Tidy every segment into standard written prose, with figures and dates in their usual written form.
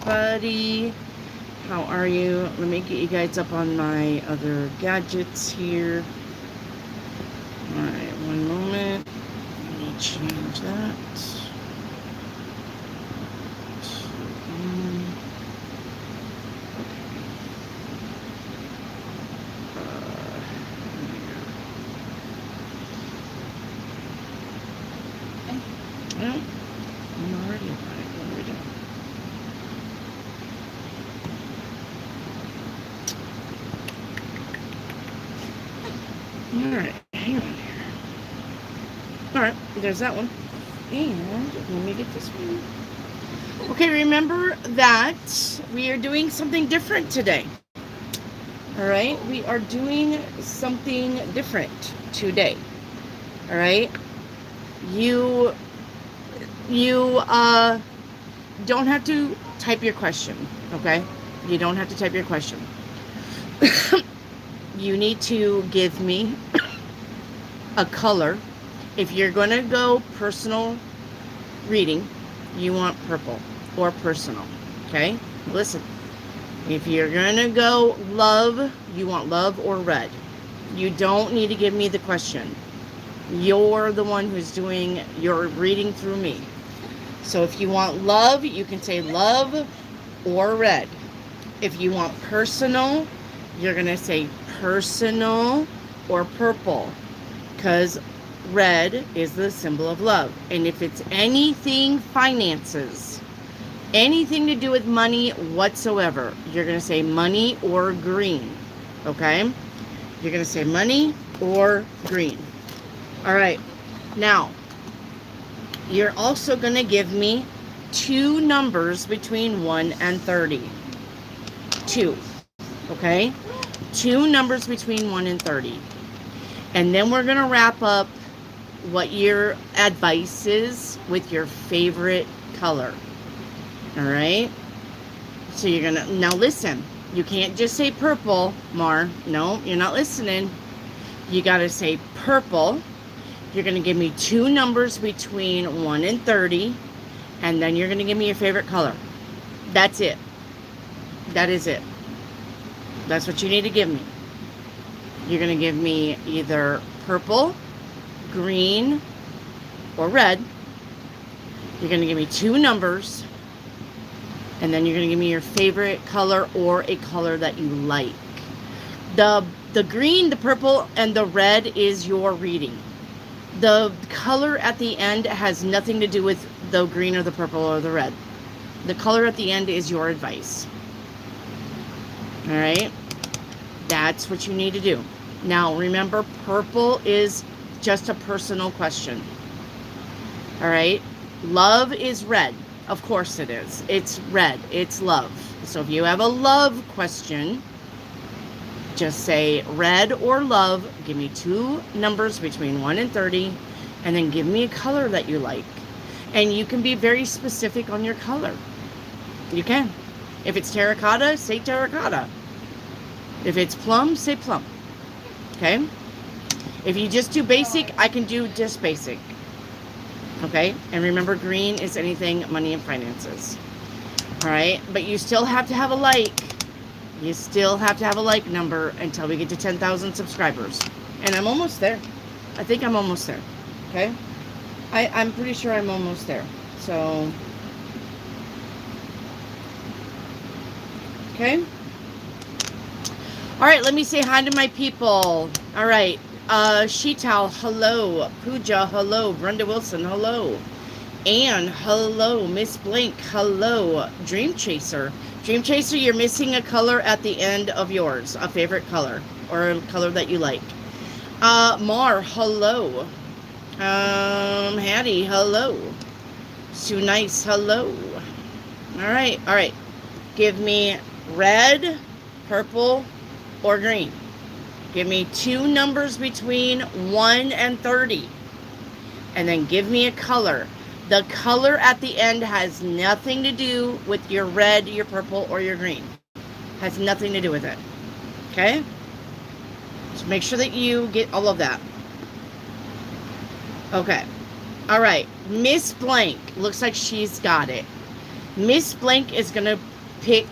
everybody. How are you? Let me get you guys up on my other gadgets here. Alright, one moment. Let me change that. Well, I'm already on it. What are we doing? Alright, hang on here. Alright, there's that one. And let me get this one. Okay, remember that we are doing something different today. Alright, we are doing something different today. Alright, you don't have to type your question, okay? You don't have to type your question. You need to give me a color. If you're going to go personal reading, you want purple or personal, okay? Listen, if you're going to go love, you want love or red. You don't need to give me the question. You're the one who's doing your reading through me. So if you want love, you can say love or red. If you want personal, you're going to say personal or purple, because red is the symbol of love. And if it's anything finances, anything to do with money whatsoever, you're going to say money or green, okay? You're going to say money or green. All right, now, you're also going to give me 2 numbers between 1 and 30. 2, okay? 2 numbers between 1 and 30. And then we're going to wrap up what your advice is with your favorite color. All right? So you're going to, now listen, you can't just say purple, Mar. No, you're not listening. You got to say purple. You're going to give me 2 numbers between 1 and 30, and then you're going to give me your favorite color. That's it. That is it. That's what you need to give me. You're going to give me either purple, green, or red. You're going to give me 2 numbers, and then you're going to give me your favorite color or a color that you like. The green, the purple, and the red is your reading. The color at the end has nothing to do with the green or the purple or the red. The color at the end is your advice. All right? That's what you need to do. Now, remember, purple is just a personal question. All right? Love is red. Of course it is. It's red. It's love. So if you have a love question, just say red or love. Give me 2 numbers between 1 and 30, and then give me a color that you like. And you can be very specific on your color. You can. If it's terracotta, say terracotta. If it's plum, say plum. Okay? If you just do basic, I can do just basic. Okay? And remember, green is anything money and finances. All right? But you still have to have a like. You still have to have a like number until we get to 10,000 subscribers. And I'm almost there. I think I'm almost there. Okay? I'm pretty sure I'm almost there. So, okay? All right, let me say hi to my people. All right. Sheetal, hello. Pooja, hello. Brenda Wilson, hello. Anne, hello. Miss Blank, hello. Dream Chaser. Dream Chaser, you're missing a color at the end of yours, a favorite color, or a color that you like. Mar, hello. Hattie, hello. Sue Nice, hello. All right. Give me red, purple, or green. Give me 2 numbers between 1 and 30. And then give me a color. The color at the end has nothing to do with your red, your purple, or your green. Has nothing to do with it. Okay? So make sure that you get all of that. Okay. All right. Miss Blank. Looks like she's got it. Miss Blank is going to pick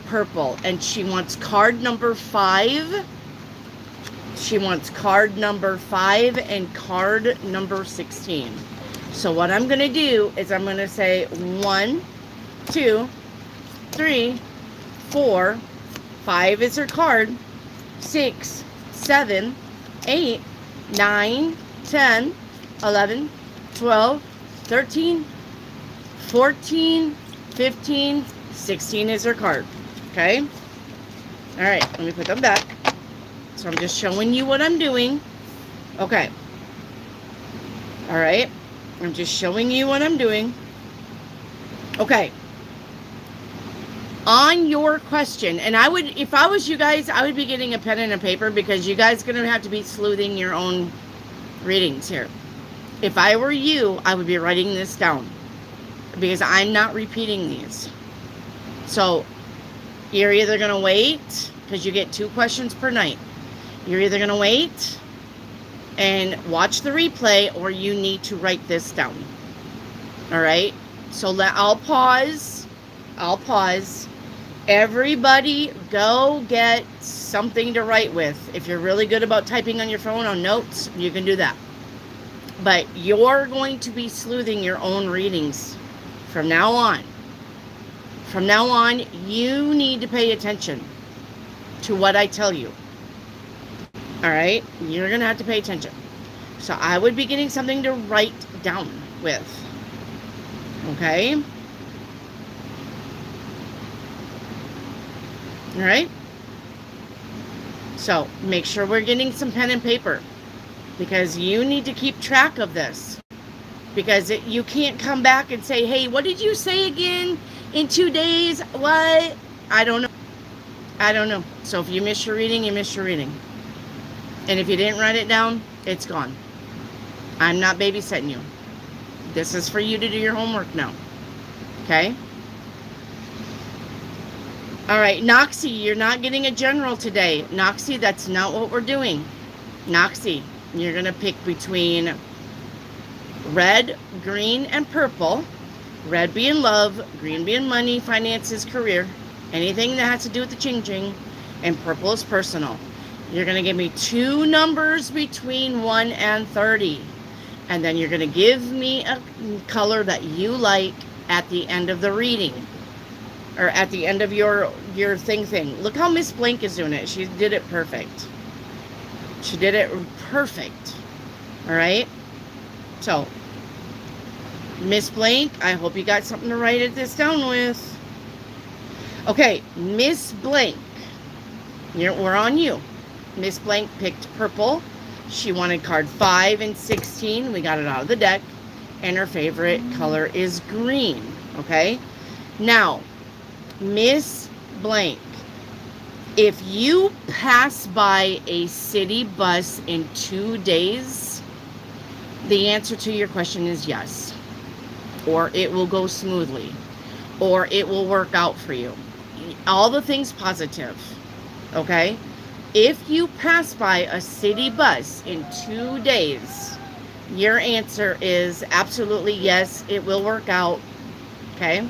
purple, and she wants card number 5. She wants card number 5 and card number 16. So what I'm going to do is I'm going to say 1, 2, 3, 4, 5 is her card, 6, 7, 8, 9, 10, 11, 12, 13, 14, 15, 16 is her card. Okay? All right, let me put them back. So I'm just showing you what I'm doing. Okay. All right. I'm just showing you what I'm doing. Okay. On your question, and I would, if I was you guys, I would be getting a pen and a paper, because you guys are going to have to be sleuthing your own readings here. If I were you, I would be writing this down, because I'm not repeating these. So you're either going to wait, because you get 2 questions per night. You're either going to wait and watch the replay, or you need to write this down. All right? So I'll pause. I'll pause. Everybody go get something to write with. If you're really good about typing on your phone on notes, you can do that. But you're going to be sleuthing your own readings from now on. From now on, you need to pay attention to what I tell you. All right? You're going to have to pay attention. So I would be getting something to write down with. Okay? All right? So make sure we're getting some pen and paper, because you need to keep track of this. Because you can't come back and say, hey, what did you say again in 2 days? What? I don't know. I don't know. So if you miss your reading, you miss your reading. And if you didn't write it down, it's gone. I'm not babysitting you. This is for you to do your homework now. Okay? All right, Noxie, you're not getting a general today. Noxie, that's not what we're doing. Noxie, you're going to pick between red, green, and purple. Red being love, green being money, finances, career, anything that has to do with the ching-ching, and purple is personal. You're going to give me 2 numbers between 1 and 30. And then you're going to give me a color that you like at the end of the reading. Or at the end of your thing. Look how Miss Blank is doing it. She did it perfect. She did it perfect. All right? So, Miss Blank, I hope you got something to write this down with. Okay, Miss Blank. We're on you. Miss Blank picked purple. She wanted card 5 and 16. We got it out of the deck. And her favorite color is green. Okay? Now, Miss Blank, if you pass by a city bus in 2 days, the answer to your question is yes. Or it will go smoothly. Or it will work out for you. All the things positive. Okay? If you pass by a city bus in 2 days, your answer is absolutely yes, it will work out. Okay?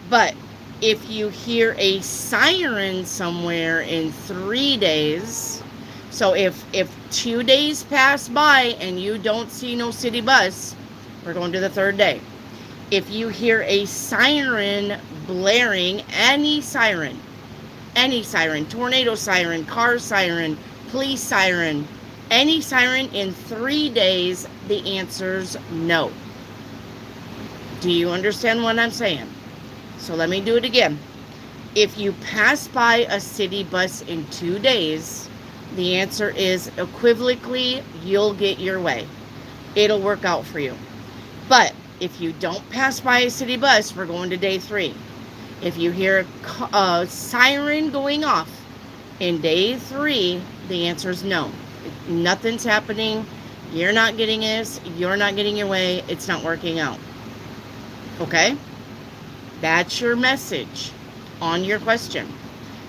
But if you hear a siren somewhere in 3 days, so if 2 days pass by and you don't see no city bus, we're going to the 3rd day. If you hear a siren blaring, any siren, tornado siren, car siren, police siren, any siren in 3 days, the answer's no. Do you understand what I'm saying? So let me do it again. If you pass by a city bus in 2 days, the answer is equivocally, you'll get your way. It'll work out for you. But if you don't pass by a city bus, we're going to day 3. If you hear a siren going off in day 3, the answer is no. Nothing's happening. You're not getting this. You're not getting your way. It's not working out. Okay? That's your message on your question.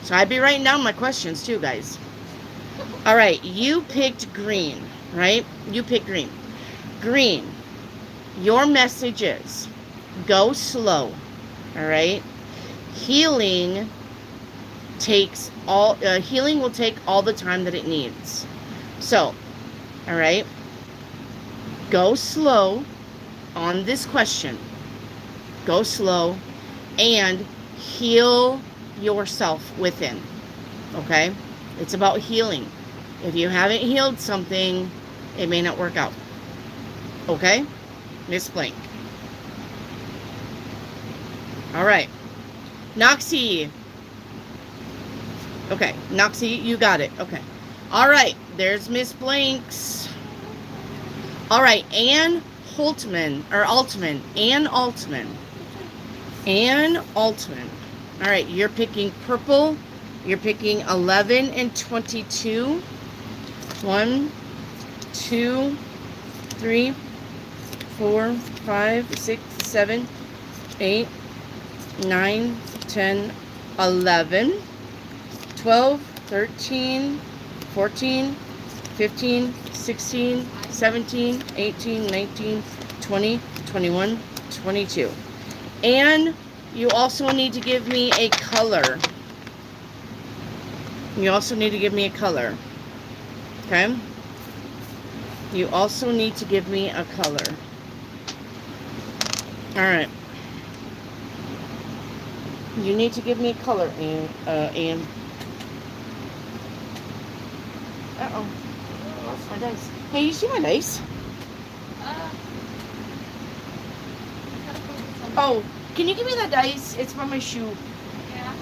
So I'd be writing down my questions too, guys. All right, you picked green, right? You picked green. Green, your message is go slow, All right. Healing healing will take all the time that it needs. So, all right, go slow on this question. Go slow and heal yourself within. Okay? It's about healing. If you haven't healed something, it may not work out. Okay? Miss Blank. All right. Noxie. Okay. Noxie, you got it. Okay. All right. There's Miss Blanks. All right. Ann Altman. Ann Altman. All right. You're picking purple. You're picking 11 and 22. 1, 2, 3, 4, 5, 6, 7, 8, 9, 10, 11, 12, 13, 14, 15, 16, 17, 18, 19, 20, 21, 22. And you also need to give me a color. You also need to give me a color. Okay? You also need to give me a color. Alright. You need to give me a color, Ann. Uh-oh. Lost my dice. Hey, you see my dice? Oh, can you give me that dice? It's from my shoe. Yeah.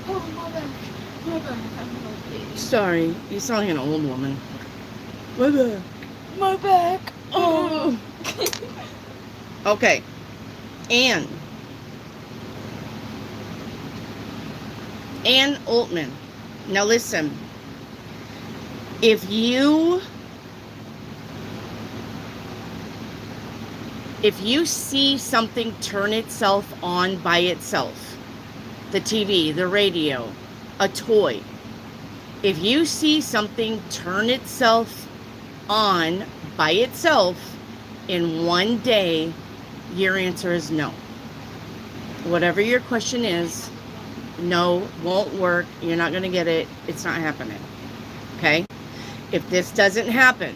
Oh, mother. Sorry, you sound like an old woman. My back. My back. Oh. Okay. Ann Altman. Now listen. If you see something turn itself on by itself, the TV, the radio, a toy, if you see something turn itself on by itself in one day, your answer is no. Whatever your question is, no, won't work. You're not going to get it. It's not happening. Okay? If this doesn't happen,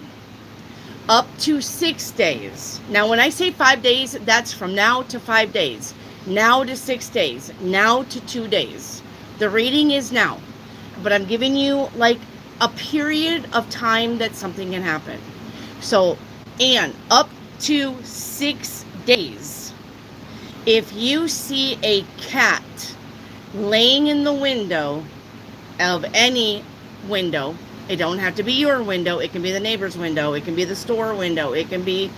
up to 6 days. Now, when I say 5 days, that's from now to 5 days. Now to 6 days. Now to 2 days. The reading is now. But I'm giving you like a period of time that something can happen. So, and up to 6 days. If you see a cat laying in the window of any window, it don't have to be your window. It can be the neighbor's window. It can be the store window. It can be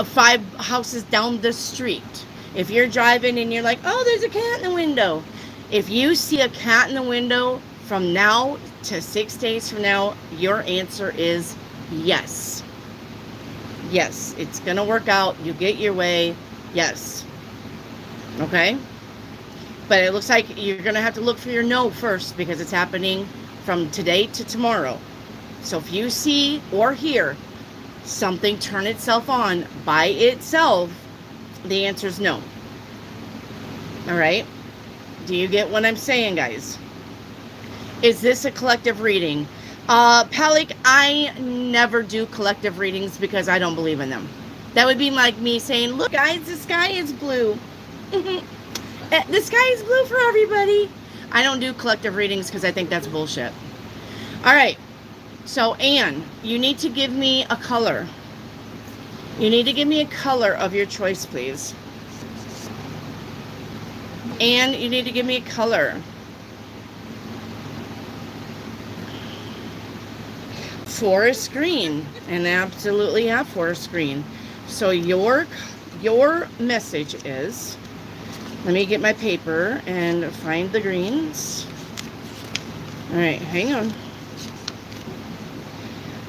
5 houses down the street. If you're driving and you're like, oh, there's a cat in the window. If you see a cat in the window from now to 6 days from now, your answer is yes. Yes, it's going to work out. You get your way. Yes. Okay? But it looks like you're going to have to look for your no first because it's happening from today to tomorrow. So if you see or hear something turn itself on by itself, the answer is no. All right? Do you get what I'm saying, guys? Is this a collective reading? Palik, I never do collective readings because I don't believe in them. That would be like me saying, look, guys, the sky is blue. The sky is blue for everybody. I don't do collective readings because I think that's bullshit. All right. So, Anne, you need to give me a color. You need to give me a color of your choice, please. Anne, you need to give me a color. Forest green. And I absolutely have forest green. So your message is, let me get my paper and find the greens. All right, hang on.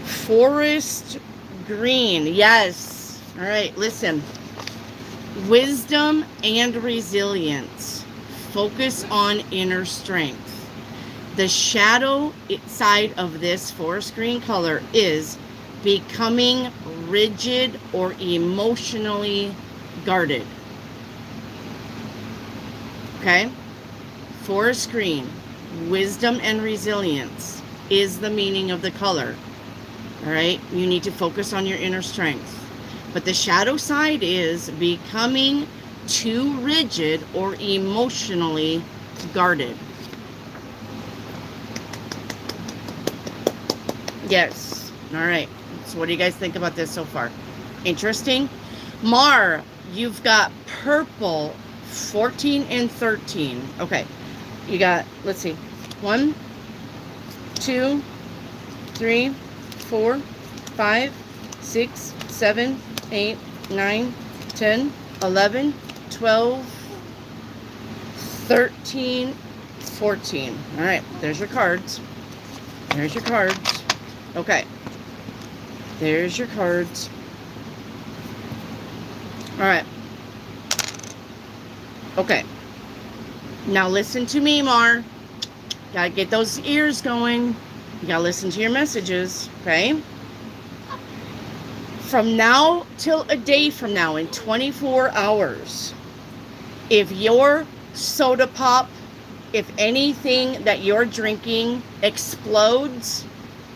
Forest green. Yes. All right, listen. Wisdom and resilience. Focus on inner strength. The shadow side of this forest green color is becoming rigid or emotionally guarded. Okay? Forest green, wisdom and resilience is the meaning of the color. All right? You need to focus on your inner strength. But the shadow side is becoming too rigid or emotionally guarded. Yes. All right. So what do you guys think about this so far? Interesting. Mar, you've got purple 14 and 13. Okay. You got, let's see, 1, 2, 3, 4, 5, 6, 7, 8, 9, 10, 11, 12, 13, 14. All right, there's your cards. There's your cards. Okay. There's your cards. All right. Okay. Now listen to me, Mar. Gotta get those ears going. You gotta listen to your messages, okay? From now till a day from now, in 24 hours, if your soda pop, if anything that you're drinking explodes,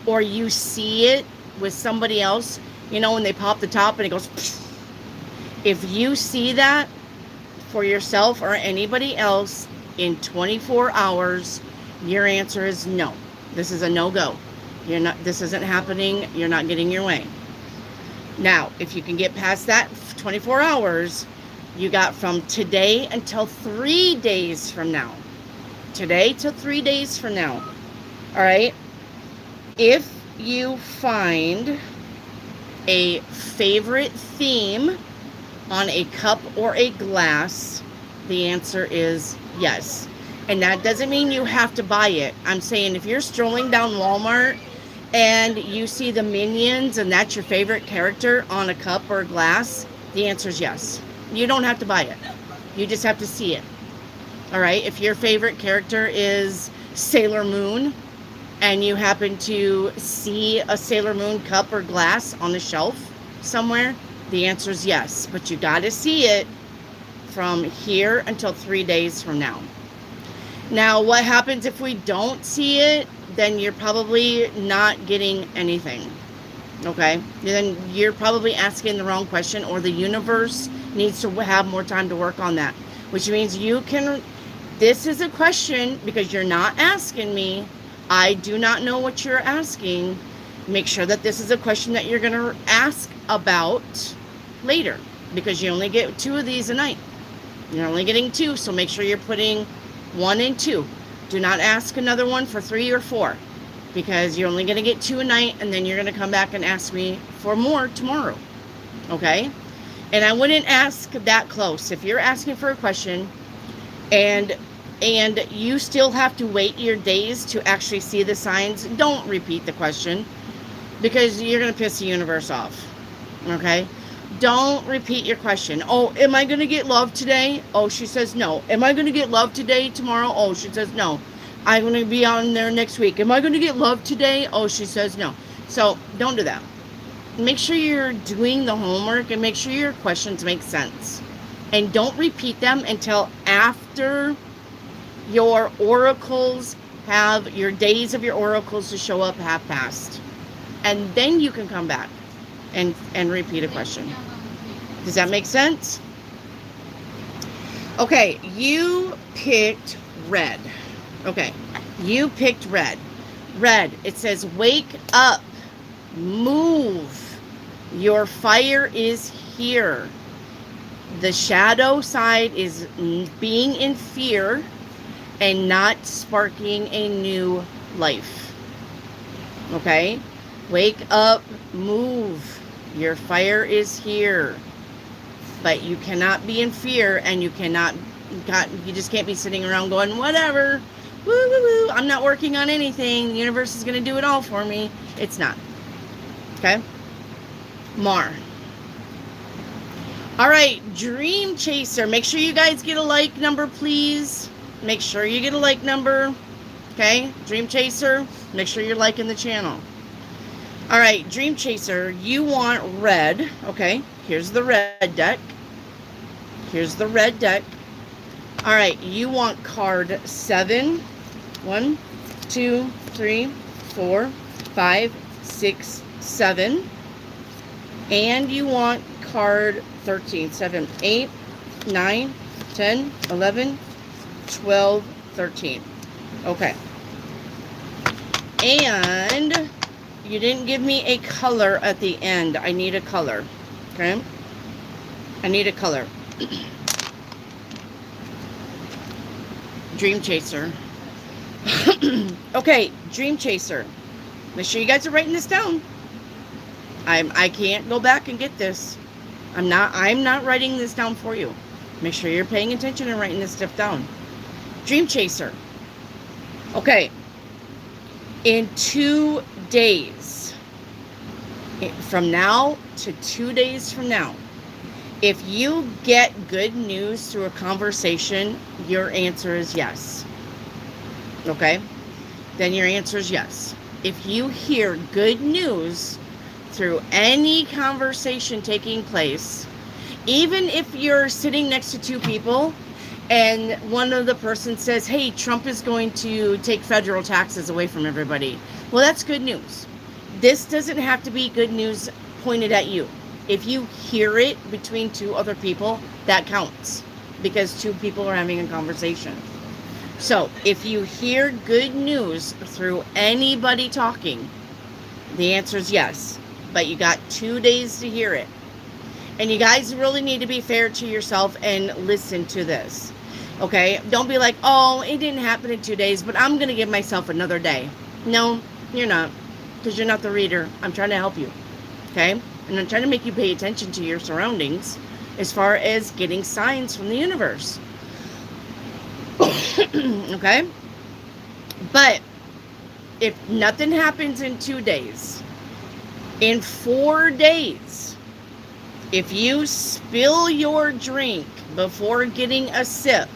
or you see it with somebody else, you know, when they pop the top and it goes, if you see that for yourself or anybody else in 24 hours, your answer is no. This is a no-go. This isn't happening. You're not getting your way. Now, if you can get past that 24 hours, you got from today until 3 days from now. Today till 3 days from now. All right? If you find a favorite theme on a cup or a glass, the answer is yes. And that doesn't mean you have to buy it. I'm saying if you're strolling down Walmart and you see the Minions and that's your favorite character on a cup or a glass, the answer is yes. You don't have to buy it. You just have to see it. All right? If your favorite character is Sailor Moon and you happen to see a Sailor Moon cup or glass on the shelf somewhere, the answer is yes. But you got to see it from here until 3 days from now. Now, what happens if we don't see it? Then you're probably not getting anything. Okay? Then you're probably asking the wrong question, or the universe needs to have more time to work on that. Which means you can, this is a question, because you're not asking me. I do not know what you're asking. Make sure that this is a question that you're going to ask about later, because you only get 2 of these a night. You're only getting 2, so make sure you're putting 1 and 2. Do not ask another one for 3 or 4, because you're only going to get 2 a night, and then you're going to come back and ask me for more tomorrow. Okay? And I wouldn't ask that close. If you're asking for a question and you still have to wait your days to actually see the signs, don't repeat the question, because you're going to piss the universe off. Okay? Don't repeat your question. Oh, am I going to get love today? Oh, she says no. Am I going to get love today, tomorrow? Oh, she says no. I'm going to be on there next week. Am I going to get love today? Oh, she says no. So don't do that. Make sure you're doing the homework and make sure your questions make sense. And don't repeat them until after your oracles have, your days of your oracles to show up have passed. And then you can come back and repeat a question. Does that make sense? Okay, you picked red. Okay, you picked red. Red, it says, wake up, move. Your fire is here. The shadow side is being in fear and not sparking a new life. Okay? Wake up, move. Your fire is here. But you cannot be in fear, and you just can't be sitting around going, whatever, woo, woo, woo, I'm not working on anything. The universe is going to do it all for me. It's not. Okay? Mar. All right, Dream Chaser. Make sure you guys get a like number, please. Make sure you get a like number. Okay? Dream Chaser, make sure you're liking the channel. All right, Dream Chaser, you want red. Okay, here's the red deck. Here's the red deck. All right, you want card 7. 1, 2, 3, 4, 5, 6, 7. And you want card 13. 7, 8, 9, 10, 11, 12, 13. Okay. And you didn't give me a color at the end. I need a color. Okay? I need a color. Dream Chaser. Okay, Dream Chaser. Make sure you guys are writing this down. I can't go back and get this. I'm not writing this down for you. Make sure you're paying attention and writing this stuff down. Dream Chaser. Okay. In 2 days, from now to 2 days from now, if you get good news through a conversation, your answer is yes. Okay? Then your answer is yes. If you hear good news through any conversation taking place, even if you're sitting next to 2 people and one of the person says, hey, Trump is going to take federal taxes away from everybody. Well, that's good news. This doesn't have to be good news pointed at you. If you hear it between 2 other people, that counts because 2 people are having a conversation. So if you hear good news through anybody talking, the answer is yes. But you got 2 days to hear it. And you guys really need to be fair to yourself and listen to this. Okay? Don't be like, oh, it didn't happen in 2 days, but I'm going to give myself another day. No, you're not. Because you're not the reader. I'm trying to help you. Okay? And I'm trying to make you pay attention to your surroundings as far as getting signs from the universe. Okay? But if nothing happens in 2 days, in 4 days, if you spill your drink before getting a sip,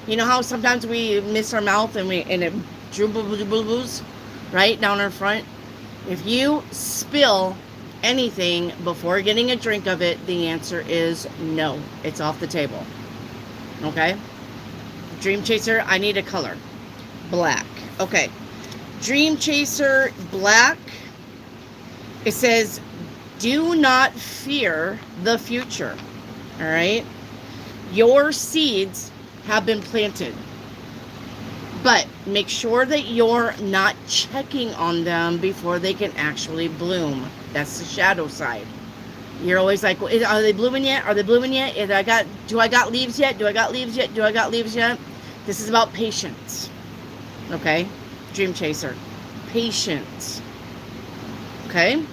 you know how sometimes we miss our mouth and it dribbles right down our front? If you spill anything before getting a drink of it, the answer is no. It's off the table. Okay? Dream Chaser, I need a color. Black. Okay. Dream Chaser, black. It says, do not fear the future. All right? Your seeds have been planted. But make sure that you're not checking on them before they can actually bloom. That's the shadow side. You're always like, well, are they blooming yet? Are they blooming yet? Do I got leaves yet? Do I got leaves yet? Do I got leaves yet? This is about patience. Okay? Dream Chaser. Patience. Okay?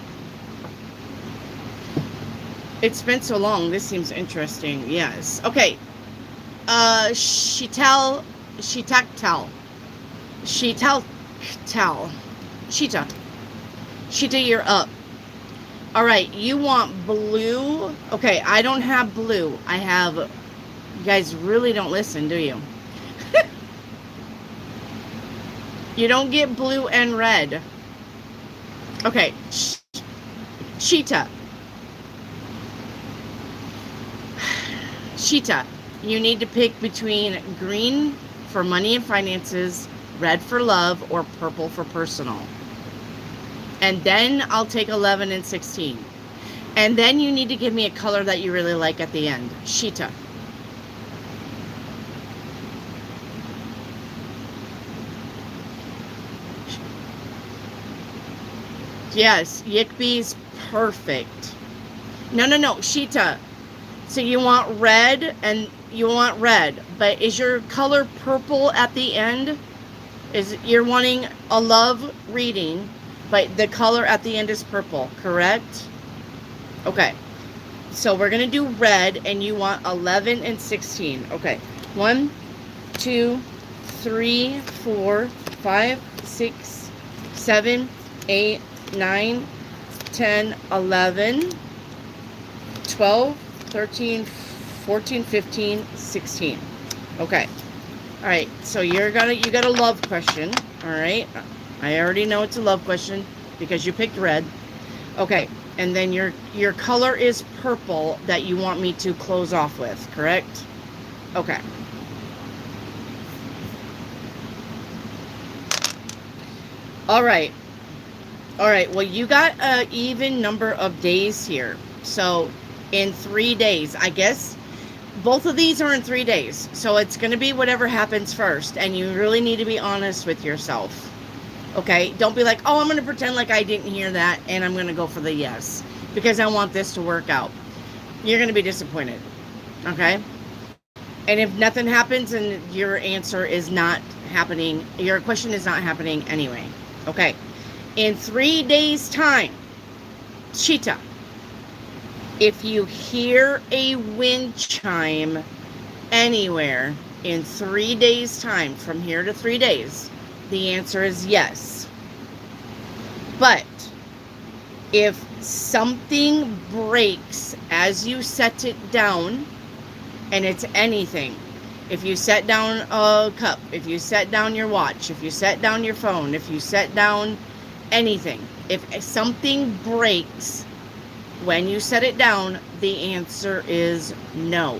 It's been so long. This seems interesting. Yes. Okay. Shital. Sheeta, you're up. All right, you want blue. Okay, I don't have blue. I have, you guys really don't listen, do you? You don't get blue and red. Okay, Sheeta, you need to pick between green for money and finances, red for love, or purple for personal. And then I'll take 11 and 16. And then you need to give me a color that you really like at the end. Sheeta. Yes, Yickby's perfect. No, Sheeta. So you want red, and you want red, but is your color purple at the end? You're wanting a love reading, but the color at the end is purple, correct? Okay. So we're going to do red, and you want 11 and 16. Okay. 1, 2, 3, 4, 5, 6, 7, 8, 9, 10, 11, 12, 13, 14, 15, 16. Okay. All right. So you got a love question. All right. I already know it's a love question because you picked red. Okay, and then your color is purple that you want me to close off with, correct? Okay. All right. All right. Well, you got an even number of days here. So in 3 days, I guess both of these are in 3 days. So it's going to be whatever happens first. And you really need to be honest with yourself. Okay? Don't be like, oh, I'm going to pretend like I didn't hear that and I'm going to go for the yes because I want this to work out. You're going to be disappointed. Okay? And if nothing happens and your answer is not happening, your question is not happening anyway. Okay. In 3 days' time, Cheetah, if you hear a wind chime anywhere in 3 days' time, from here to 3 days, the answer is yes. But if something breaks as you set it down, and it's anything, if you set down a cup, if you set down your watch, if you set down your phone, if you set down anything, if something breaks when you set it down, the answer is no.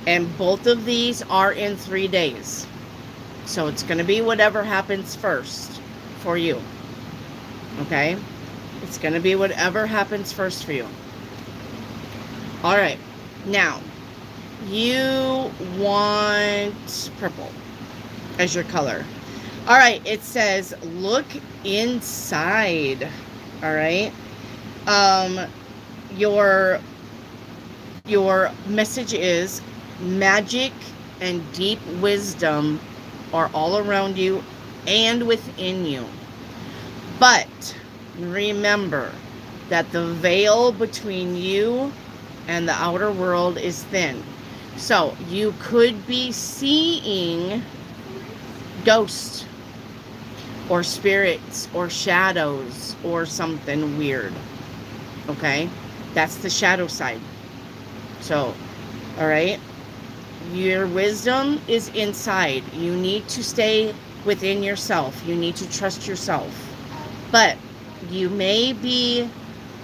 And both of these are in 3 days. So it's going to be whatever happens first for you. Okay? It's going to be whatever happens first for you. All right. Now, you want purple as your color. All right, it says look inside. All right. Your message is magic and deep wisdom are all around you and within you. But remember that the veil between you and the outer world is thin. So you could be seeing ghosts or spirits or shadows or something weird. Okay? That's the shadow side. So, all right? Your wisdom is inside. You need to stay within yourself. You need to trust yourself. But you may be,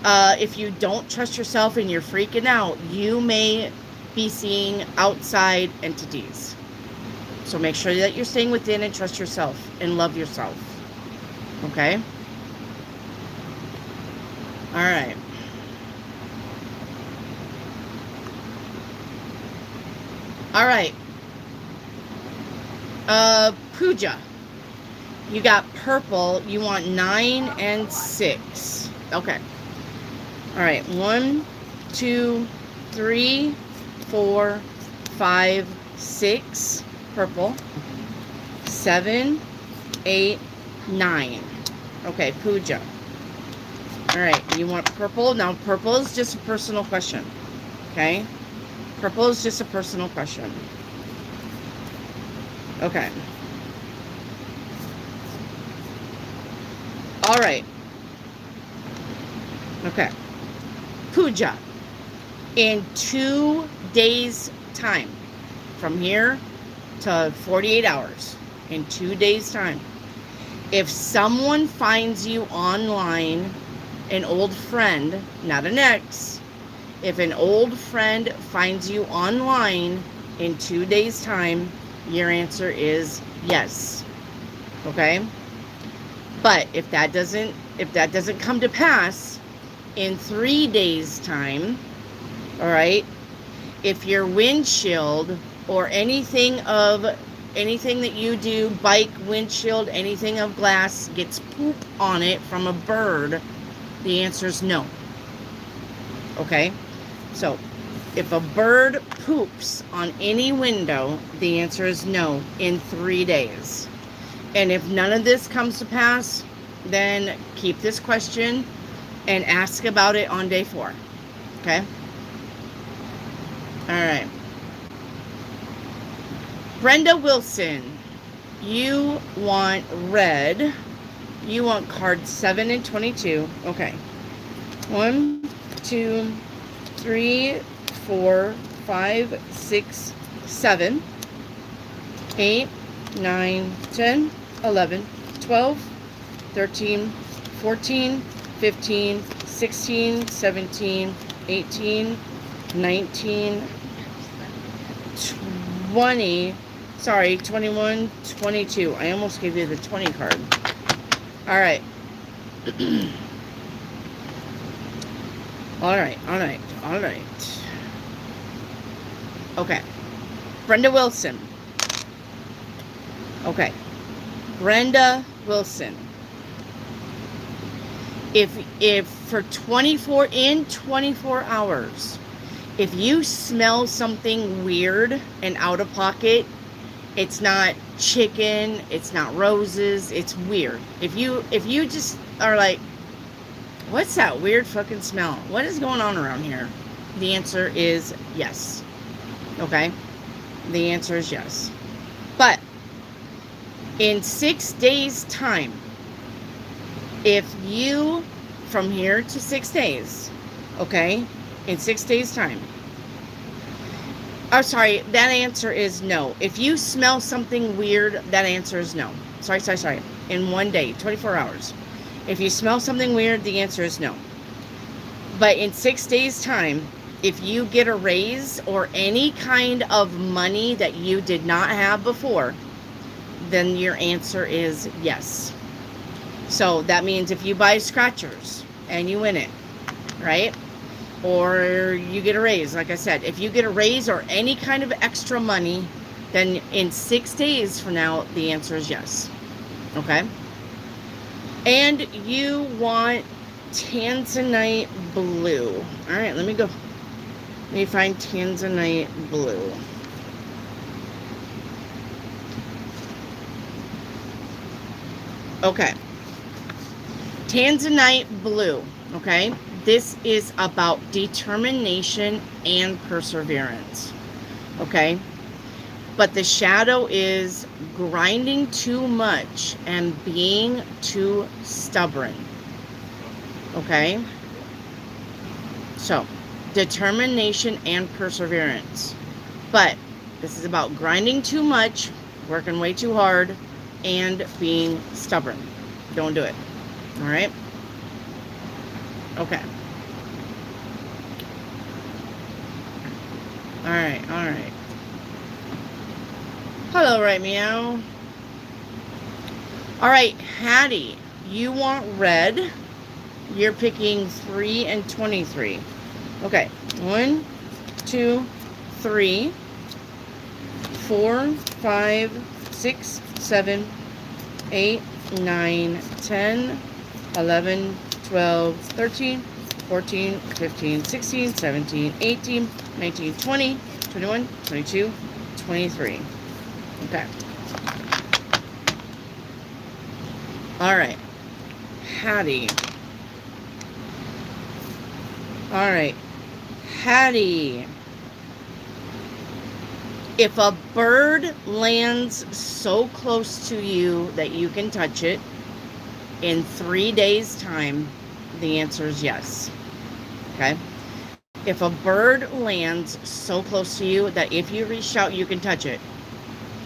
if you don't trust yourself and you're freaking out, you may be seeing outside entities. So make sure that you're staying within and trust yourself and love yourself. Okay? All right. All right. Pooja. You got purple. You want 9 and 6. Okay. All right. 1, 2, 3, 4, 5, 6. Purple. 7, 8, 9. Okay, Pooja. All right. You want purple. Now, purple is just a personal question. Okay? Purple is just a personal question. Okay. All right. Okay. Pooja. In 2 days' time, from here to 48 hours, in 2 days' time, if someone finds you online, an old friend, not an ex, if an old friend finds you online in 2 days' time, your answer is yes. Okay? But if that doesn't come to pass in 3 days' time, all right, if your windshield or anything that you do, bike, windshield, anything of glass gets poop on it from a bird, the answer is no. Okay? So, if a bird poops on any window, the answer is no in 3 days. And if none of this comes to pass, then keep this question and ask about it on day 4. Okay? All right. Brenda Wilson, you want red. You want cards 7 and 22. Okay. 1, 2, 3, 4, 5, 6, 7, 8, 9, 10, 11, 12, 13, 14, 15, 16, 17, 18, 19, 20. Sorry, 21, 22. I almost gave you the 20 card. All right. All right. Okay. Brenda Wilson. Okay. Brenda Wilson. If for 24 hours, if you smell something weird and out of pocket, it's not chicken, it's not roses, it's weird. If you just are like, what's that weird fucking smell? What is going on around here? The answer is yes. Okay? The answer is yes. But in 6 days' time, if you, from here to 6 days, okay, in 6 days' time, oh, sorry, that answer is no. If you smell something weird, that answer is no. Sorry. In 1 day, 24 hours. If you smell something weird, the answer is no. But in 6 days' time, if you get a raise or any kind of money that you did not have before, then your answer is yes. So that means if you buy scratchers and you win it, right? Or you get a raise, like I said, if you get a raise or any kind of extra money, then in 6 days from now, the answer is yes. Okay? And you want Tanzanite blue. All right, let me go. Let me find Tanzanite blue. Okay. Tanzanite blue, okay? This is about determination and perseverance, okay? But the shadow is grinding too much and being too stubborn, okay? So, determination and perseverance. But this is about grinding too much, working way too hard, and being stubborn. Don't do it. All right? Okay. All right. Hello, right meow. All right, Hattie, you want red. You're picking 3 and 23. Okay, 1, 2, 3, 4, 5, 6, 7, 8, 9, 10, 11, 12, 13, 14, 15, 16, 17, 18, 19, 20, 21, 22, 23. Okay. All right. Hattie. All right. Hattie. If a bird lands so close to you that you can touch it in 3 days' time, the answer is yes. Okay? If a bird lands so close to you that if you reach out, you can touch it,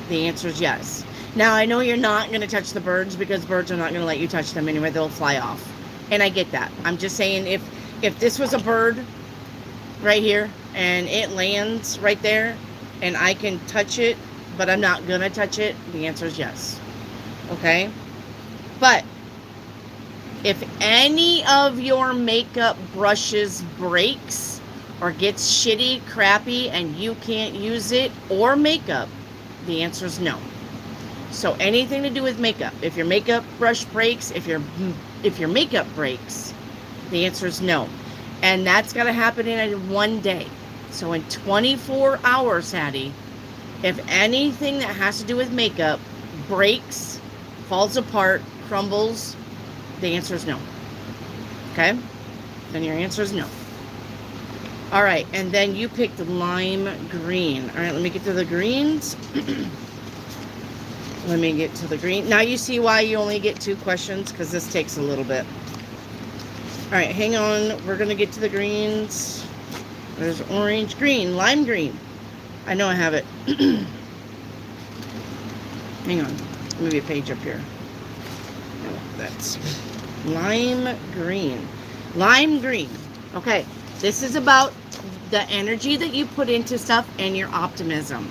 the answer is yes. Now, I know you're not going to touch the birds because birds are not going to let you touch them anyway. They'll fly off. And I get that. I'm just saying if this was a bird right here and it lands right there and I can touch it, but I'm not going to touch it, the answer is yes. Okay? But if any of your makeup brushes breaks or gets shitty, crappy, and you can't use it or makeup, the answer is no. So anything to do with makeup, if your makeup brush breaks, if your makeup breaks, the answer is no. And that's got to happen in 1 day. So in 24 hours, Hattie, if anything that has to do with makeup breaks, falls apart, crumbles, the answer is no. Okay? Then your answer is no. All right, and then you picked lime green. All right, let me get to the greens. Let me get to the green. Now you see why you only get 2 questions, because this takes a little bit. All right, hang on. We're going to get to the greens. There's orange, green, lime green. I know I have it. Hang on. Move a page up here. No, that's lime green. Lime green. Okay, this is about the energy that you put into stuff and your optimism.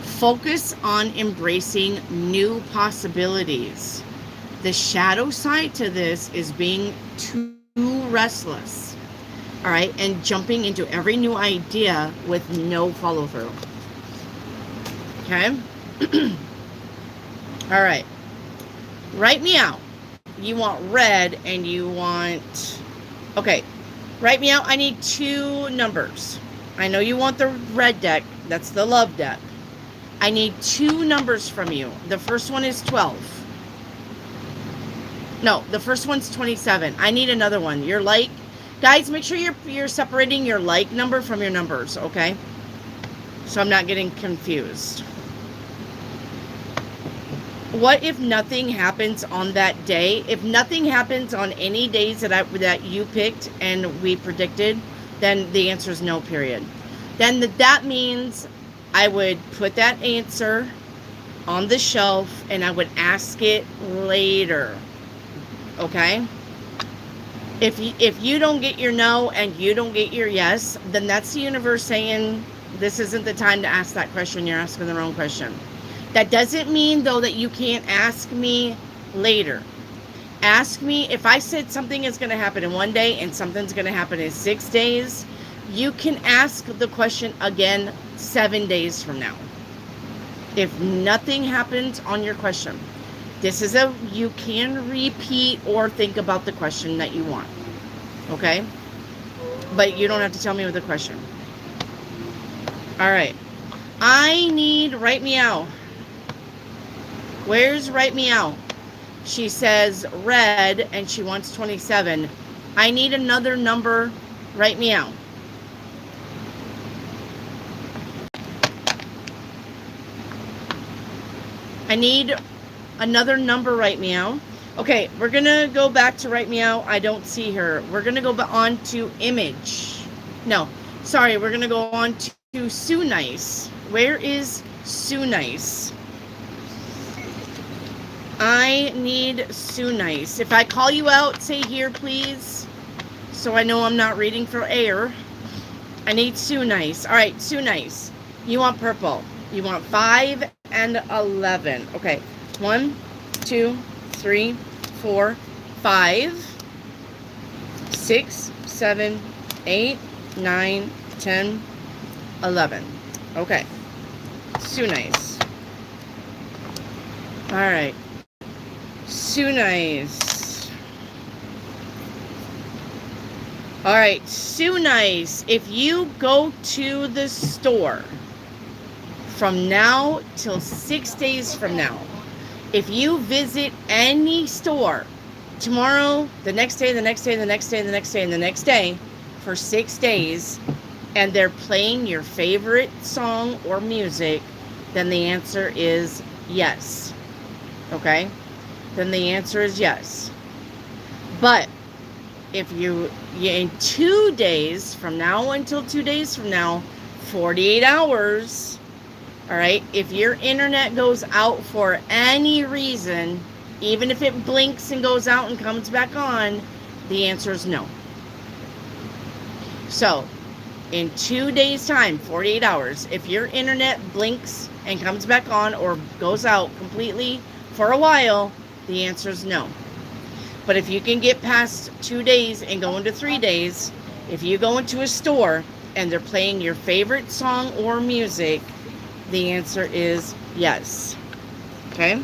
Focus on embracing new possibilities. The shadow side to this is being too restless. All right, and jumping into every new idea with no follow through. Okay? All right. Write me out. You want red and you want. Okay. Write me out. I need 2 numbers. I know you want the red deck. That's the love deck. I need 2 numbers from you. The first one is 12. No, the first one's 27. I need another one. Your like. Guys, make sure you're separating your like number from your numbers, okay? So I'm not getting confused. What if nothing happens on that day? If nothing happens on any days that you picked and we predicted, then the answer is no, period. Then that means I would put that answer on the shelf and I would ask it later. Okay? If you don't get your no and you don't get your yes, then that's the universe saying this isn't the time to ask that question. You're asking the wrong question. That doesn't mean, though, that you can't ask me later. Ask me if I said something is going to happen in 1 day and something's going to happen in 6 days. You can ask the question again 7 days from now. If nothing happens on your question, you can repeat or think about the question that you want. Okay? But you don't have to tell me with the question. All right. I need Write Me Out. Where's Write Me Out? She says red and she wants 27. I need another number. Write me out. I need another number. Write me out. Okay, we're going to go back to Write Me Out. I don't see her. We're going to go on to Image. No, sorry. We're going to go on to Sue Nice. Where is Sue Nice? I need Sue Nice. If I call you out, say here, please. So I know I'm not reading for air. I need Sue Nice. All right, Sue Nice. You want purple. You want 5 and 11. Okay. 1, 2, 3, 4, 5, 6, 7, 8, 9, 10, 11. Okay. Sue Nice. All right. Sue Nice. All right, Sue Nice. If you go to the store from now till 6 days from now, if you visit any store tomorrow, the next day, the next day, the next day, the next day, and the next day for 6 days, and they're playing your favorite song or music, then the answer is yes. Okay? Then the answer is yes. But if you in 2 days from now until 2 days from now, 48 hours, all right, if your internet goes out for any reason, even if it blinks and goes out and comes back on, the answer is no. So, in 2 days' time, 48 hours, if your internet blinks and comes back on or goes out completely for a while, the answer is no. But if you can get past 2 days and go into 3 days, if you go into a store and they're playing your favorite song or music, the answer is yes. Okay?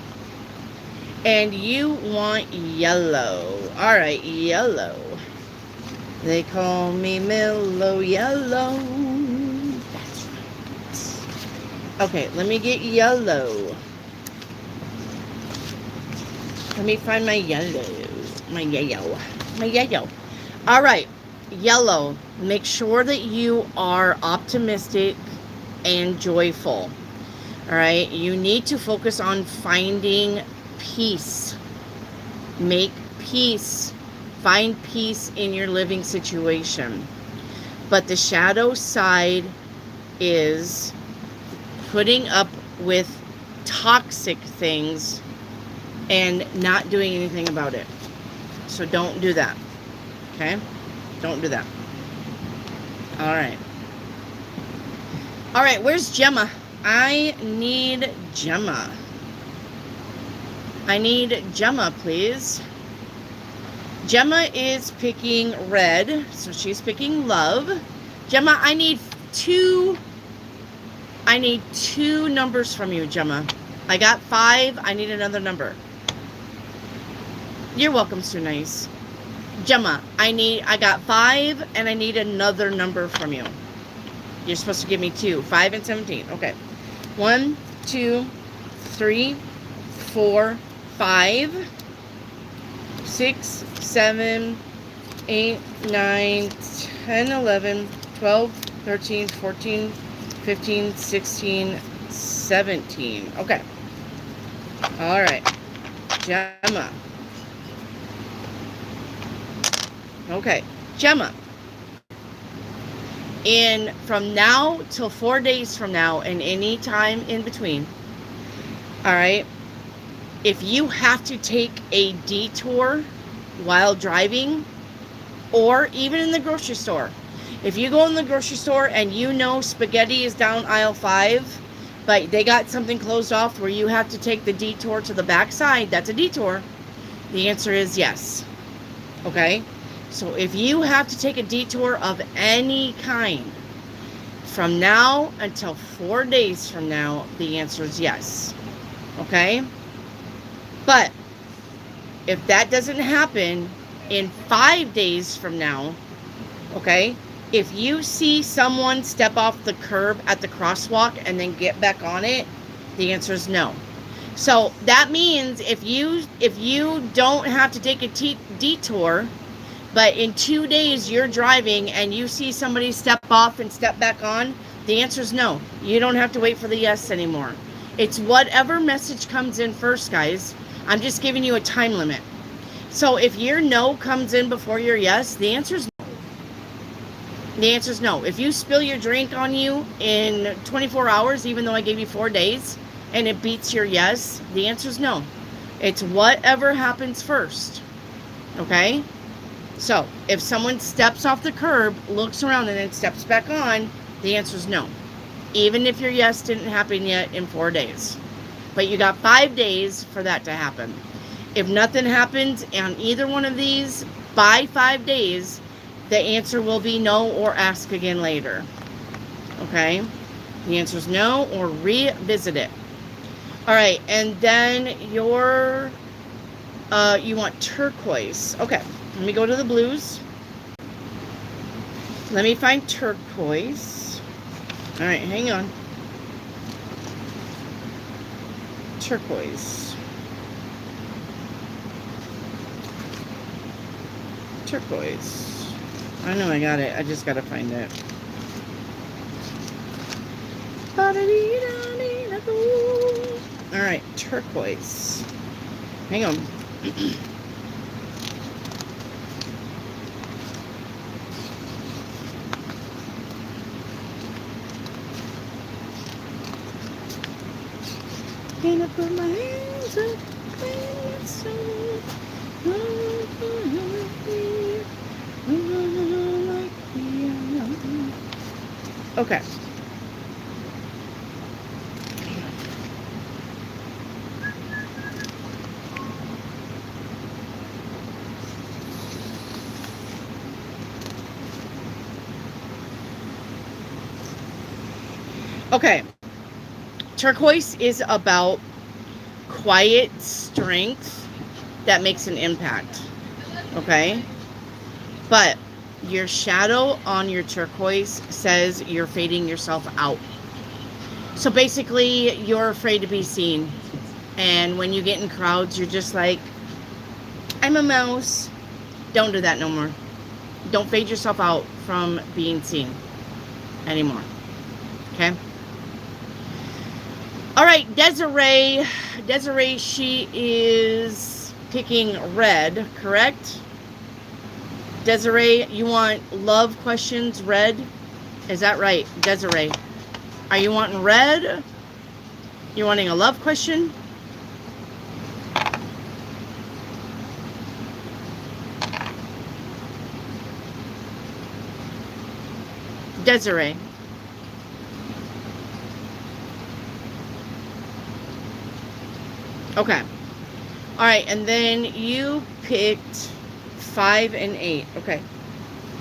And you want yellow. All right, yellow. They call me Mellow Yellow. That's right. Okay, let me get yellow. Let me find my yellow. My yellow. All right, yellow. Make sure that you are optimistic and joyful. All right, you need to focus on finding peace. Make peace. Find peace in your living situation. But the shadow side is putting up with toxic things and not doing anything about it. So don't do that. Okay? Don't do that. All right. All right, where's Gemma? I need Gemma. I need Gemma, please. Gemma is picking red, so she's picking love. Gemma, I need two numbers from you, Gemma. I got 5. I need another number. You're welcome, so nice. Gemma, I got 5 and I need another number from you. You're supposed to give me 2. 5 and 17. Okay. 1, 2, 3, 4, 5, 6, 7, 8, 9, 10, 11, 12, 13, 14, 15, 16, 17. Okay. All right. Gemma. Okay. Gemma. From now till 4 days from now and any time in between, all right, if you have to take a detour while driving or even in the grocery store, if you go in the grocery store and you know spaghetti is down aisle 5, but they got something closed off where you have to take the detour to the back side, that's a detour. The answer is yes. Okay? So if you have to take a detour of any kind from now until 4 days from now, the answer is yes. Okay? But if that doesn't happen in 5 days from now, okay, if you see someone step off the curb at the crosswalk and then get back on it, the answer is no. So that means if you don't have to take a detour, but in 2 days you're driving and you see somebody step off and step back on, the answer is no. You don't have to wait for the yes anymore. It's whatever message comes in first, guys. I'm just giving you a time limit. So if your no comes in before your yes, the answer is no. The answer is no. If you spill your drink on you in 24 hours, even though I gave you 4 days, and it beats your yes, the answer is no. It's whatever happens first. Okay? So, if someone steps off the curb, looks around, and then steps back on, the answer is no. Even if your yes didn't happen yet in 4 days. But you got 5 days for that to happen. If nothing happens on either one of these by 5 days, the answer will be no or ask again later. Okay? The answer is no or revisit it. All right, and then you want turquoise. Okay, let me go to the blues. Let me find turquoise. All right, hang on. Turquoise. Turquoise. I know I got it. I just got to find it. All right, turquoise. Hang on. Can I put my hands up and say, okay. Okay. Turquoise is about quiet strength that makes an impact. Okay? But your shadow on your turquoise says you're fading yourself out. So basically, you're afraid to be seen. And when you get in crowds, you're just like, I'm a mouse. Don't do that no more. Don't fade yourself out from being seen anymore. Okay? All right, Desiree. Desiree, she is picking red, correct? Desiree, you want love questions, red? Is that right, Desiree? Are you wanting red? You're wanting a love question? Desiree. Okay. All right, and then you picked 5 and 8. Okay.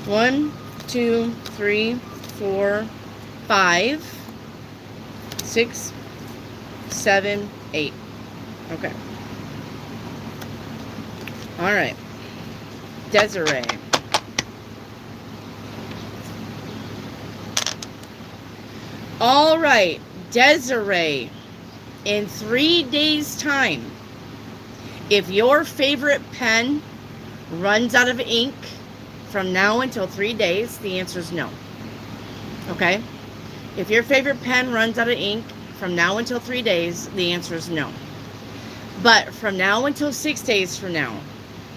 1, 2, 3, 4, 5, 6, 7, 8. Okay. All right. Desiree. All right. Desiree. In 3 days' time, if your favorite pen runs out of ink from now until 3 days, the answer is no. Okay? If your favorite pen runs out of ink from now until 3 days, the answer is no. But from now until 6 days from now,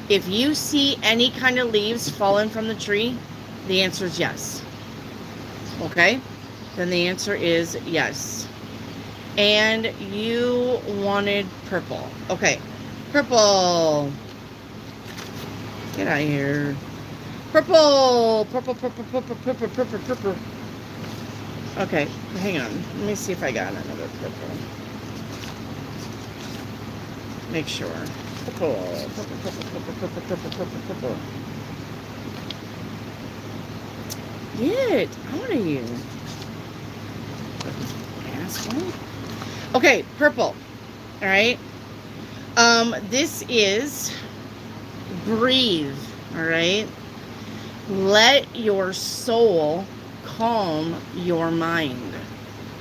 if you see any kind of leaves falling from the tree, the answer is yes. Okay? Then the answer is yes. And you wanted purple. Okay. Purple. Get out of here. Purple. Purple, purple, purple, purple, purple, purple. Okay, hang on. Let me see if I got another purple. Make sure. Purple. Purple, purple, purple, purple, purple, purple, purple. Get out of here. Asshole. Okay, purple. All right. This is breathe. All right. Let your soul calm your mind.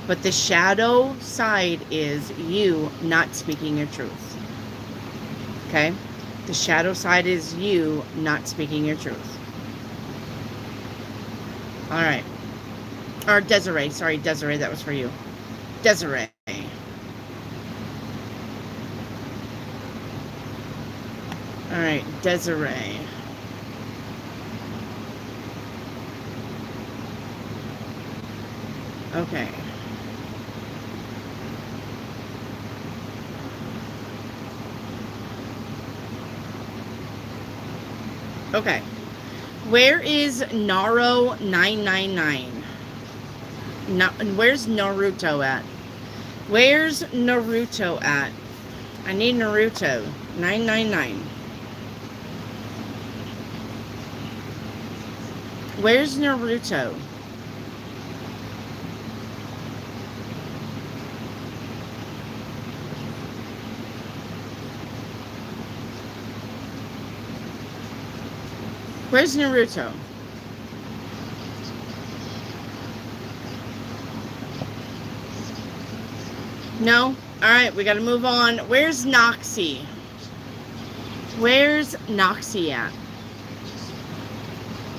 But the shadow side is you not speaking your truth. Okay? The shadow side is you not speaking your truth. All right. Or Desiree. Sorry, Desiree. That was for you. Desiree. All right, Desiree. Okay. Okay. Where is Naro 999? Where's Naruto at? Where's Naruto at? I need Naruto. 999. Where's Naruto? Where's Naruto? No? Alright, we gotta move on. Where's Noxie? Where's Noxie at?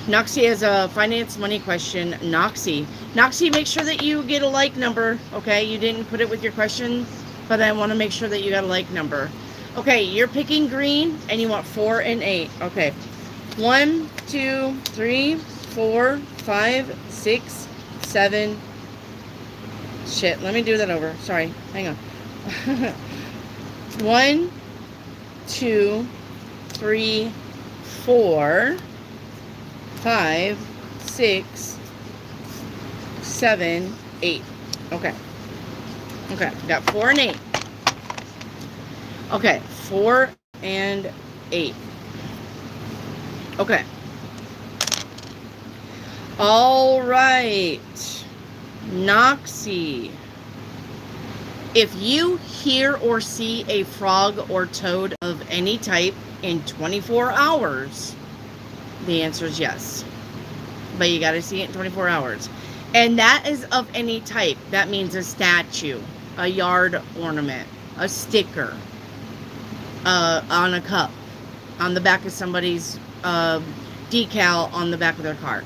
Noxie has a finance money question. Noxie, make sure that you get a like number. Okay, you didn't put it with your question, but I want to make sure that you got a like number. Okay, you're picking green and you want 4 and 8. Okay. 1, 2, 3, 4, 5, 6, 7. Shit, let me do that over. Sorry, hang on. 1, 2, 3, 4, 5, 6, 7, 8. Okay. Okay, got 4 and 8. Okay, 4 and 8. Okay. All right. Noxie. If you hear or see a frog or toad of any type in 24 hours, the answer is yes. But you got to see it in 24 hours. And that is of any type. That means a statue, a yard ornament, a sticker, on a cup, on the back of somebody's decal on the back of their car.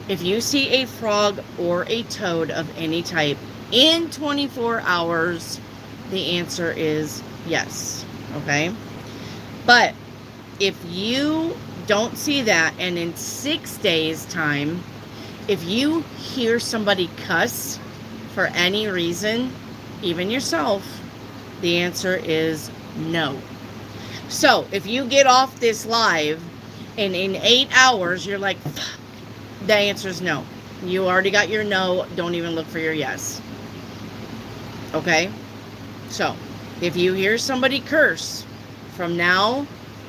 If you see a frog or a toad of any type in 24 hours, the answer is yes. Okay? But if you don't see that, and in 6 days' time, if you hear somebody cuss for any reason, even yourself, the answer is no. So if you get off this live and in 8 hours you're like, the answer is no. You already got your no. Don't even look for your yes. Okay? So, if you hear somebody curse from now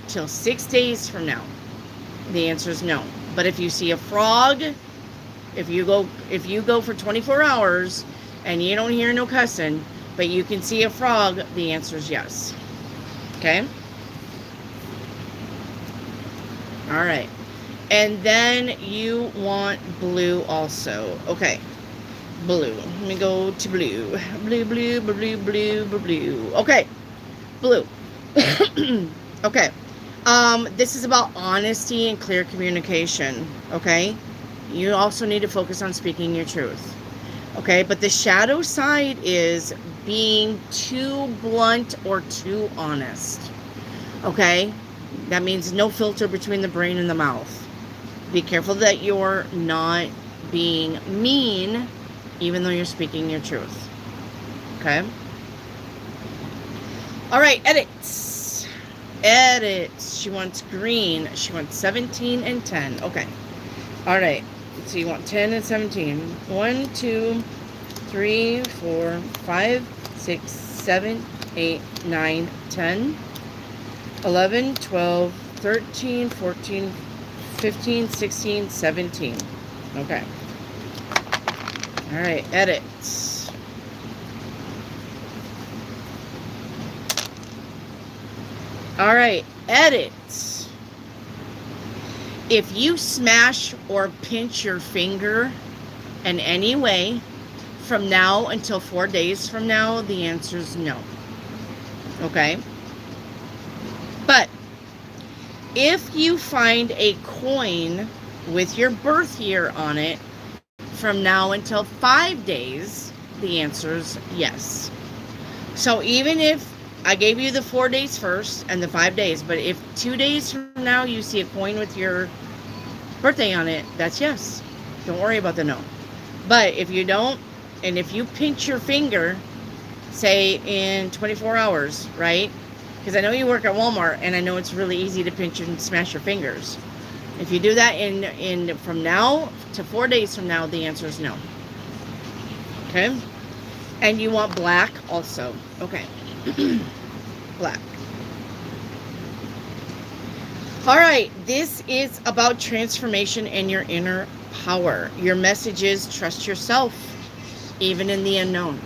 till 6 days from now, the answer is no. But if you see a frog, if you go for 24 hours and you don't hear no cussing, but you can see a frog, the answer is yes. Okay? All right. And then you want blue also. Okay. Blue. Let me go to blue. Blue, blue, blue, blue, blue, blue. Okay. Blue. Okay. This is about honesty and clear communication. Okay? You also need to focus on speaking your truth. Okay? But the shadow side is being too blunt or too honest. Okay? That means no filter between the brain and the mouth. Be careful that you're not being mean, even though you're speaking your truth. Okay? All right, edits. Edits. She wants green. She wants 17 and 10. Okay. All right. So you want 10 and 17. 1, 2, 3, 4, 5, 6, 7, 8, 9, 10, 11, 12, 13, 14, 15, 16, 17. Okay. All right, edits. All right, edits. If you smash or pinch your finger in any way from now until 4 days from now, the answer is no. Okay? But if you find a coin with your birth year on it from now until 5 days, the answer is yes. So even if I gave you the 4 days first and the 5 days, but if 2 days from now you see a coin with your birthday on it, that's yes. Don't worry about the no. But if you don't, and if you pinch your finger, say in 24 hours, right? Because I know you work at Walmart, and I know it's really easy to pinch and smash your fingers. If you do that in from now to 4 days from now, the answer is no. Okay? And you want black also. Okay. Black. All right. This is about transformation and your inner power. Your message is trust yourself, even in the unknown.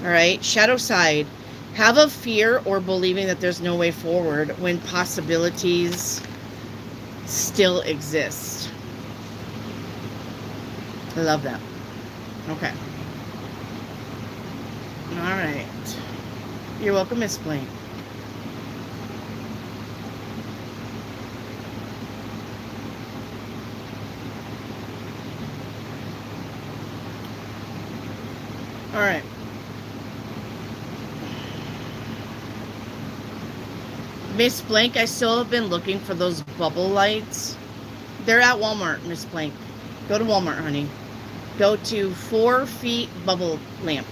All right? Shadow side. Have a fear or believing that there's no way forward when possibilities still exist. I love that. Okay. All right. You're welcome, Miss Blaine. All right. Miss Blank, I still have been looking for those bubble lights. They're at Walmart, Miss Blank. Go to Walmart, honey. Go to 4 feet bubble lamp.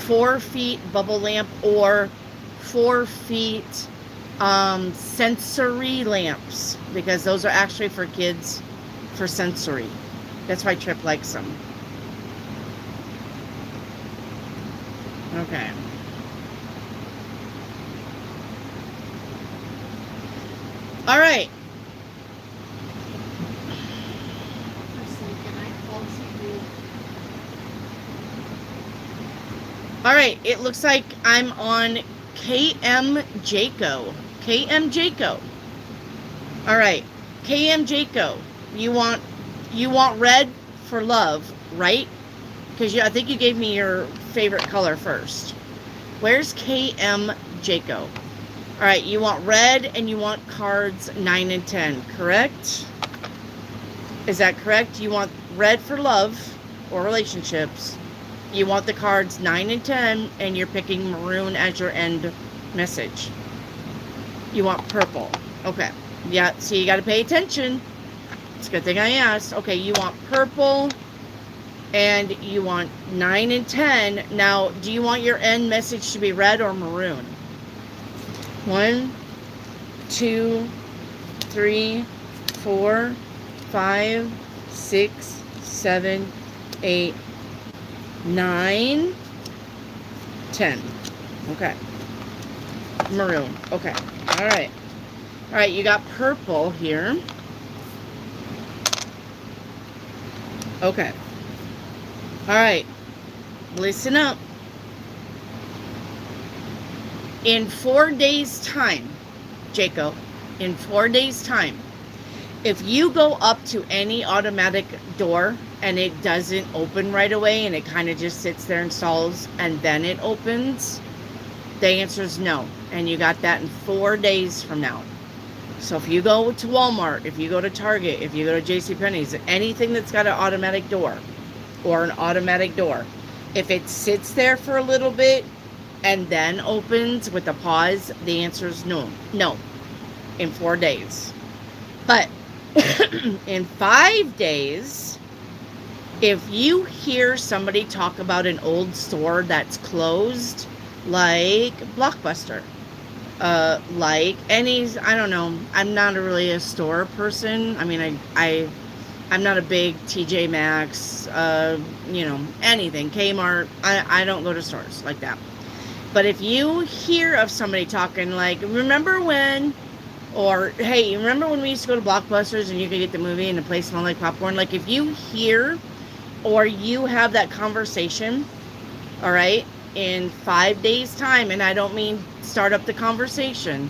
4 feet bubble lamp or 4 feet sensory lamps, because those are actually for kids for sensory. That's why Trip likes them. Okay. All right. All right. It looks like I'm on KM Jaco. KM Jaco. All right. KM Jaco. You want red for love, right? Because I think you gave me your favorite color first. Where's KM Jaco? All right, you want red and you want cards 9 and 10, correct? Is that correct? You want red for love or relationships. You want the cards 9 and 10, and you're picking maroon as your end message. You want purple. Okay. Yeah, see, you got to pay attention. It's a good thing I asked. Okay, you want purple and you want 9 and 10. Now, do you want your end message to be red or maroon? 1, 2, 3, 4, 5, 6, 7, 8, 9, 10. Okay. Maroon. Okay. All right. All right, you got purple here. Okay. All right. Listen up. In 4 days' time, Jacob, in 4 days' time, if you go up to any automatic door and it doesn't open right away and it kind of just sits there and stalls and then it opens, the answer is no. And you got that in 4 days from now. So if you go to Walmart, if you go to Target, if you go to JCPenney's, anything that's got an automatic door or an automatic door, if it sits there for a little bit and then opens with a pause, the answer is no. No. In 4 days. But in 5 days, if you hear somebody talk about an old store that's closed, like Blockbuster, like any, I don't know, I'm not really a store person. I mean, I'm not a big TJ Maxx, anything, Kmart. I don't go to stores like that. But if you hear of somebody talking like, remember when, or hey, remember when we used to go to Blockbusters and you could get the movie and the place smelled like popcorn? Like if you hear or you have that conversation, all right, in 5 days' time, and I don't mean start up the conversation,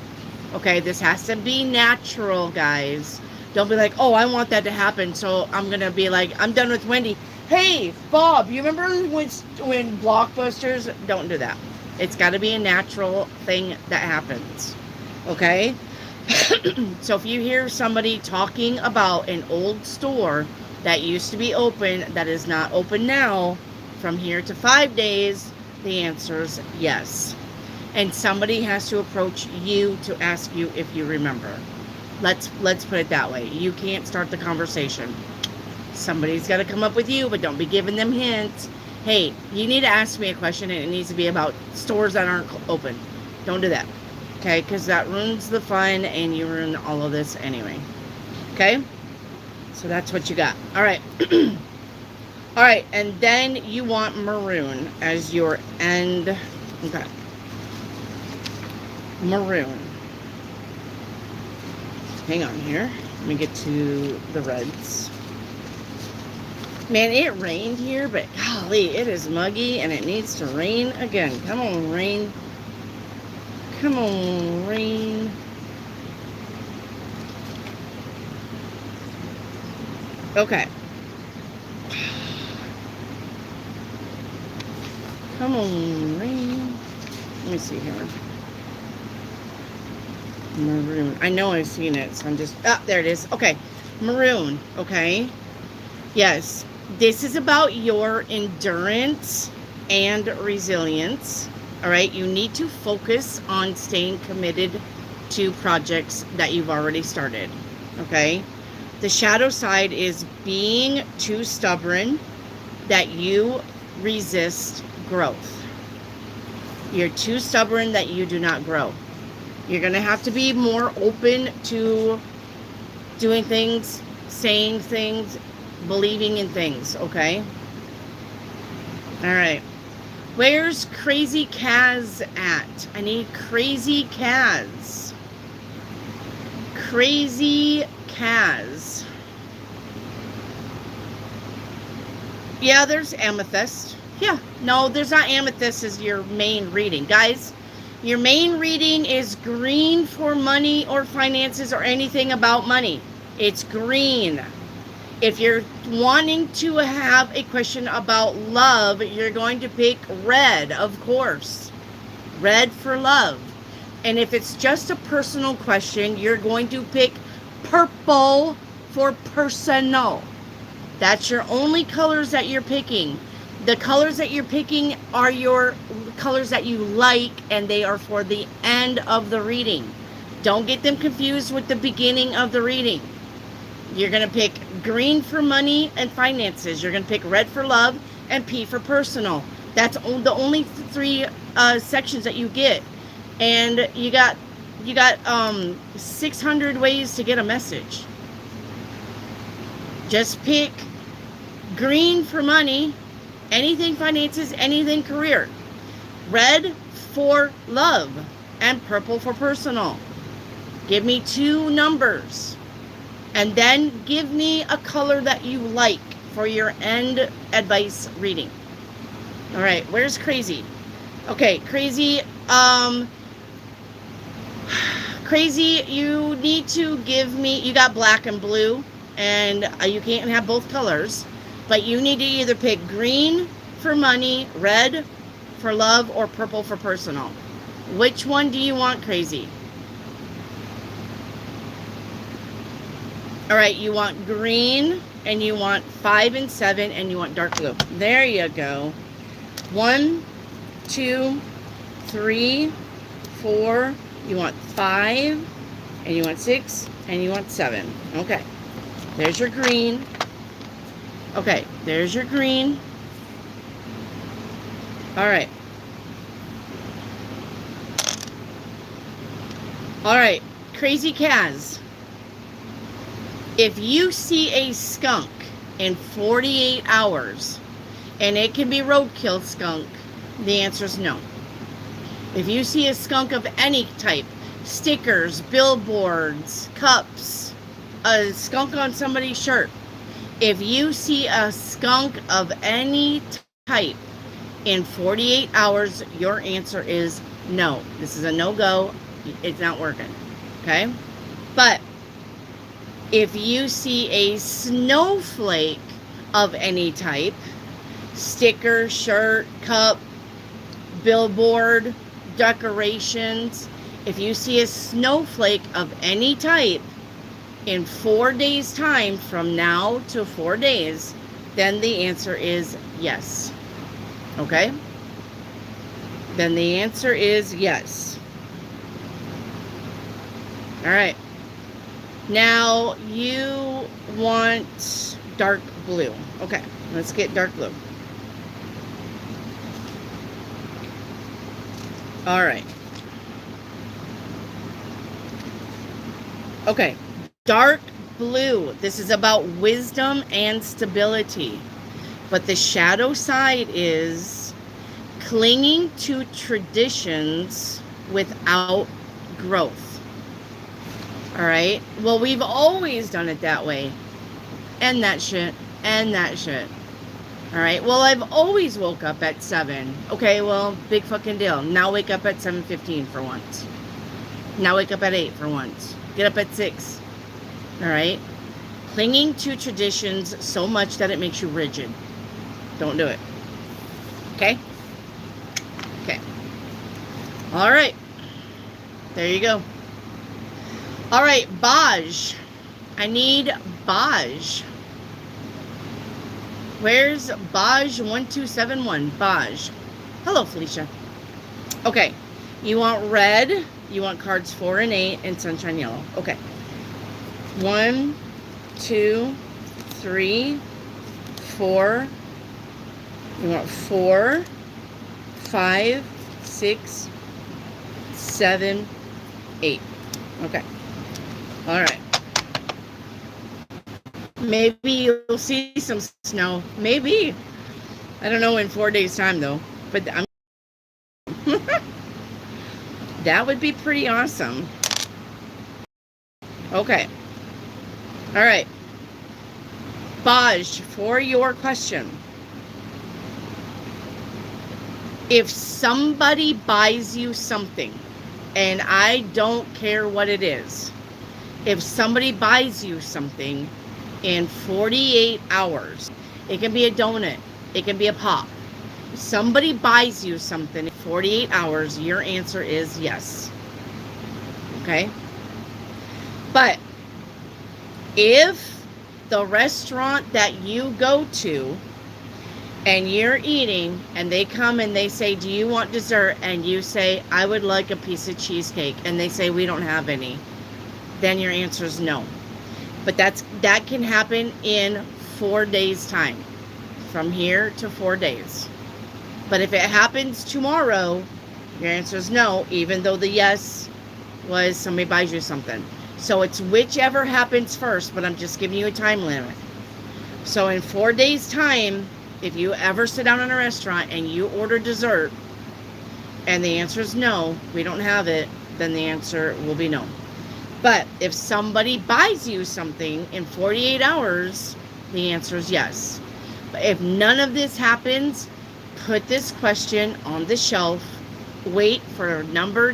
okay, this has to be natural, guys. Don't be like, oh, I want that to happen, so I'm going to be like, I'm done with Wendy. Hey, Bob, you remember when Blockbusters? Don't do that. It's got to be a natural thing that happens, okay? So if you hear somebody talking about an old store that used to be open that is not open now, from here to 5 days, the answer is yes. And somebody has to approach you to ask you if you remember. Let's put it that way. You can't start the conversation. Somebody's got to come up with you, but don't be giving them hints. Hey, you need to ask me a question, and it needs to be about stores that aren't open. Don't do that. Okay? Because that ruins the fun, and you ruin all of this anyway. Okay? So that's what you got. All right. All right, and then you want maroon as your end. Okay. Maroon. Hang on here. Let me get to the reds. Man, it rained here, but golly, it is muggy and it needs to rain again. Come on, rain. Come on, rain. Okay. Come on, rain. Let me see here. Maroon. I know I've seen it, so I'm just... Ah, there it is. Okay. Maroon. Okay. Yes. This is about your endurance and resilience. All right. You need to focus on staying committed to projects that you've already started. Okay. The shadow side is being too stubborn that you resist growth. You're too stubborn that you do not grow. You're going to have to be more open to doing things, saying things, believing in things, okay? All right. Where's Crazy Kaz at? I need Crazy Kaz. Crazy Kaz. Yeah, there's amethyst. Yeah, no, there's not amethyst as your main reading. Guys, your main reading is green for money or finances or anything about money. It's green. If you're wanting to have a question about love, you're going to pick red, of course. Red for love. And if it's just a personal question, you're going to pick purple for personal. That's your only colors that you're picking. The colors that you're picking are your colors that you like, and they are for the end of the reading. Don't get them confused with the beginning of the reading. You're going to pick green for money and finances. You're going to pick red for love and P for personal. That's the only three sections that you get. And you got 600 ways to get a message. Just pick Green for money, anything finances, anything career. Red for love, and purple for personal. Give me 2 numbers. And then give me a color that you like for your end advice reading. All right, where's Crazy? Okay, Crazy, Crazy, you need to give me, you got black and blue, and you can't have both colors, but you need to either pick green for money, red for love, or purple for personal. Which one do you want, Crazy? All right, you want green, and you want 5 and 7, and you want dark blue. There you go. 1, 2, 3, 4. You want 5, and you want 6, and you want 7. Okay. There's your green. Okay, there's your green. All right. All right, Crazy Kaz. If you see a skunk in 48 hours, and it can be roadkill skunk, the answer is no. If you see a skunk of any type, stickers, billboards, cups, a skunk on somebody's shirt, if you see a skunk of any type in 48 hours, your answer is no. This is a no-go. It's not working. Okay? But if you see a snowflake of any type, sticker, shirt, cup, billboard, decorations, if you see a snowflake of any type in 4 days' time, from now to 4 days, then the answer is yes. Okay? Then the answer is yes. All right. Now you want dark blue. Okay, let's get dark blue. All right. Okay, dark blue. This is about wisdom and stability. But the shadow side is clinging to traditions without growth. All right. Well, we've always done it that way. And that shit. And that shit. All right. Well, I've always woke up at 7. Okay. Well, big fucking deal. Now wake up at 7:15 for once. Now wake up at 8 for once. Get up at 6. All right. Clinging to traditions so much that it makes you rigid. Don't do it. Okay. Okay. All right. There you go. All right, Baj. I need Baj. Where's Baj1271? Baj. Hello, Felicia. Okay. You want red. You want cards 4 and 8 and sunshine yellow. Okay. 1, 2, 3, 4. You want 4, 5, 6, 7, 8. Okay. All right. Maybe you'll see some snow. Maybe. I don't know in 4 days' time, though. But I'm that would be pretty awesome. Okay. All right. Baj, for your question. If somebody buys you something, and I don't care what it is, if somebody buys you something in 48 hours, it can be a donut, it can be a pop. If somebody buys you something in 48 hours, your answer is yes. Okay? But if the restaurant that you go to and you're eating and they come and they say, do you want dessert? And you say, I would like a piece of cheesecake. And they say, we don't have any. Then your answer is no. But that can happen in 4 days' time. From here to 4 days. But if it happens tomorrow, your answer is no, even though the yes was somebody buys you something. So it's whichever happens first, but I'm just giving you a time limit. So in 4 days' time, if you ever sit down in a restaurant and you order dessert and the answer is no, we don't have it, then the answer will be no. But if somebody buys you something in 48 hours, the answer is yes. But if none of this happens, put this question on the shelf, wait for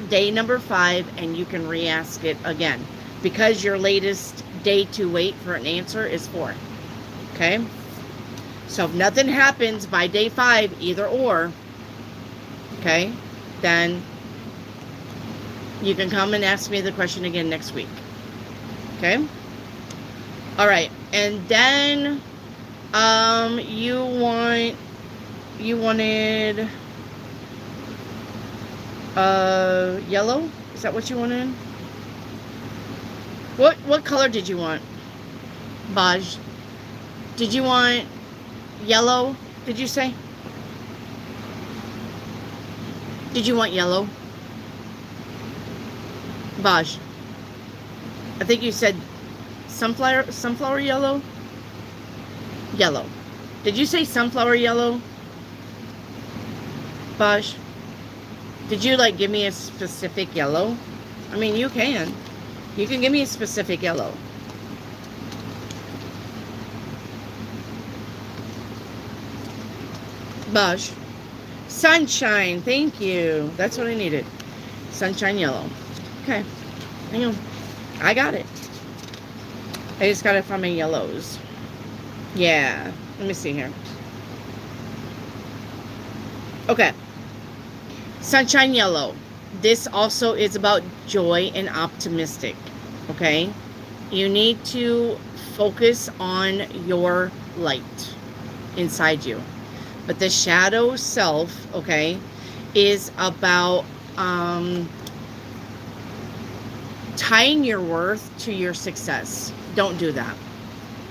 day number 5, and you can re-ask it again. Because your latest day to wait for an answer is 4. Okay? So if nothing happens by day 5, either or, okay, then you can come and ask me the question again next week. Okay? All right. And then you wanted yellow? Is that what you wanted? What color did you want? Beige. Did you want yellow? Did you say? Did you want yellow? Beige. I think you said sunflower yellow? Yellow. Did you say sunflower yellow? Beige. Did you give me a specific yellow? I mean, you can. You can give me a specific yellow. Beige. Sunshine. Thank you. That's what I needed. Sunshine yellow. Okay. Hang on. I got it. I just got it from my yellows. Yeah. Let me see here. Okay. Sunshine yellow. This also is about joy and optimistic. Okay? You need to focus on your light inside you. But the shadow self, okay, is about tying your worth to your success. Don't do that.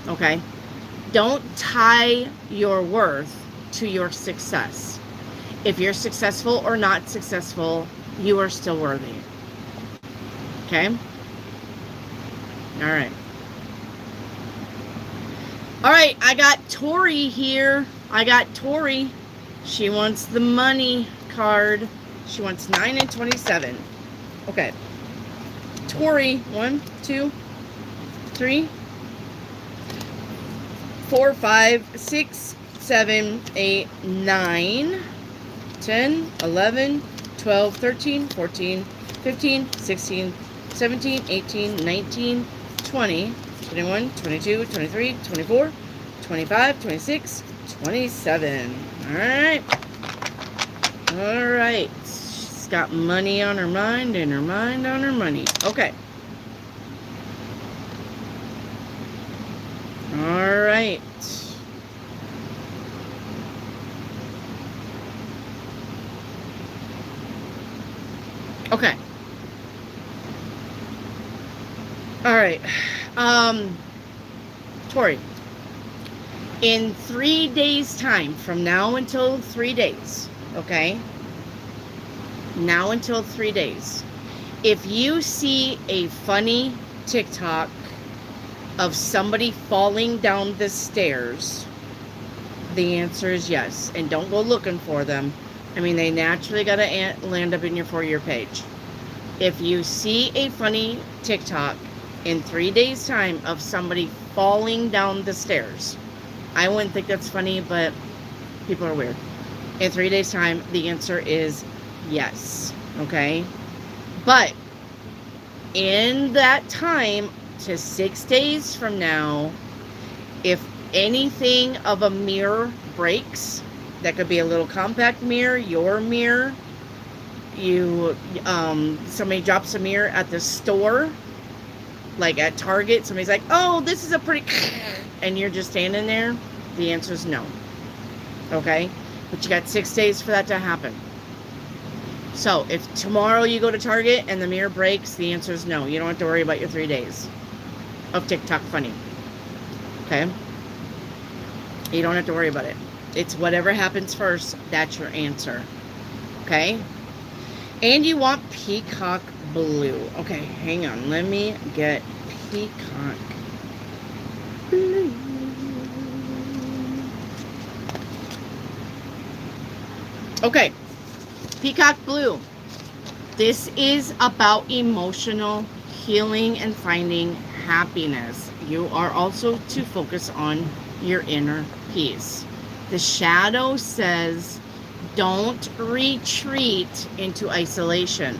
Okay? Don't tie your worth to your success. If you're successful or not successful, you are still worthy. Okay? All right. All right, I got Tori here. I got Tori. She wants the money card. She wants 9 and 27. Okay. Tori, 1, 2, 3, 4, 5, 6, 7, 8, 9, 10, 11, 12, 13, 14, 15, 16, 17, 18, 19, 20, 21, 22, 23, 24, 25, 26, 27. Alright. Alright. She's got money on her mind and her mind on her money. Okay. Alright. Okay. Alright. Tori. In 3 days' time, from now until 3 days, okay? Now until 3 days. If you see a funny TikTok of somebody falling down the stairs, the answer is yes. And don't go looking for them. I mean, they naturally got to land up in your For You page. If you see a funny TikTok in 3 days' time of somebody falling down the stairs, I wouldn't think that's funny, but people are weird. In 3 days' time, the answer is yes. Okay? But in that time to 6 days from now, if anything of a mirror breaks, that could be a little compact mirror, your mirror, somebody drops a mirror at the store, like at Target, somebody's like, oh, this is a pretty, and you're just standing there, the answer is no. Okay? But you got 6 days for that to happen. So if tomorrow you go to Target and the mirror breaks, the answer is no. You don't have to worry about your 3 days of TikTok funny. Okay? You don't have to worry about it. It's whatever happens first, that's your answer. Okay? And you want peacock blue. Okay, hang on. Let me get peacock blue. Okay, Peacock Blue. This is about emotional healing and finding happiness. You are also to focus on your inner peace. The shadow says, don't retreat into isolation.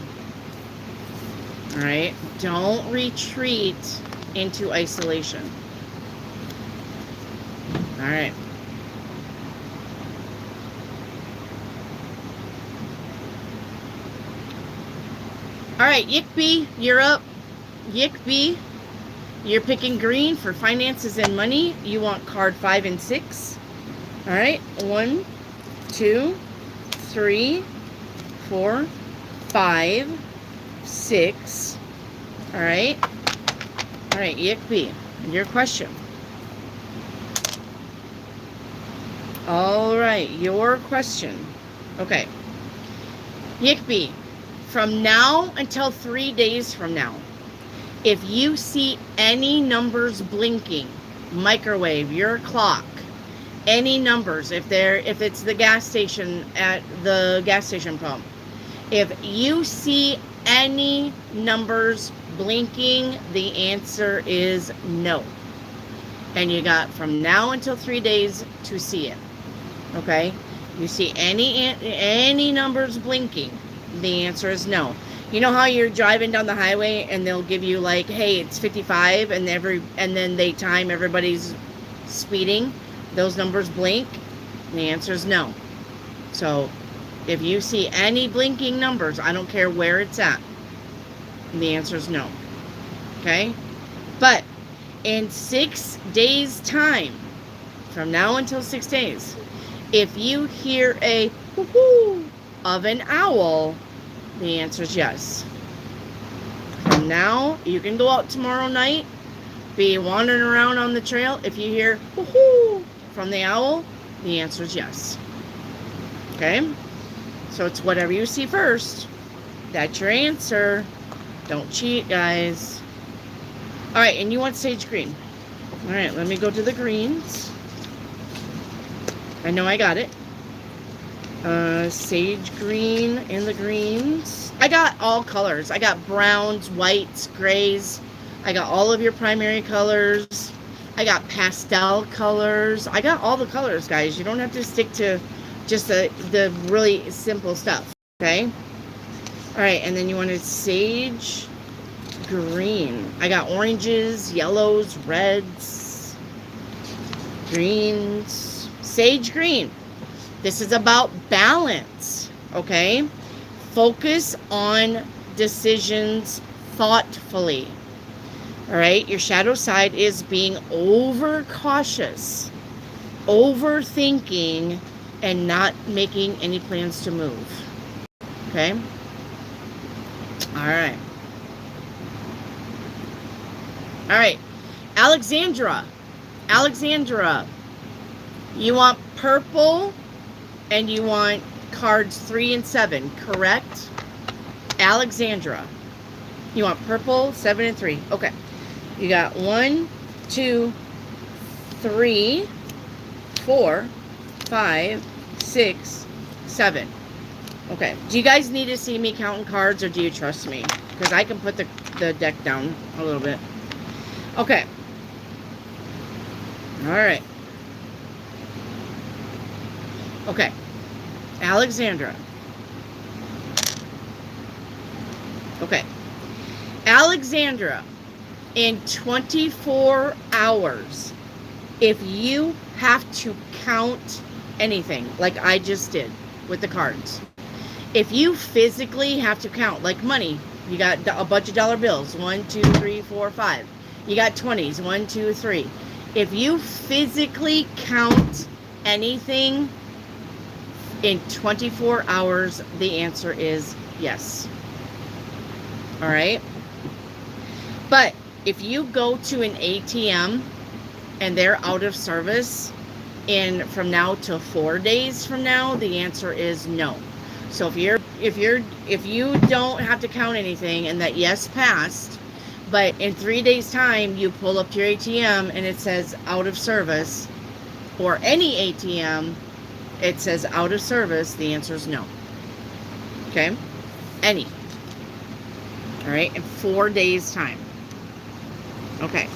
All right? Don't retreat into isolation. All right. All right, Yickby, you're up. Yickby, you're picking green for finances and money. You want card 5 and 6. All right, 1, 2, 3, 4, 5, 6. All right. All right, Yickby, your question. All right, your question. Okay. Yickby, from now until 3 days from now, if you see any numbers blinking, microwave, your clock, any numbers, if it's the gas station at the gas station pump, if you see any numbers blinking, the answer is no. And you got from now until 3 days to see it. Okay? You see any numbers blinking, the answer is no. You know how you're driving down the highway and they'll give you like, hey, it's 55, and then they time everybody's speeding. Those numbers blink. The answer is no. So if you see any blinking numbers, I don't care where it's at, the answer is no. Okay? But in 6 days' time, from now until 6 days, if you hear a whoo-hoo of an owl, the answer is yes. From now, you can go out tomorrow night, be wandering around on the trail. If you hear whoo-hoo from the owl, the answer is yes. Okay? So it's whatever you see first. That's your answer. Don't cheat, guys. All right, and you want sage green. All right, let me go to the greens. I know I got it. Sage green in the greens. I got all colors. I got browns, whites, grays. I got all of your primary colors. I got pastel colors. I got all the colors, guys. You don't have to stick to just the really simple stuff, okay? All right, and then you wanted sage green. I got oranges, yellows, reds, greens, sage green. This is about balance, okay? Focus on decisions thoughtfully. All right, your shadow side is being over cautious, overthinking, and not making any plans to move. Okay? All right. All right. Alexandra, you want purple and you want cards 3 and 7, correct? Alexandra, you want purple, 7 and 3. Okay. You got 1, 2, 3, 4, 5, 6, 7. Okay. Do you guys need to see me counting cards, or do you trust me? Because I can put the deck down a little bit. Okay. All right. Okay. Alexandra. Okay. Alexandra, in 24 hours, if you have to count anything, like I just did with the cards, if you physically have to count, like money, you got a bunch of dollar bills, 1, 2, 3, 4, 5. You got 20s, 1, 2, 3. If you physically count anything in 24 hours, the answer is yes. All right? But if you go to an ATM and they're out of service from now to 4 days from now, the answer is no. So if you don't have to count anything and that yes passed, but in 3 days time you pull up to your ATM and it says out of service, or any ATM, It says out of service. The answer is no. Okay? Any. All right? In 4 days' time. Okay.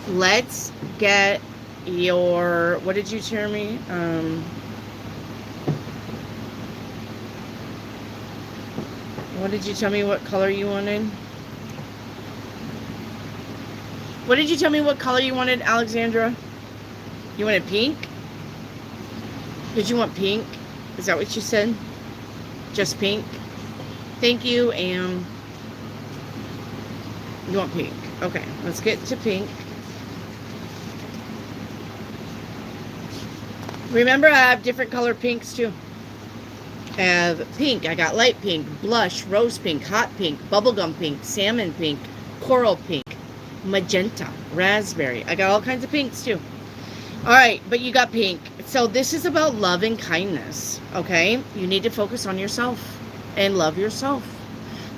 Let's get your... What did you tell me? What did you tell me what color you wanted? What did you tell me what color you wanted, Alexandra? You wanted pink? Did you want pink? Is that what you said? Just pink? Thank you, and you want pink. Okay, let's get to pink. Remember, I have different color pinks too. I have pink. I got light pink, blush, rose pink, hot pink, bubblegum pink, salmon pink, coral pink, magenta, raspberry. I got all kinds of pinks too. All right, but you got pink. So this is about love and kindness, okay? You need to focus on yourself and love yourself.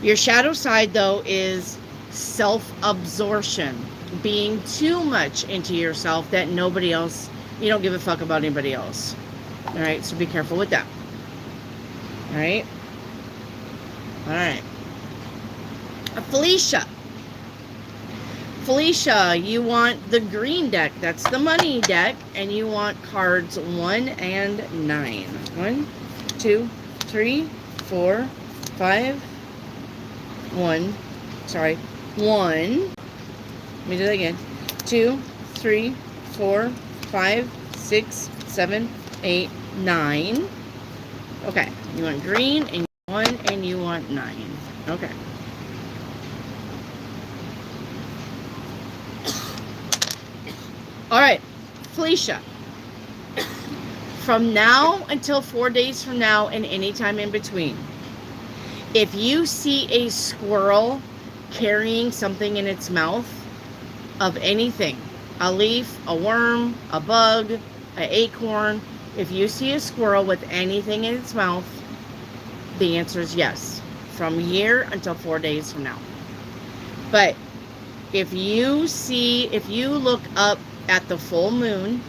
Your shadow side, though, is self-absorption, being too much into yourself that nobody else, you don't give a fuck about anybody else. All right, so be careful with that. All right? All right. Felicia. Felicia, you want the green deck. That's the money deck. And you want cards 1 and 9. 1, 2, 3, 4, 5. 1. Sorry. 1. Let me do that again. 2, 3, 4, 5, 6, 7, 8, 9. Okay. You want green and 1 and you want 9. Okay. All right, Felicia, from now until 4 days from now and any time in between, if you see a squirrel carrying something in its mouth of anything, a leaf, a worm, a bug, an acorn, if you see a squirrel with anything in its mouth, the answer is yes, from here until 4 days from now. But if you look up at the full moon,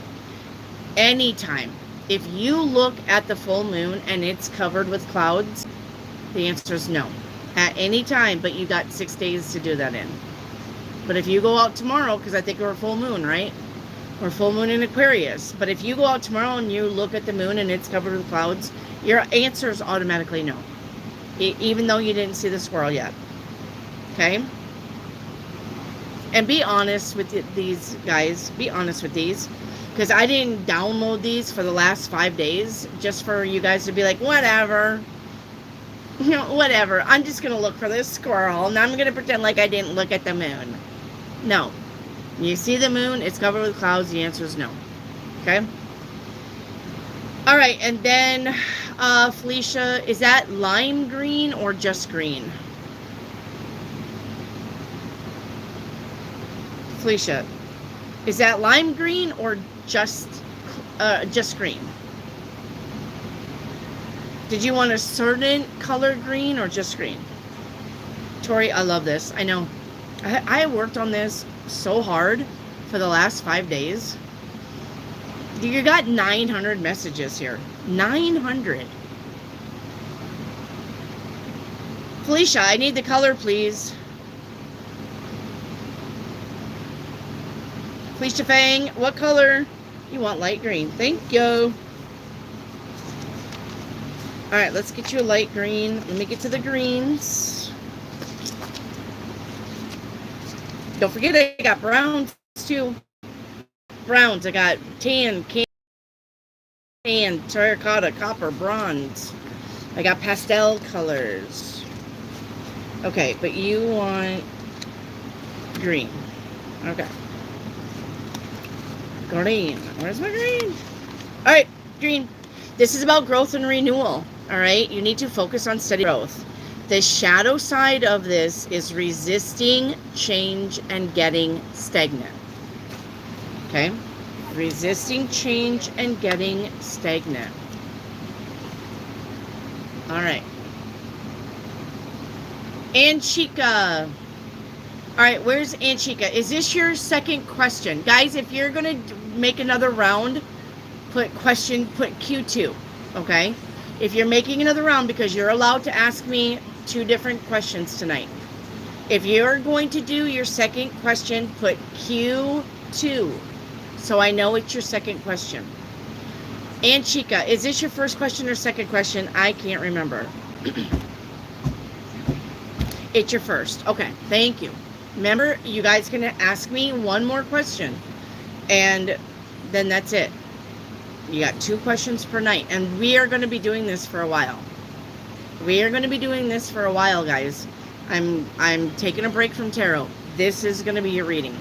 anytime, if you look at the full moon and it's covered with clouds, the answer is no. At any time, but you got 6 days to do that in. But if you go out tomorrow, because I think we're full moon, right? We're full moon in Aquarius. But if you go out tomorrow and you look at the moon and it's covered with clouds, your answer is automatically no. Even though you didn't see the squirrel yet. Okay? And be honest with these guys. Be honest with these. Because I didn't download these for the last 5 days. Just for you guys to be like, whatever. You know, whatever. I'm just going to look for this squirrel. And I'm going to pretend like I didn't look at the moon. No. You see the moon. It's covered with clouds. The answer is no. Okay? Alright. And then, Felicia, is that lime green or just green? Felicia, is that lime green or just green? Did you want a certain color green or just green? Tori, I love this. I know. I worked on this so hard for the last 5 days. You got 900 messages here. 900. Felicia, I need the color, please. Felicia Fang, what color? You want light green. Thank you. Alright, let's get you a light green. Let me get to the greens. Don't forget I got browns too. Browns. I got tan, terracotta, copper, bronze. I got pastel colors. Okay, but you want green. Okay. Green. Where's my green? All right, green. This is about growth and renewal. All right, you need to focus on steady growth. The shadow side of this is resisting change and getting stagnant. Okay, resisting change and getting stagnant. All right, Anchika. All right, where's Anchika? Is this your second question? Guys, if you're going to make another round, put Q2. Okay? If you're making another round, because you're allowed to ask me 2 different questions tonight. If you're going to do your second question, put Q2, so I know it's your second question. And Chica, is this your first question or second question? I can't remember. It's your first. Okay, thank you. Remember, you guys can ask me 1 more question, and then that's it. You got 2 questions per night, and we are going to be doing this for a while. We are going to be doing this for a while, guys. I'm taking a break from tarot. This is going to be your reading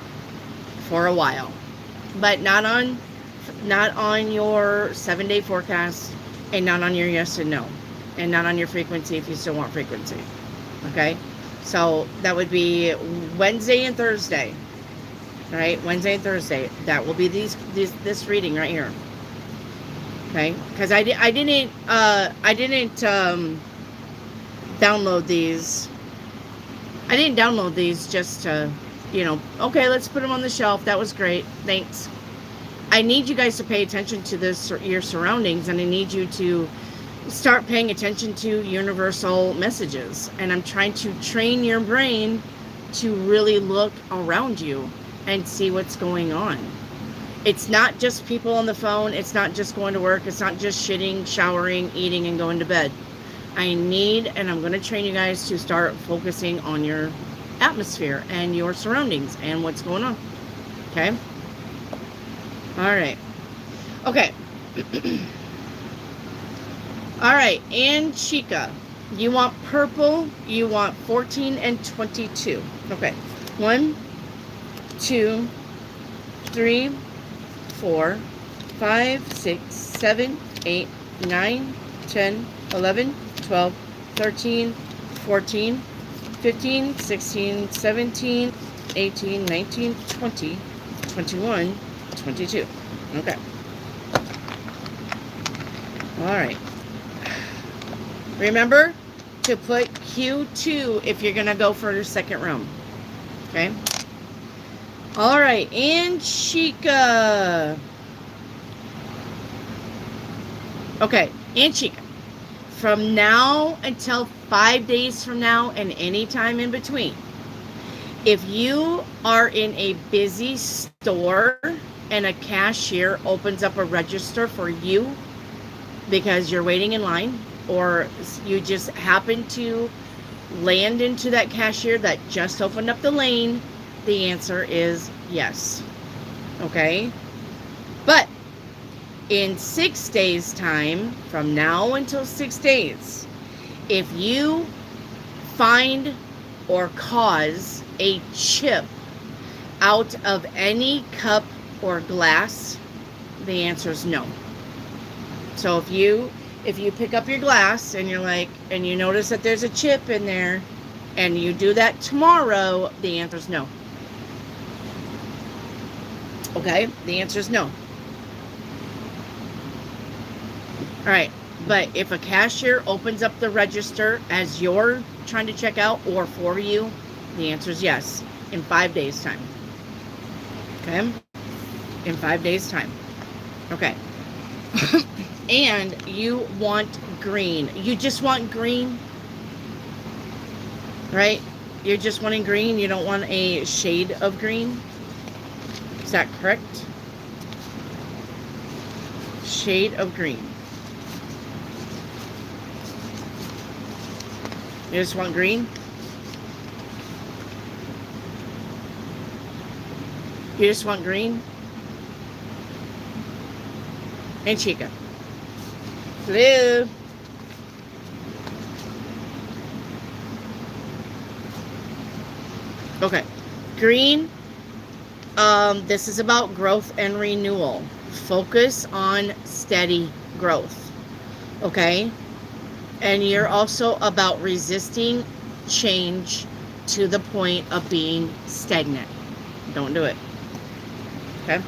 for a while, but not on your 7-day forecast, and not on your yes and no, and not on your frequency if you still want frequency. Okay, so that would be Wednesday and Thursday. All right, Wednesday and Thursday. That will be this reading right here. Okay, because I didn't download these. I didn't download these just to, okay, let's put them on the shelf. That was great. Thanks. I need you guys to pay attention to your surroundings, and I need you to start paying attention to universal messages. And I'm trying to train your brain to really look around you and see what's going on. It's not just people on the phone. It's not just going to work. It's not just shitting, showering, eating, and going to bed. I'm going to train you guys to start focusing on your atmosphere and your surroundings and what's going on. Okay? All right. Okay. All right. And Chica, you want purple. You want 14 and 22. Okay. 1, 2, 3, 4, 5, 6, 7, 8, 9, 10, 11, 12, 13, 14, 15, 16, 17, 18, 19, 20, 21, 22. Okay. All right. Remember to put Q2 if you're going to go for your second round. Okay. All right. And Chica. Okay. And Chica. From now until 5 days from now and any time in between, if you are in a busy store and a cashier opens up a register for you because you're waiting in line, or you just happen to land into that cashier that just opened up the lane, the answer is yes. Okay? But in 6 days' time, from now until 6 days, if you find or cause a chip out of any cup or glass, the answer is no. So if you pick up your glass and you're like, and you notice that there's a chip in there, and you do that tomorrow, the answer is no. Okay? The answer is no. All right, but if a cashier opens up the register as you're trying to check out or for you, the answer is yes, in 5 days' time. Okay? In 5 days' time. Okay. And you want green. You just want green, right? You're just wanting green. You don't want a shade of green. Is that correct? Shade of green. You just want green? You just want green? And Chica. Hello? Okay. Green. This is about growth and renewal. Focus on steady growth. Okay? And you're also about resisting change to the point of being stagnant. Don't do it. Okay?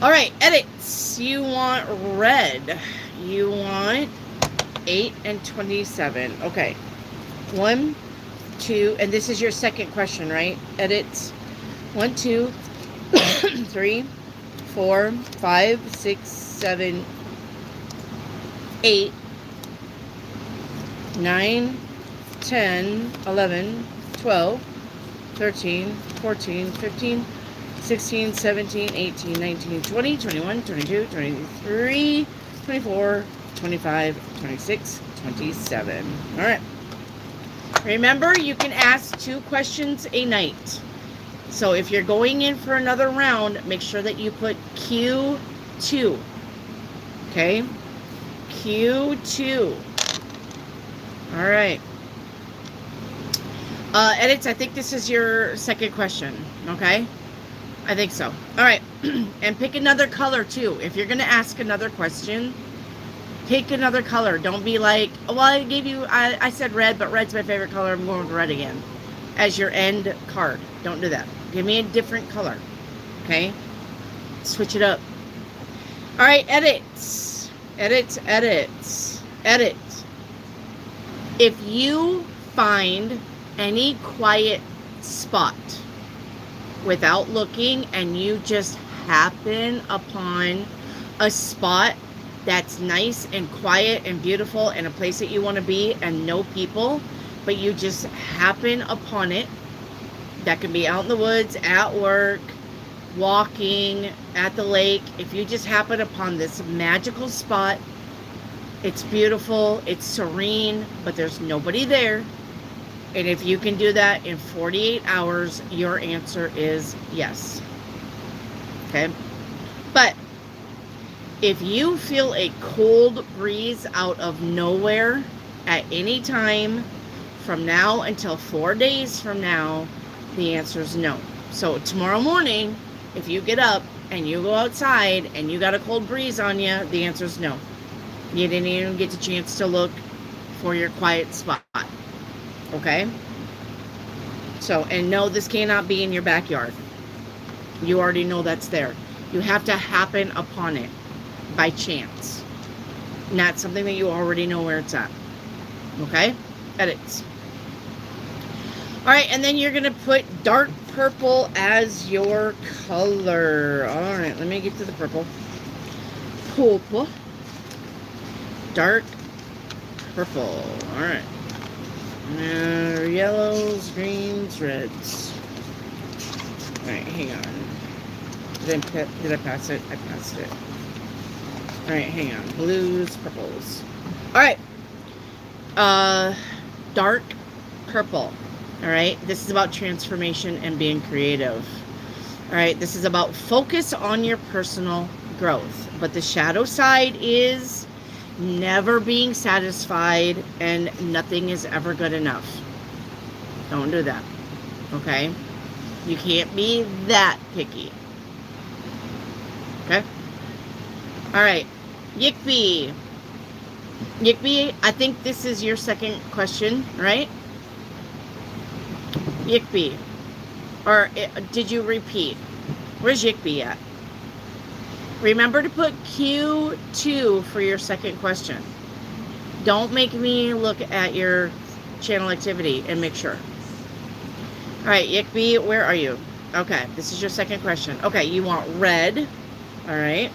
All right, edits. You want red. You want 8 and 27. Okay. 1, 2, and this is your second question, right? Edits. 1, 2, 3, 4, 5, 6, 7, 8, 9, 10, 11, 12, 13, 14, 15, 16, 17, 18, 19, 20, 21, 22, 23, 24, 25, 26, 27. All right. Remember, you can ask 2 questions a night. So if you're going in for another round, make sure that you put Q2. Okay? Q2. All right. Edits, I think this is your second question. Okay? I think so. All right. And pick another color too. If you're going to ask another question, pick another color. Don't be like, well, I said red, but red's my favorite color. I'm going with red again as your end card. Don't do that. Give me a different color. Okay? Switch it up. All right, edits. Edits, edits, edit. If you find any quiet spot without looking and you just happen upon a spot that's nice and quiet and beautiful and a place that you want to be and no people, but you just happen upon it, that can be out in the woods, at work, walking, at the lake. If you just happen upon this magical spot, it's beautiful, it's serene, but there's nobody there. And if you can do that in 48 hours, your answer is yes. Okay? But if you feel a cold breeze out of nowhere at any time from now until 4 days from now, the answer is no. So tomorrow morning, if you get up and you go outside and you got a cold breeze on you, the answer is no. You didn't even get the chance to look for your quiet spot. Okay? So, and no, this cannot be in your backyard. You already know that's there. You have to happen upon it by chance. Not something that you already know where it's at. Okay? Edits. All right, and then you're going to put dark purple as your color. All right, let me get to the purple. Purple. Dark purple. All right. Yellows, greens, reds. All right, hang on. Did I pass it? I passed it. All right, hang on. Blues, purples. All right. Dark purple. All right. This is about transformation and being creative. All right. This is about focus on your personal growth. But the shadow side is never being satisfied and nothing is ever good enough. Don't do that. Okay? You can't be that picky. Okay? All right. Yickby. Yickby, I think this is your second question, right? Yickby. Or did you repeat? Where's Yickby at? Remember to put Q2 for your second question. Don't make me look at your channel activity and make sure. All right, Yickby, where are you? Okay, this is your second question. Okay, you want red. All right.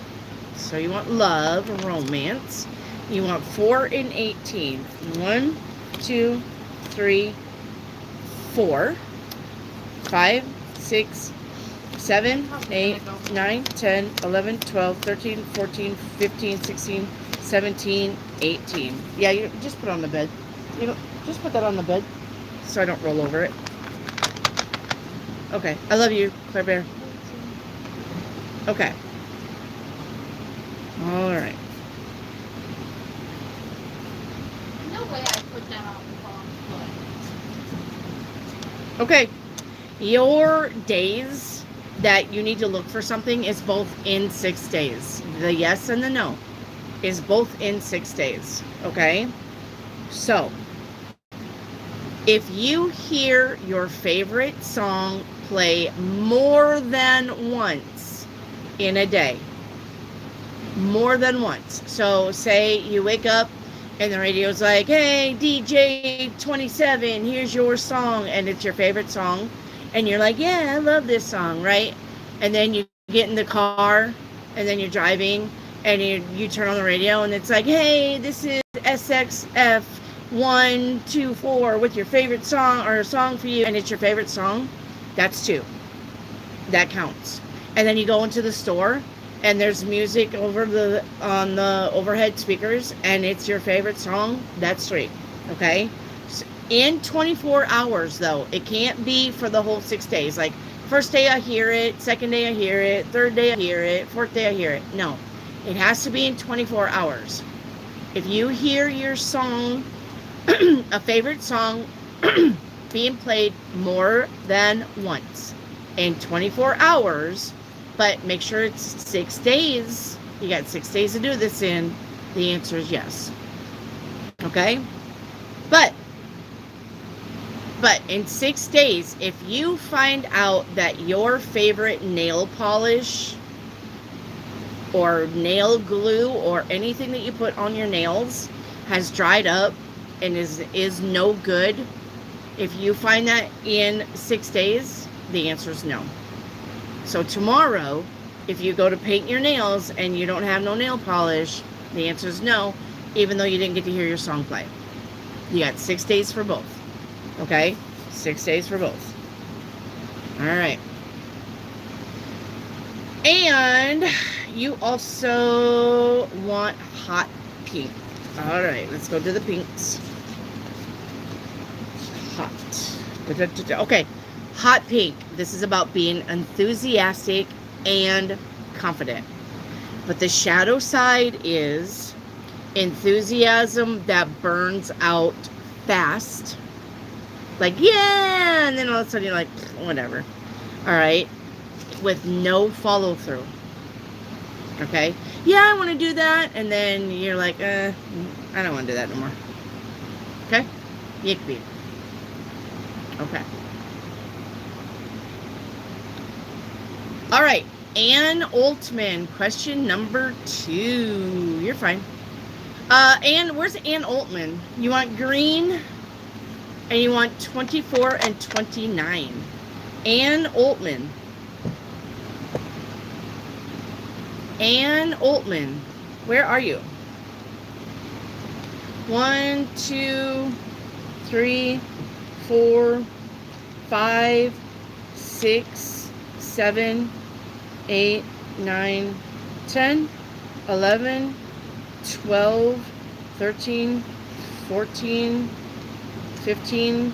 So you want love, romance. You want 4 and 18. 1, 2, 3, 4, 5, 6, 7, 8, 9, 10, 11, 12, 13, 14, 15, 16, 17, 18. Yeah, you just put it on the bed. You know, just put that on the bed so I don't roll over it. Okay, I love you, Claire Bear. Okay. All right. No way I put that on the wrong foot. Okay. Your days that you need to look for something is both in 6 days. The yes and the no is both in 6 days. Okay? So, if you hear your favorite song play more than once in a day, more than once. So say you wake up and the radio's like, hey, DJ 27, here's your song, and it's your favorite song. And you're like, yeah, I love this song, right? And then you get in the car and then you're driving and you turn on the radio and it's like, hey, this is SXF 124 with your favorite song or a song for you, and it's your favorite song, that's 2. That counts. And then you go into the store and there's music on the overhead speakers and it's your favorite song, that's 3. Okay? In 24 hours though, it can't be for the whole 6 days. Like, first day I hear it, second day I hear it, third day I hear it, fourth day I hear it. No, it has to be in 24 hours. If you hear your song, a favorite song, being played more than once in 24 hours, but make sure it's 6 days, you got 6 days to do this in, the answer is yes. Okay? But in 6 days, if you find out that your favorite nail polish or nail glue or anything that you put on your nails has dried up and is no good, if you find that in 6 days, the answer is no. So tomorrow, if you go to paint your nails and you don't have no nail polish, the answer is no, even though you didn't get to hear your song play. You got 6 days for both. Okay? 6 days for both. All right. And you also want hot pink. All right, let's go to the pinks. Hot. Okay, hot pink. This is about being enthusiastic and confident. But the shadow side is enthusiasm that burns out fast. Like, yeah, and then all of a sudden you're like, whatever. All right, with no follow through. Okay, yeah, I want to do that, and then you're like, I don't want to do that no more. Okay, yick. Okay. All right, Ann Altman, question number 2. You're fine. Ann, where's Ann Altman? You want green, and you want 24 and 29. Ann Altman. Ann Altman, where are you? 1, 2, 3, 4, 5, 6, 7, 8, 9, 10, 11, 12, 13, 14, 15,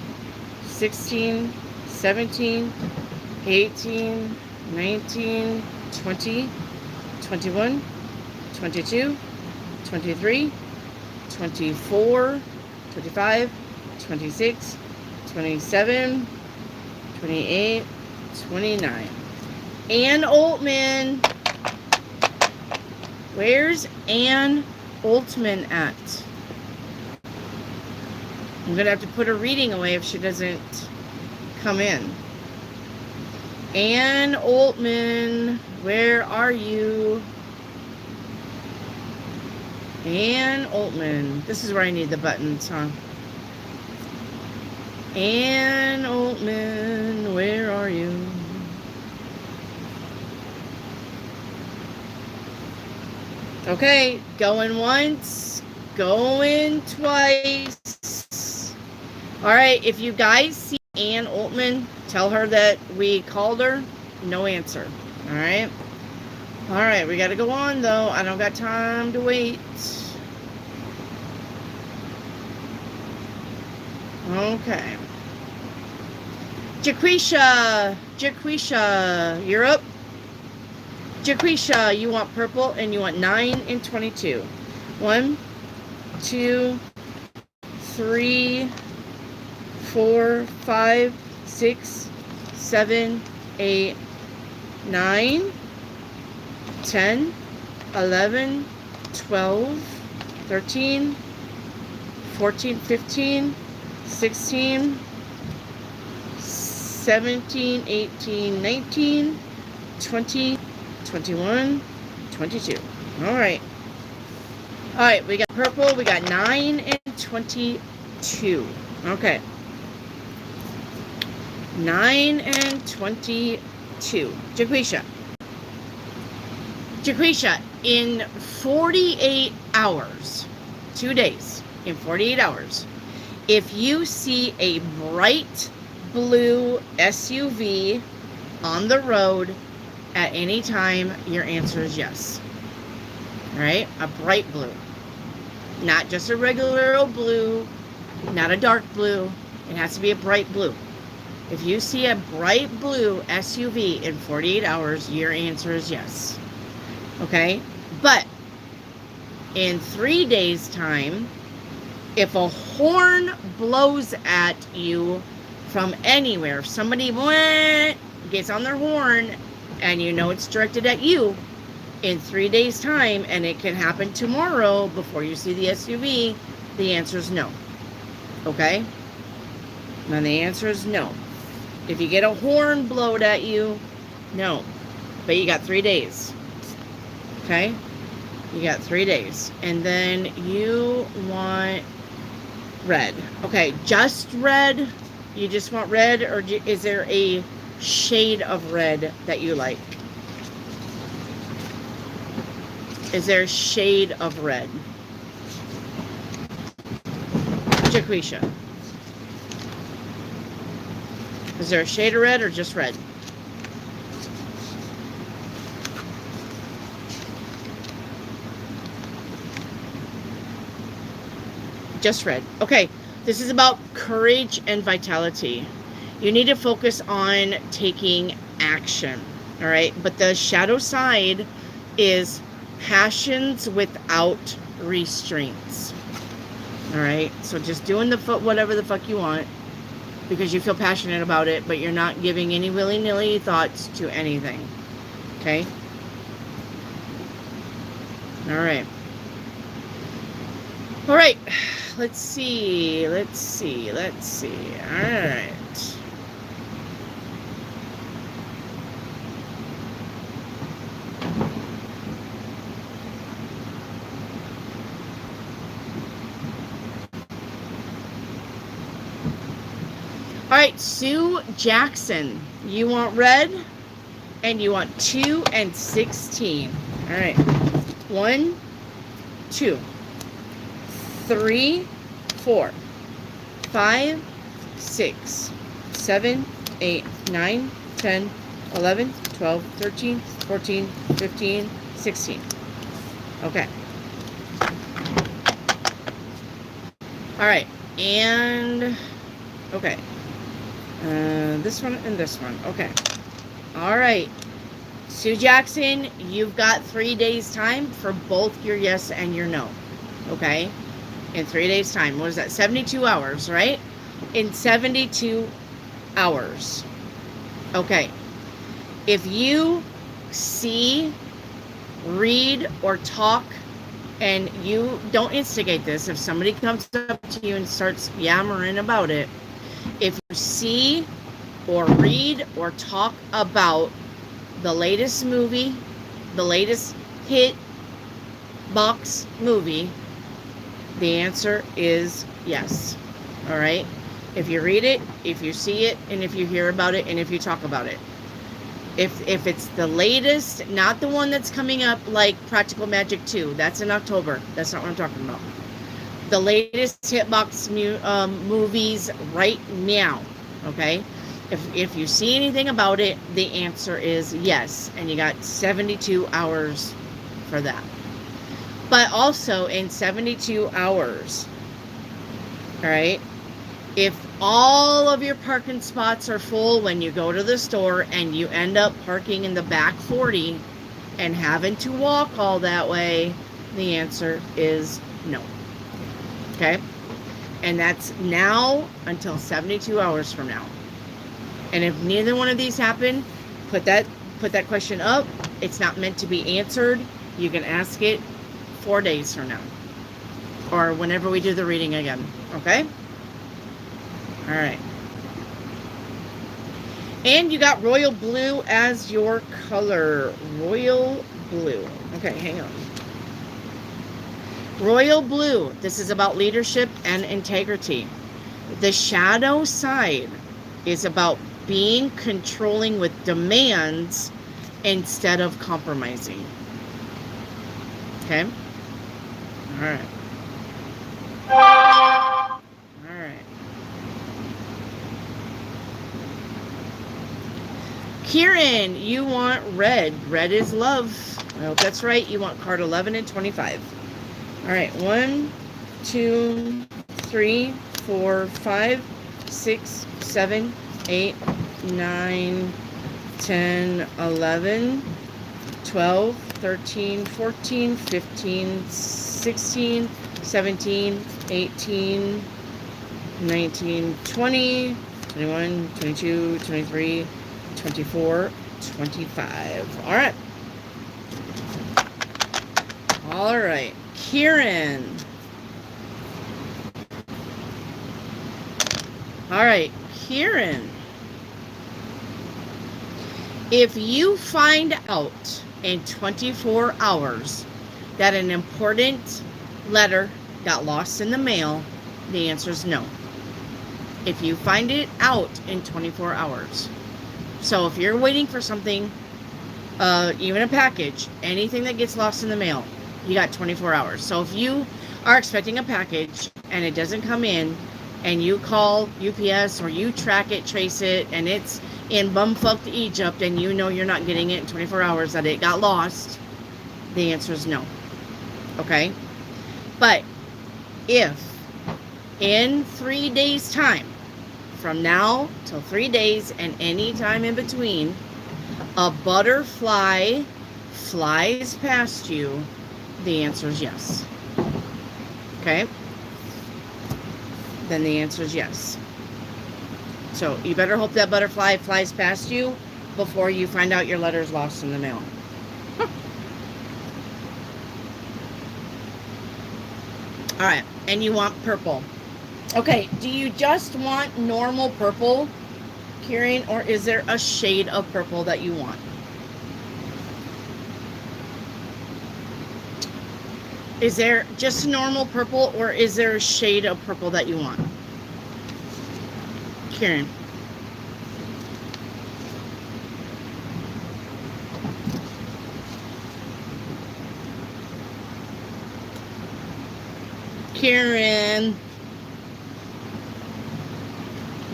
16, 17, 18, 19, 20, 21, 22, 23, 24, 25, 26, 27, 28, 29. Ann Altman. Where's Ann Altman at? I'm going to have to put a reading away if she doesn't come in. Ann Altman, where are you? Ann Altman. This is where I need the buttons, huh? Ann Altman, where are you? Okay, going once, going twice. All right, if you guys see Ann Altman, tell her that we called her. No answer. All right. All right, we got to go on, though. I don't got time to wait. Okay. Jaquisha, you're up. Jaquisha, you want purple and you want 9 and 22. 1, 2, 3, 4, 5, 6, 7, 8, 9, 10, 11, 12, 13, 14, 15, 16, 17, 18, 19, 20, 21, 22. All right. All right, we got purple. We got 9 and 22. Okay. 9 and 22. Jaquisha. in 48 hours, 2 days, in 48 hours, if you see a bright blue SUV on the road at any time, your answer is yes. All right? A bright blue. Not just a regular old blue, not a dark blue. It has to be a bright blue. If you see a bright blue SUV in 48 hours, your answer is yes. Okay? But in 3 days' time, if a horn blows at you from anywhere, if somebody gets on their horn and you know it's directed at you, in 3 days' time, and it can happen tomorrow before you see the SUV, the answer is no. Okay? Now the answer is no. If you get a horn blowed at you, no. But you got 3 days. Okay? You got 3 days. And then you want red. Okay, just red? You just want red, or is there a shade of red that you like? Is there a shade of red? Jaquisha. Is there a shade of red or just red? Just red. Okay, this is about courage and vitality. You need to focus on taking action, all right? But the shadow side is passions without restraints, all right? So just doing whatever the fuck you want because you feel passionate about it, but you're not giving any willy-nilly thoughts to anything, okay? All right. All right. Let's see. All right. All right, Sue Jackson. You want red, and you want 2 and 16. All right. 1, 2, 3, 4, 5, 6, 7, 8, 9, 10, 11, 12, 13, 14, 15, 16. Okay. All right. And, okay. This one and this one. Okay. All right. Sue Jackson, you've got 3 days time for both your yes and your no. Okay? In 3 days time. What is that? 72 hours, right? In 72 hours. Okay. If you see, read, or talk, and you don't instigate this, if somebody comes up to you and starts yammering about it, if you see or read or talk about the latest movie, the latest hit box movie, the answer is yes. All right? If you read it, if you see it, and if you hear about it, and if you talk about it. If it's the latest, not the one that's coming up like Practical Magic 2. That's in October. That's not what I'm talking about. The latest hitbox movies right now. Okay? If you see anything about it, the answer is yes. And you got 72 hours for that. But also in 72 hours, all right, if all of your parking spots are full when you go to the store and you end up parking in the back 40 and having to walk all that way, the answer is no. Okay? And that's now until 72 hours from now. And if neither one of these happen, put that question up. It's not meant to be answered. You can ask it 4 days from now. Or whenever we do the reading again. Okay? Alright. And you got royal blue as your color. Royal blue. Okay, hang on. Royal blue. This is about leadership and integrity. The shadow side is about being controlling with demands instead of compromising. Okay? All right. All right. Kieran, you want red. Red is love. I hope that's right. You want card 11 and 25. All right. 1, 2, 3, 4, 5, 6, 7, 8, 9, 10, 11, 12, 13, 14, 15, 16, 17, 18, 19, 20, 21, 22, 23, 24, 25. All right. All right. Kieran. All right. Kieran. If you find out in 24 hours that an important letter got lost in the mail, the answer is no. If you find it out in 24 hours. So if you're waiting for something, even a package, anything that gets lost in the mail, you got 24 hours. So if you are expecting a package and it doesn't come in, and you call UPS or you track it, trace it, and it's in bumfucked Egypt and you know you're not getting it in 24 hours, that it got lost, the answer is no. Okay? But if in 3 days' time, from now till 3 days and any time in between, a butterfly flies past you, the answer is yes. Okay? Then the answer is yes. So you better hope that butterfly flies past you before you find out your letter's lost in the mail. Huh. All right, and you want purple. Okay, do you just want normal purple, Kieran, or is there a shade of purple that you want? Is there just normal purple, or is there a shade of purple that you want? Kieran. Kieran.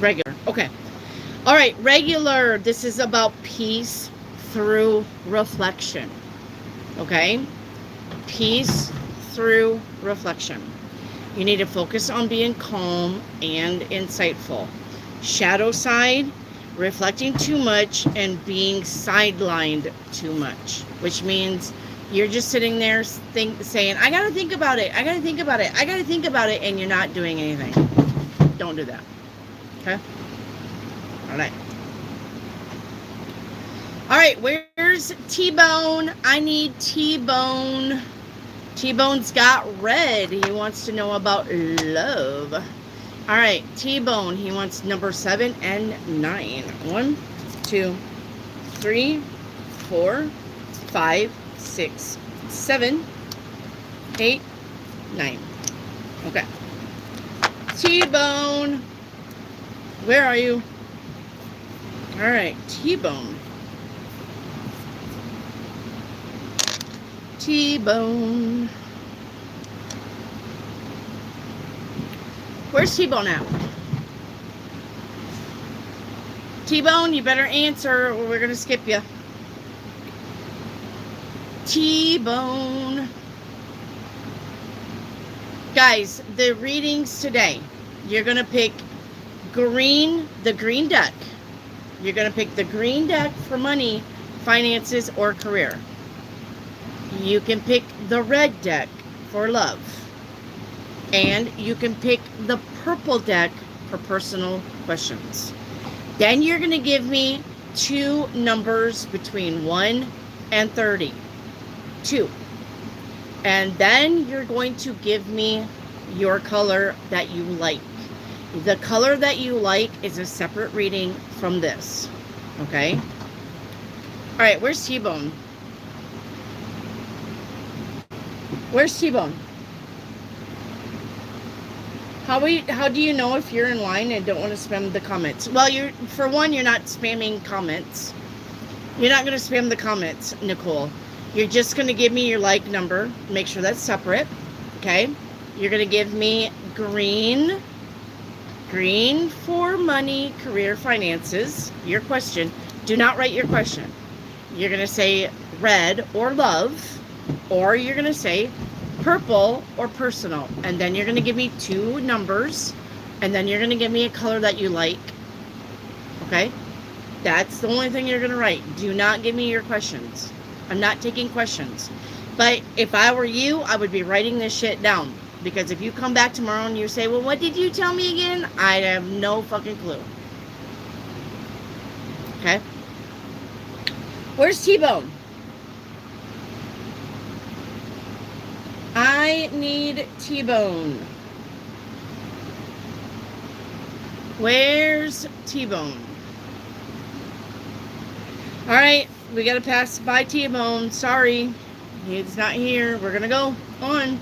Regular. Okay. All right. Regular. This is about peace through reflection. Okay? Peace through reflection. You need to focus on being calm and insightful. Shadow side, reflecting too much and being sidelined too much, which means you're just sitting there saying, I gotta think about it, I gotta think about it, I gotta think about it, and you're not doing anything. Don't do that. Okay? All right. All right, where's T-Bone? I need T-Bone. T-Bone's got red. He wants to know about love. All right, T-Bone. He wants number 7 and 9. 1, 2, 3, 4, 5, 6, 7, 8, 9. Okay. T-Bone. Where are you? All right, T-Bone. T-Bone. Where's T-Bone at? T-Bone, you better answer or we're going to skip you. T-Bone. Guys, the readings today, you're going to pick the green deck. You're going to pick the green deck for money, finances, or career. You can pick the red deck for love. And you can pick the purple deck for personal questions. Then you're going to give me 2 numbers between 1 and 30. 2. And then you're going to give me your color that you like. The color that you like is a separate reading from this. Okay? All right, where's T-Bone? Where's T-Bone? How do you know if you're in line and don't want to spam the comments? Well, for one, you're not spamming comments. You're not going to spam the comments, Nicole. You're just going to give me your like number. Make sure that's separate. Okay. You're going to give me green. Green for money, career, finances. Your question. Do not write your question. You're going to say red or love, or you're going to say purple or personal. And then you're going to give me 2 numbers, and then you're going to give me a color that you like. Okay? That's the only thing you're going to write. Do not give me your questions. I'm not taking questions. But if I were you, I would be writing this shit down. Because if you come back tomorrow and you say, well, what did you tell me again? I have no fucking clue. Okay? Where's T-Bone? I need T-Bone. Where's T-Bone? All right, we got to pass by T-Bone. Sorry, he's not here. We're going to go on.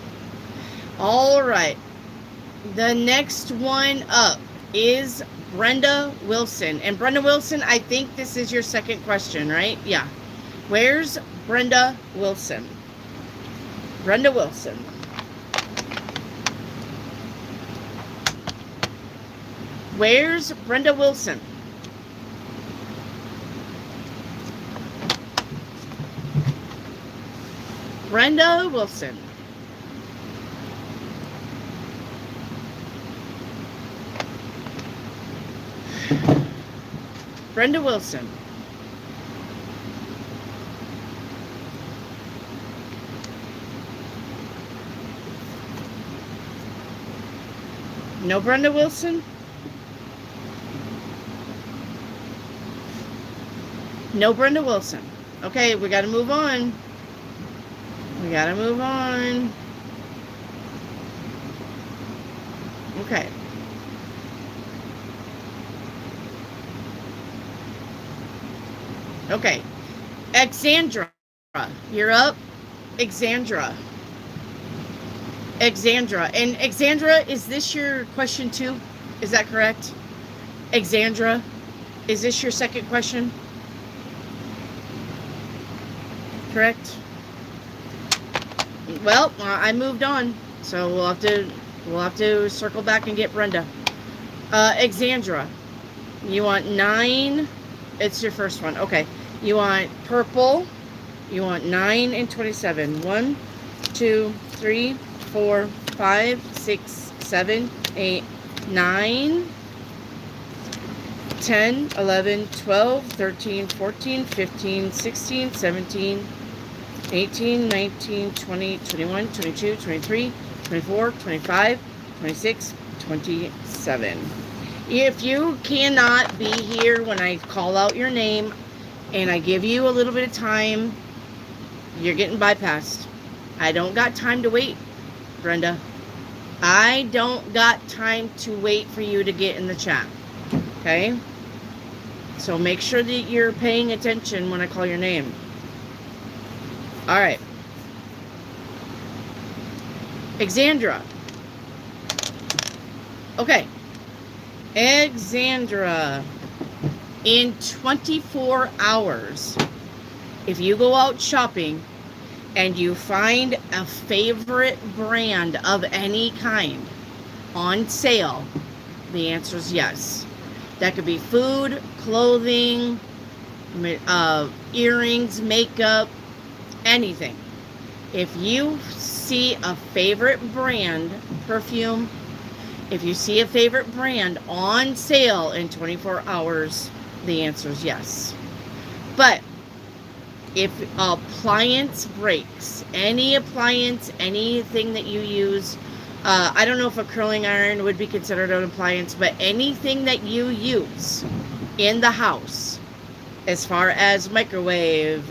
All right. The next one up is Brenda Wilson. And Brenda Wilson, I think this is your second question, right? Yeah. Where's Brenda Wilson? Brenda Wilson. Where's Brenda Wilson? Brenda Wilson. Brenda Wilson. No Brenda Wilson? No Brenda Wilson. Okay, we got to move on. We got to move on. Okay. Okay. Exandra. You're up. Exandra. Exandra. And Exandra, is this your question too? Is that correct? Exandra, is this your second question? Correct? Well, I moved on, so we'll have to circle back and get Brenda. Exandra, you want 9? It's your first one. Okay. You want purple. You want 9 and 27. 1, 2, 3, 4, 5, 6, 7, 8, 9, 10, 11, 12, 13, 14, 15, 16, 17, 18, 19, 20, 21, 22, 23, 24, 25, 26, 27. If you cannot be here when I call out your name and I give you a little bit of time, you're getting bypassed. I don't got time to wait, Brenda. I don't got time to wait for you to get in the chat. Okay? So make sure that you're paying attention when I call your name. All right. Exandra. Okay. Exandra. In 24 hours, if you go out shopping and you find a favorite brand of any kind on sale, the answer is yes. That could be food, clothing, earrings, makeup, anything. If you see a favorite brand, perfume, if you see a favorite brand on sale in 24 hours, the answer is yes. But if appliance breaks, any appliance, anything that you use, I don't know if a curling iron would be considered an appliance, but anything that you use in the house, as far as microwave,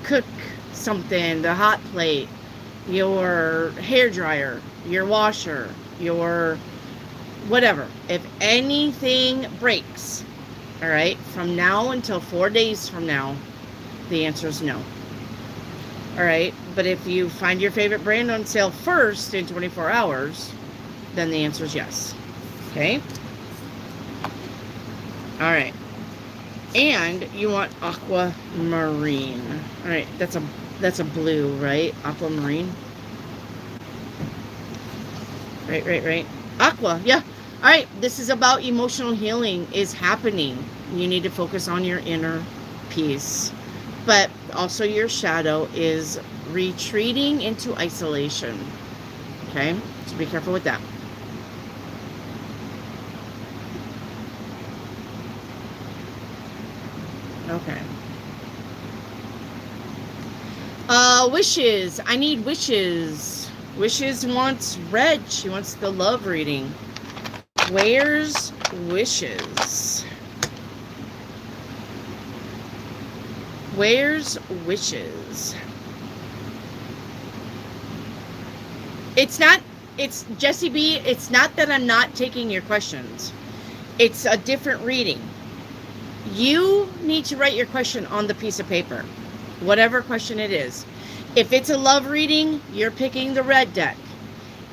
cook something, the hot plate, your hair dryer, your washer, your whatever, if anything breaks, all right, from now until 4 days from now, the answer is no. All right, but if you find your favorite brand on sale first in 24 hours, then the answer is yes. Okay? All right. Exandra. Okay. Exandra. In 24 hours, if you go out shopping and you find a favorite brand on sale in 24 hours, the answer is yes. But if you find your favorite brand on sale first in 24 hours, then the answer is yes. Okay? All right. All right. And you want aquamarine. All right, that's a blue, right? Aquamarine. Right. Aqua, yeah. All right, this is about emotional healing is happening. You need to focus on your inner peace. But also your shadow is retreating into isolation. Okay? So be careful with that. Okay. Wishes. I need wishes. Wishes wants red. She wants the love reading. Where's wishes? Where's wishes? It's Jessie B, it's not that I'm not taking your questions. It's a different reading. You need to write your question on the piece of paper, whatever question it is. If it's a love reading, you're picking the red deck.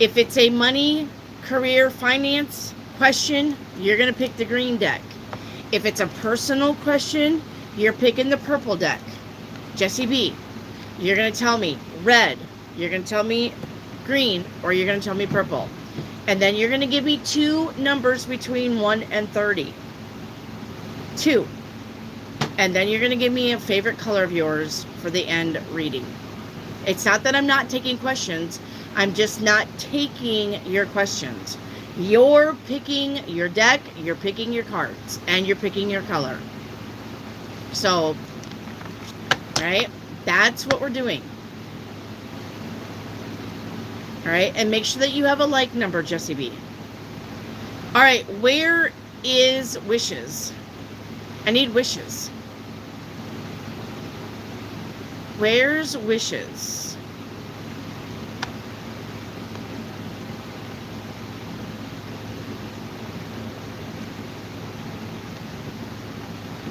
If it's a money, career, finance question, you're going to pick the green deck. If it's a personal question, you're picking the purple deck. Jessie B, you're going to tell me red, you're going to tell me green, or you're going to tell me purple. And then you're going to give me 2 numbers between 1 and 30. 2. And then you're going to give me a favorite color of yours for the end reading. It's not that I'm not taking questions. I'm just not taking your questions. You're picking your deck, you're picking your cards, and you're picking your color. So, right? That's what we're doing. All right, and make sure that you have a like number, Jessie B. All right, where is wishes? I need wishes. Where's wishes?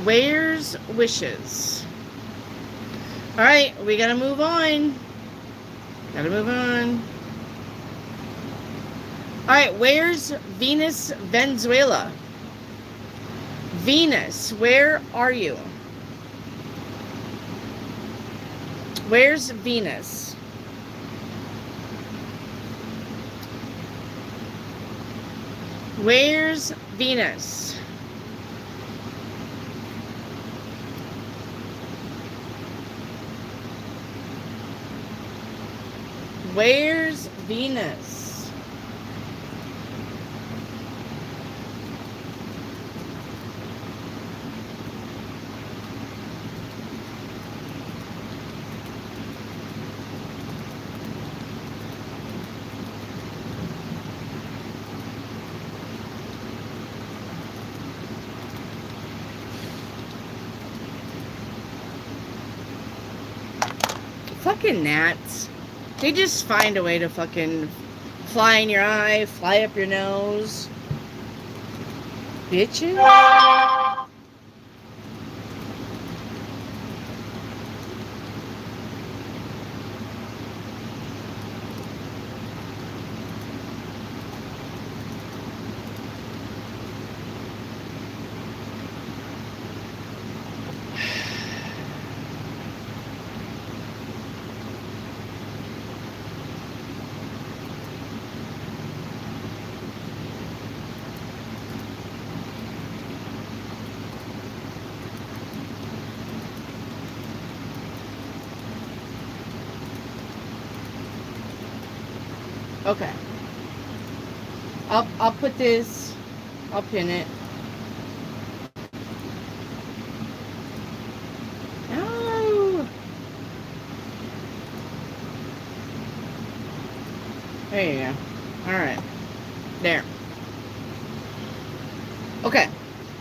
Where's wishes? All right, we gotta move on. Gotta move on. All right, where's Venus, Venezuela? Venus, where are you? Where's Venus? Where's Venus? Where's Venus? Fucking gnats. They just find a way to fucking fly in your eye, fly up your nose. Bitches. Okay. I'll put this. I'll pin it. No. There you go. All right. There. Okay.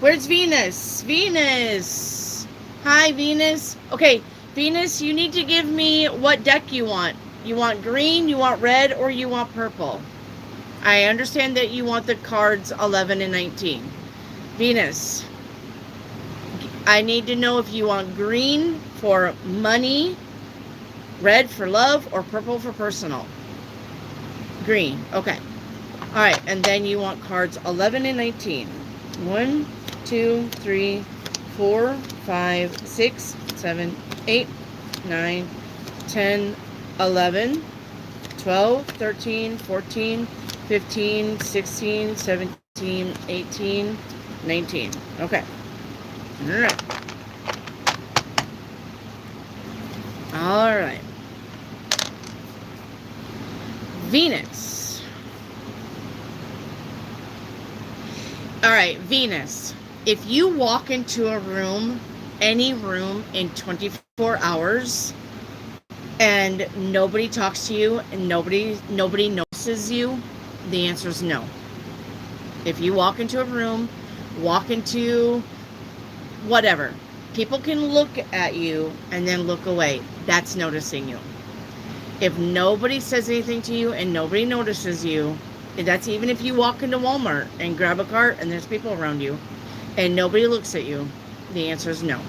Where's Venus? Venus. Hi, Venus. Okay, Venus, you need to give me what deck you want. You want green, you want red, or you want purple? I understand that you want the cards 11 and 19. Venus, I need to know if you want green for money, red for love, or purple for personal. Green. Okay. All right, and then you want cards 11 and 19. 1, 2, 3, 4, 5, 6, 7, 8, 9, 10, 11, 12, 13, 14, 15, 16, 17, 18, 19. Okay. All right. All right. Venus. All right, Venus. If you walk into a room, any room in 24 hours, and nobody talks to you and nobody notices you, the answer is no. If you walk into a room, walk into whatever, people can look at you and then look away. That's noticing you. If nobody says anything to you and nobody notices you, that's even if you walk into Walmart and grab a cart and there's people around you and nobody looks at you, the answer is no.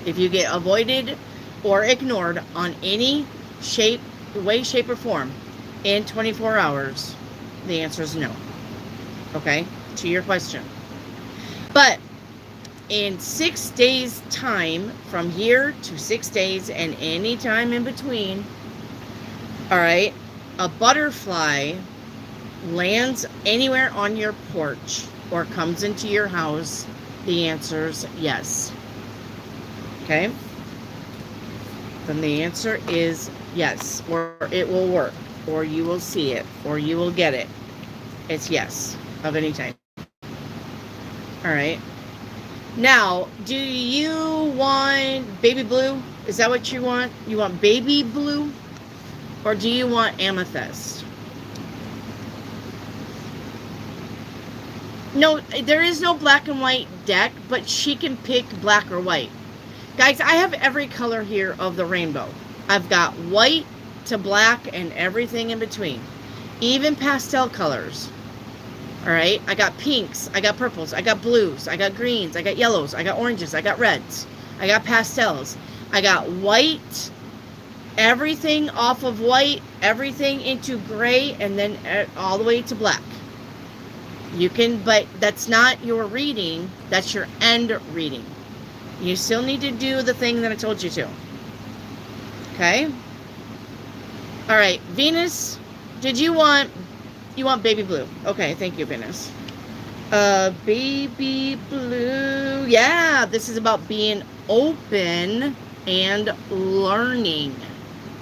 If you get avoided or ignored on any way, shape, or form in 24 hours, the answer is no. Okay? To your question. But in 6 days' time, from here to 6 days and any time in between, all right, a butterfly lands anywhere on your porch or comes into your house, the answer is yes. Okay? Then the answer is yes, or it will work, or you will see it, or you will get it. It's yes, of any type. All right. Now, do you want baby blue? Is that what you want? You want baby blue? Or do you want amethyst? No, there is no black and white deck, but she can pick black or white. Guys, I have every color here of the rainbow. I've got white to black and everything in between. Even pastel colors. All right, I got pinks, I got purples, I got blues, I got greens, I got yellows, I got oranges, I got reds, I got pastels, I got white, everything off of white, everything into gray, and then all the way to black. You can, but that's not your reading, that's your end reading. You still need to do the thing that I told you to. Okay? All right, Venus, did you want baby blue? Okay, thank you, Venus. Baby blue. Yeah, this is about being open and learning.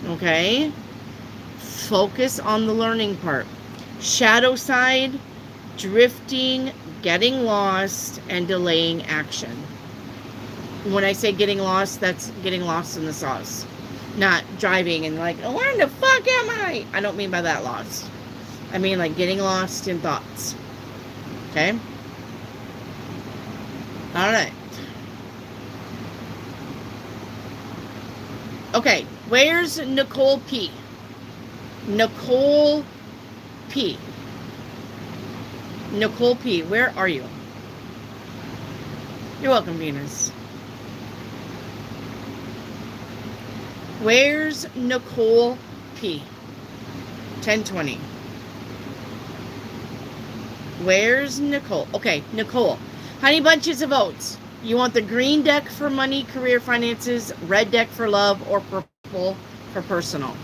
Okay? Focus on the learning part. Shadow side, drifting, getting lost, and delaying action. When I say getting lost, that's getting lost in the sauce. Not driving and like, oh, where in the fuck am I? I don't mean by that lost. I mean like getting lost in thoughts. Okay? Alright. Okay, where's Nicole P? Nicole P. Nicole P, where are you? You're welcome, Venus. Where's Nicole P? 1020. Where's Nicole? Okay, Nicole. Honey bunches of oats. You want the green deck for money, career, finances, red deck for love, or purple for personal?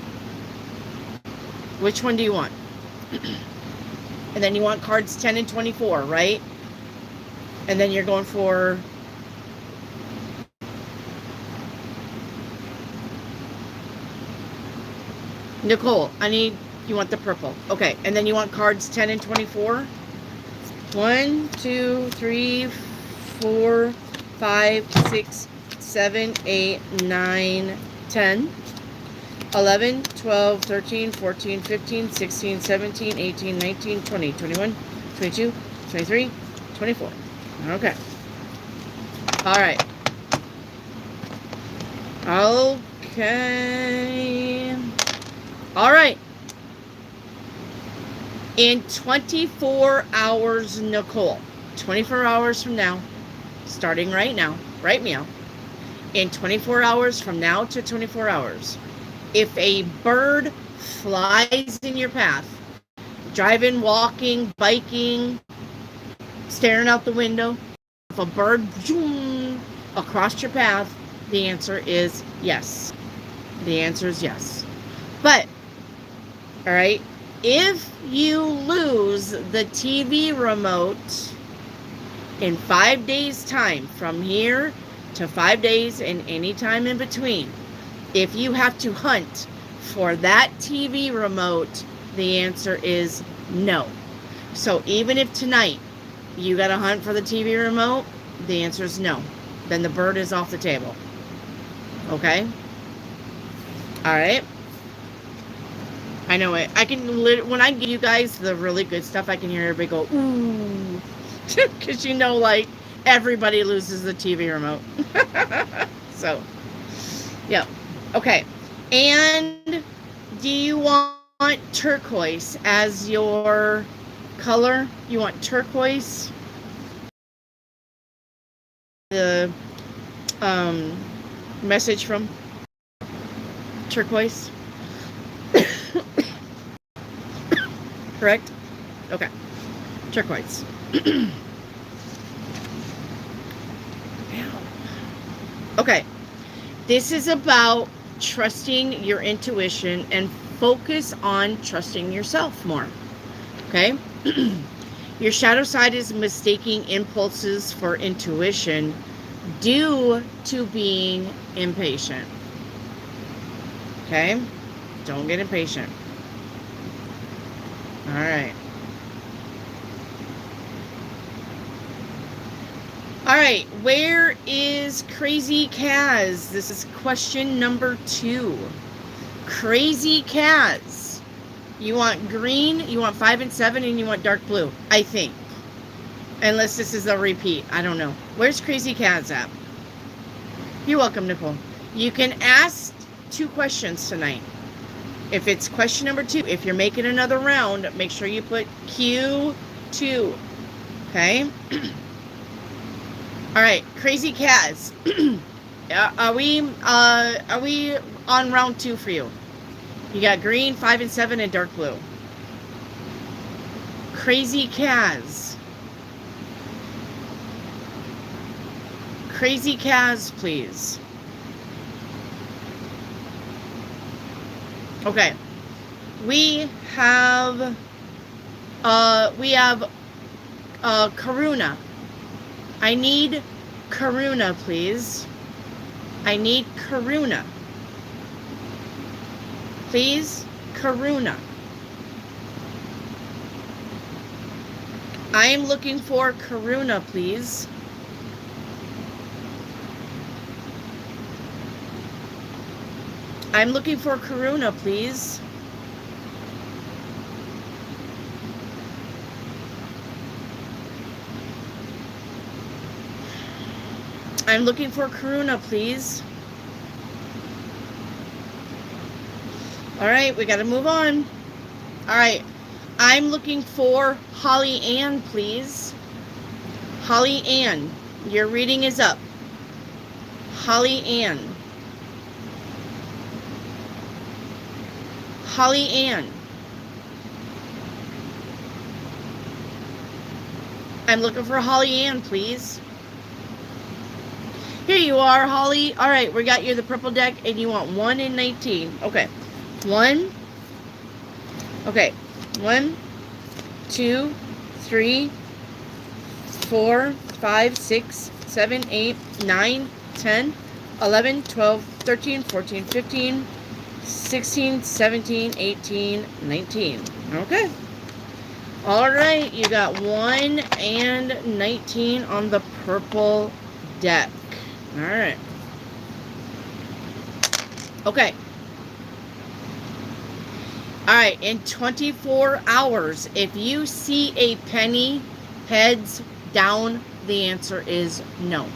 Which one do you want? And then you want cards 10 and 24, right? And then you're going for... Nicole, you want the purple. Okay, and then you want cards 10 and 24? 1, 2, 3, 4, 5, 6, 7, 8, 9, 10, 11, 12, 13, 14, 15, 16, 17, 18, 19, 20, 21, 22, 23, 24. Okay. All right. Okay. All right. In 24 hours, Nicole, 24 hours from now, starting right now, right meow, in 24 hours from now to 24 hours, if a bird flies in your path, driving, walking, biking, staring out the window, if a bird across your path, the answer is yes. The answer is yes. But, all right, if you lose the TV remote in 5 days' time, from here to 5 days and any time in between, if you have to hunt for that TV remote, the answer is no. So even if tonight you got to hunt for the TV remote, the answer is no. Then the bird is off the table. Okay? All right? I know it. I can, when I give you guys the really good stuff, I can hear everybody go, ooh. Because you know, like, everybody loses the TV remote. So, yeah. Okay. And do you want turquoise as your color? You want turquoise? The message from turquoise? Correct? Okay. Turquoise. Okay. This is about trusting your intuition and focus on trusting yourself more. Okay? Your shadow side is mistaking impulses for intuition due to being impatient. Okay? Don't get impatient. All right. All right. Where is Crazy Kaz? This is question number 2. Crazy Kaz. You want green, you want 5 and 7, and you want dark blue, I think. Unless this is a repeat. I don't know. Where's Crazy Kaz at? You're welcome, Nicole. You can ask 2 questions tonight. If it's question number 2, if you're making another round, make sure you put Q2. Okay? All right, Crazy Kaz. Are we on round 2 for you? You got green, 5 and 7, and dark blue. Crazy Kaz. Crazy Kaz, please. Okay. We have Karuna. I need Karuna, please. I need Karuna. Please, Karuna. I am looking for Karuna, please. I'm looking for Karuna, please. I'm looking for Karuna, please. All right, we got to move on. All right, I'm looking for Holly Ann, please. Holly Ann, your reading is up. Holly Ann. Holly Ann. I'm looking for Holly Ann, please. Here you are, Holly. All right, we got you the purple deck, and you want 1 in 19. Okay. 1. Okay. 1, 2, 3, 4, 5, 6, 7, 8, 9, 10, 11, 12, 13, 14, 15, 16, 17, 18, 19. Okay. All right, you got 1 and 19 on the purple deck. All right. Okay. All right, in 24 hours, if you see a penny heads down, the answer is no.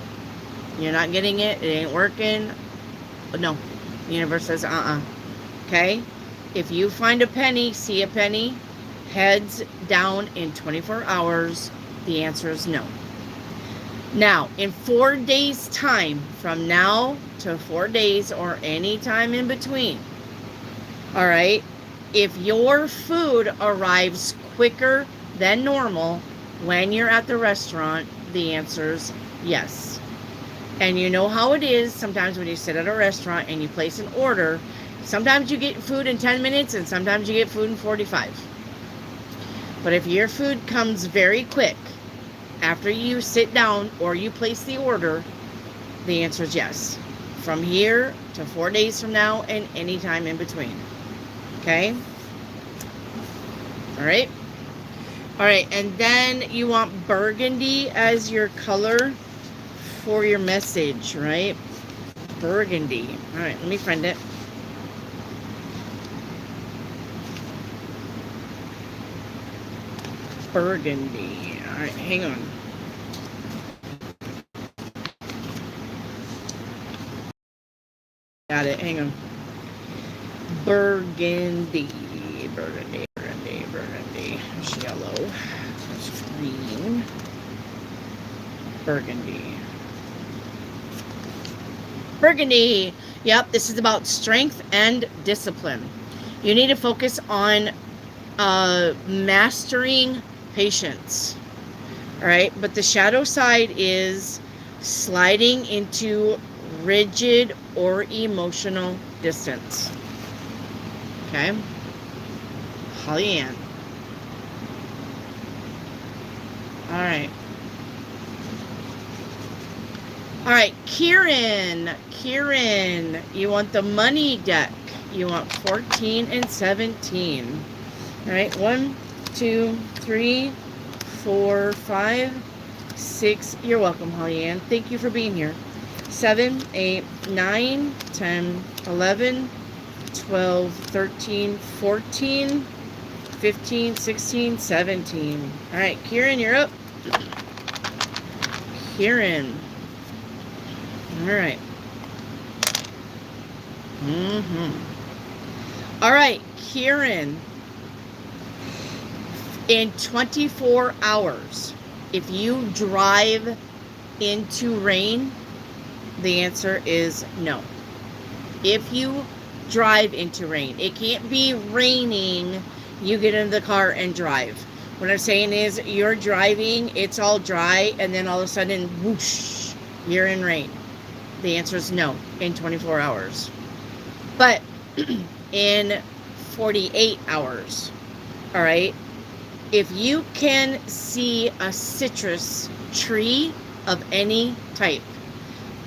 You're not getting it. It ain't working. No. The universe says, Okay? If you find a penny, see a penny, heads down in 24 hours, the answer is no. Now, in 4 days' time, from now to 4 days or any time in between, all right, if your food arrives quicker than normal when you're at the restaurant, the answer is yes. And you know how it is sometimes when you sit at a restaurant and you place an order. Sometimes you get food in 10 minutes and sometimes you get food in 45. But if your food comes very quick after you sit down or you place the order, the answer is yes. From here to 4 days from now and any time in between. Okay? All right? All right, and then you want burgundy as your color for your message, right? Burgundy. All right, let me find it. Burgundy. All right, hang on. Got it. Hang on. Burgundy. Burgundy. Burgundy. Burgundy. There's yellow. There's green. Burgundy. Burgundy. Yep, this is about strength and discipline. You need to focus on mastering patience. All right, but the shadow side is sliding into rigid or emotional distance. Okay, Holly Ann. All right. All right, Kieran. Kieran, you want the money deck. You want 14 and 17. All right, 1, 2, 3, 4, 5, 6. You're welcome, Holly Ann. Thank you for being here. 7, 8, 9, 10, 11, 12, 13, 14, 15, 16, 17. All right, Kieran, you're up. Kieran. All right. All right, Kieran. In 24 hours, if you drive into rain, the answer is no. If you drive into rain, it can't be raining, you get in the car and drive. What I'm saying is you're driving, it's all dry, and then all of a sudden, whoosh, you're in rain. The answer is no, in 24 hours. But in 48 hours, all right, if you can see a citrus tree of any type,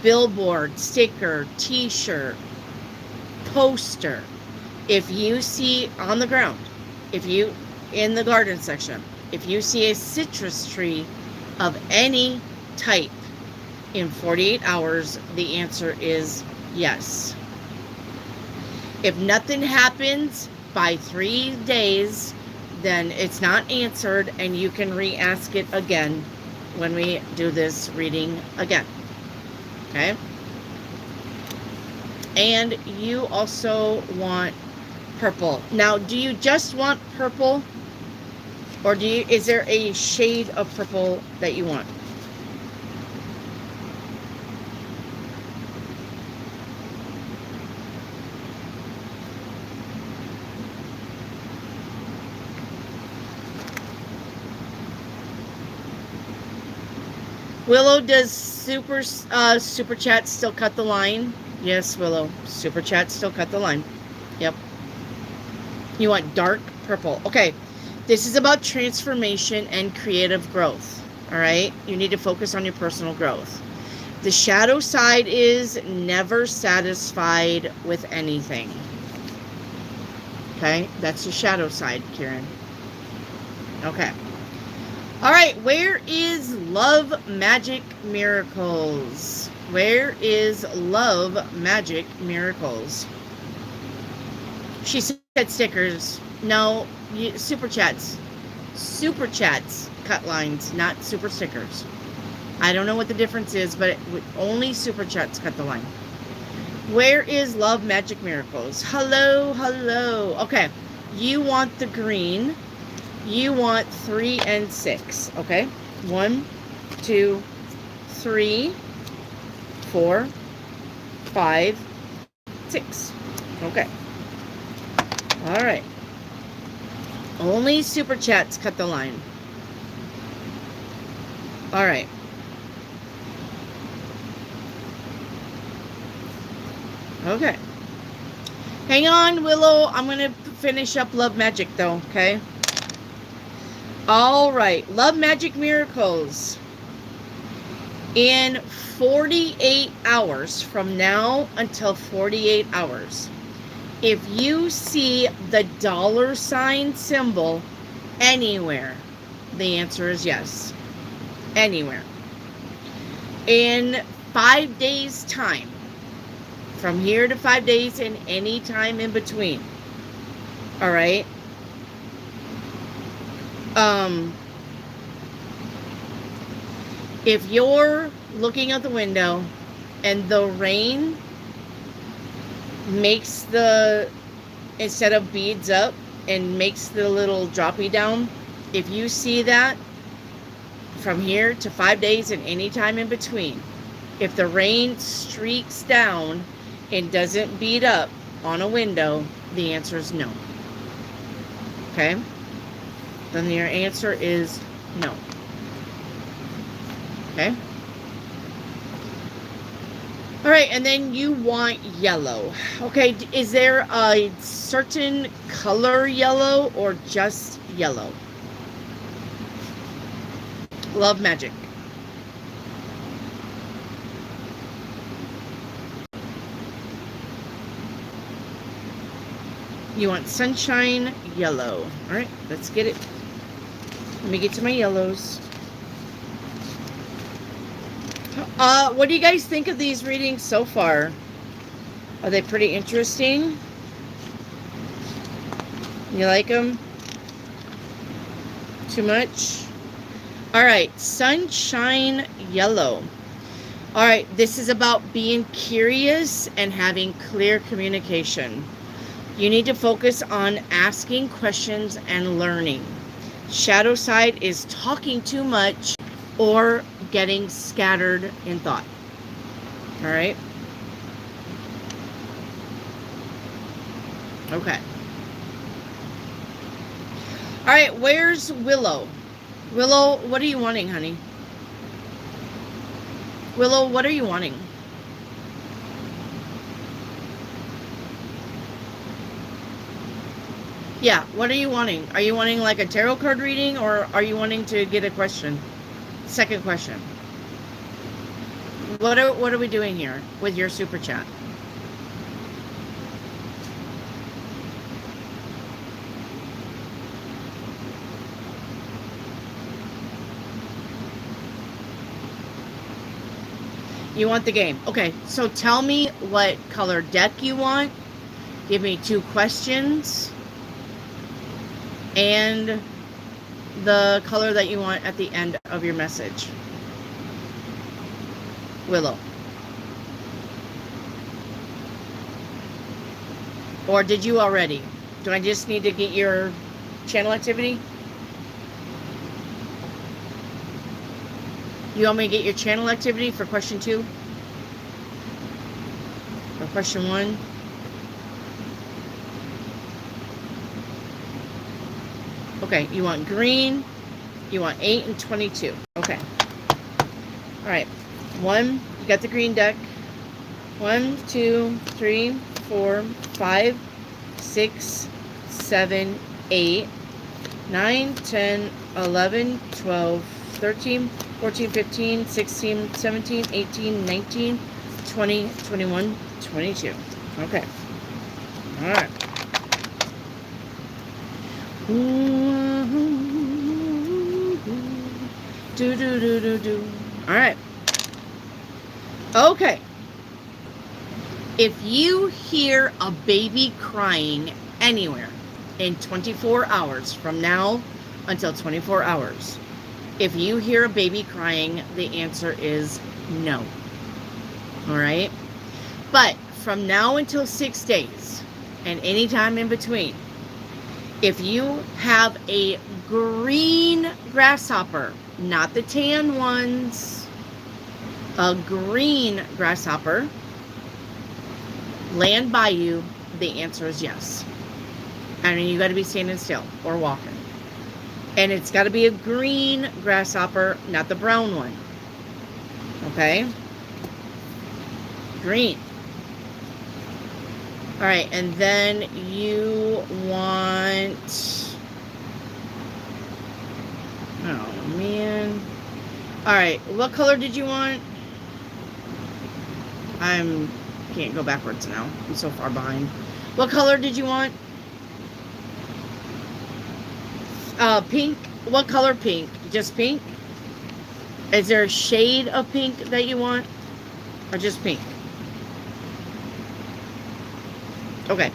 billboard, sticker, t-shirt, poster, if you see on the ground, if you in the garden section, if you see a citrus tree of any type in 48 hours, the answer is yes. If nothing happens by 3 days, then it's not answered and you can re-ask it again when we do this reading again. Okay? And you also want purple. Now, do you just want purple? Or is there a shade of purple that you want? Willow, does super chat still cut the line? Yes, Willow. Super chat still cut the line. Yep. You want dark purple. Okay. This is about transformation and creative growth. All right? You need to focus on your personal growth. The shadow side is never satisfied with anything. Okay? That's the shadow side, Kieran. Okay. All right, where is Love Magic Miracles? Where is Love Magic Miracles? She said stickers. No, super chats. Super chats cut lines, not super stickers. I don't know what the difference is, but only super chats cut the line. Where is Love Magic Miracles? Hello, hello. Okay, you want the green. You want 3 and 6, okay? 1, 2, 3, 4, 5, 6. Okay. All right. Only super chats cut the line. All right. Okay. Hang on, Willow. I'm going to finish up Love Magic, though, okay? All right. Love Magic Miracles. In 48 hours, from now until 48 hours, if you see the $ symbol anywhere, the answer is yes. Anywhere. In 5 days' time, from here to 5 days and any time in between. All right. If you're looking out the window and the rain makes instead of beads up and makes the little droppy down, if you see that from here to 5 days and any time in between, if the rain streaks down and doesn't bead up on a window, the answer is no. Okay? Then your answer is no. Okay? All right, and then you want yellow. Okay, is there a certain color yellow or just yellow? Love Magic. You want sunshine yellow. All right, let's get it. Let me get to my yellows. What do you guys think of these readings so far? Are they pretty interesting? You like them? Too much? All right, sunshine yellow. All right, this is about being curious and having clear communication. You need to focus on asking questions and learning. Shadow side is talking too much or getting scattered in thought. All right? Okay. All right, where's Willow? Willow, what are you wanting, honey? Willow, what are you wanting? Yeah, what are you wanting? Are you wanting like a tarot card reading or are you wanting to get a question? Second question. What are we doing here with your super chat? You want the game. Okay, so tell me what color deck you want. Give me 2 questions. And the color that you want at the end of your message. Willow. Or did you already? Do I just need to get your channel activity? You want me to get your channel activity for question 2? Or question 1? Okay, you want green, you want 8 and 22. Okay. All right. 1, you got the green deck. 1, 2, 3, 4, 5, 6, 7, 8, 9, 10, 11, 12, 13, 14, 15, 16, 17, 18, 19, 20, 21, 22. Okay. All right. Do. All right. Okay. If you hear a baby crying anywhere in 24 hours from now until 24 hours, if you hear a baby crying, the answer is no. All right. But from now until 6 days and any time in between, if you have a green grasshopper, not the tan ones, a green grasshopper land by you, the answer is yes. I mean, you got to be standing still or walking. And it's got to be a green grasshopper, not the brown one. Okay? Green. All right, and then you want... Oh, man. All right, what color did you want? Can't go backwards now. I'm so far behind. What color did you want? Pink. What color pink? Just pink? Is there a shade of pink that you want? Or just pink? Okay.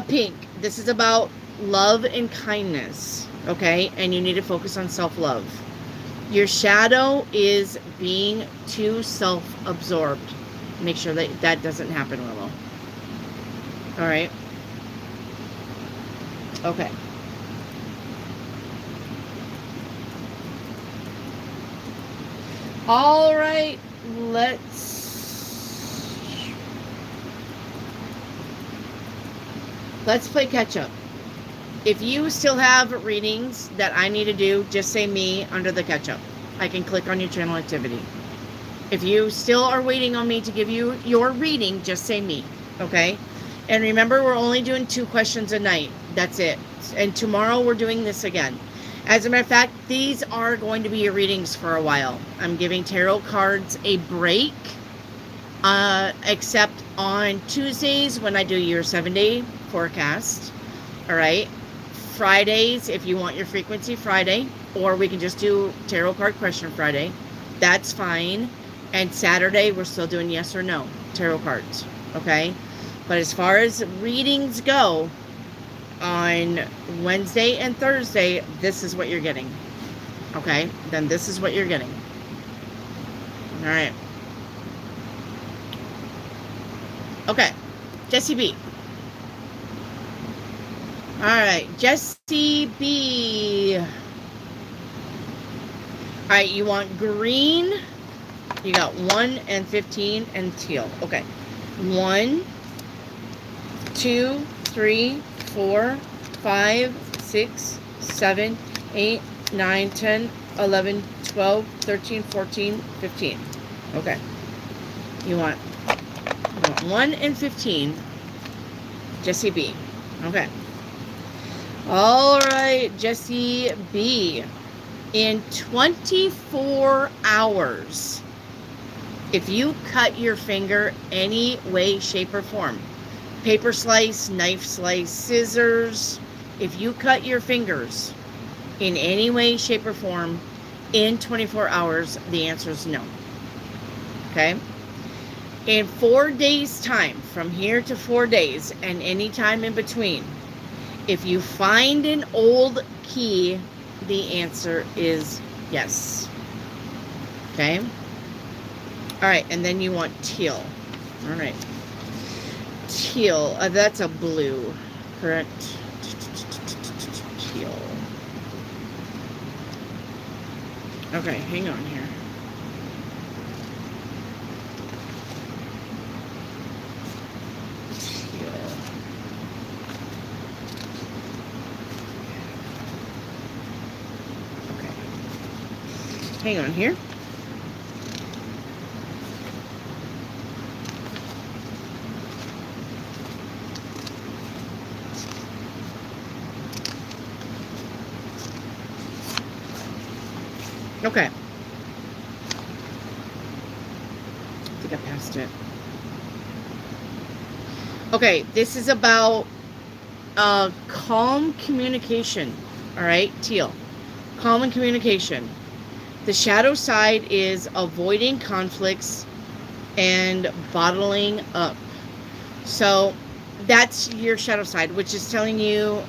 Pink. This is about love and kindness. Okay? And you need to focus on self-love. Your shadow is being too self-absorbed. Make sure that that doesn't happen, Willow. Alright? Okay. Alright. Let's play catch up. If you still have readings that I need to do, just say me under the catch up. I can click on your channel activity. If you still are waiting on me to give you your reading, just say me, okay? And remember, we're only doing 2 questions a night. That's it. And tomorrow we're doing this again. As a matter of fact, these are going to be your readings for a while. I'm giving tarot cards a break, except on Tuesdays when I do your 7-day forecast, all right? Fridays, if you want your frequency Friday, or we can just do tarot card question Friday, that's fine. And Saturday, we're still doing yes or no tarot cards, okay? But as far as readings go, on Wednesday and Thursday, this is what you're getting, okay? Then this is what you're getting. All right. Okay, Jessie B. All right, Jessie B. All right, you want green? You got 1 and 15 and teal. Okay. 1, 2, 3, 4, 5, 6, 7, 8, 9, 10, 11, 12, 13, 14, 15. Okay. You want 1 and 15. Jessie B. Okay. All right, Jessie B. In 24 hours, if you cut your finger any way, shape, or form, paper slice, knife slice, scissors, if you cut your fingers in any way, shape, or form in 24 hours, the answer is no. Okay? In 4 days' time, from here to 4 days, and any time in between, if you find an old key, the answer is yes. Okay? All right, and then you want teal. All right. Teal, that's a blue, correct? Teal. Okay, hang on here. Teal. Okay. Hang on here. Okay. I think I passed it. Okay, this is about calm communication. All right, teal. Calm and communication. The shadow side is avoiding conflicts and bottling up. So that's your shadow side, which is telling you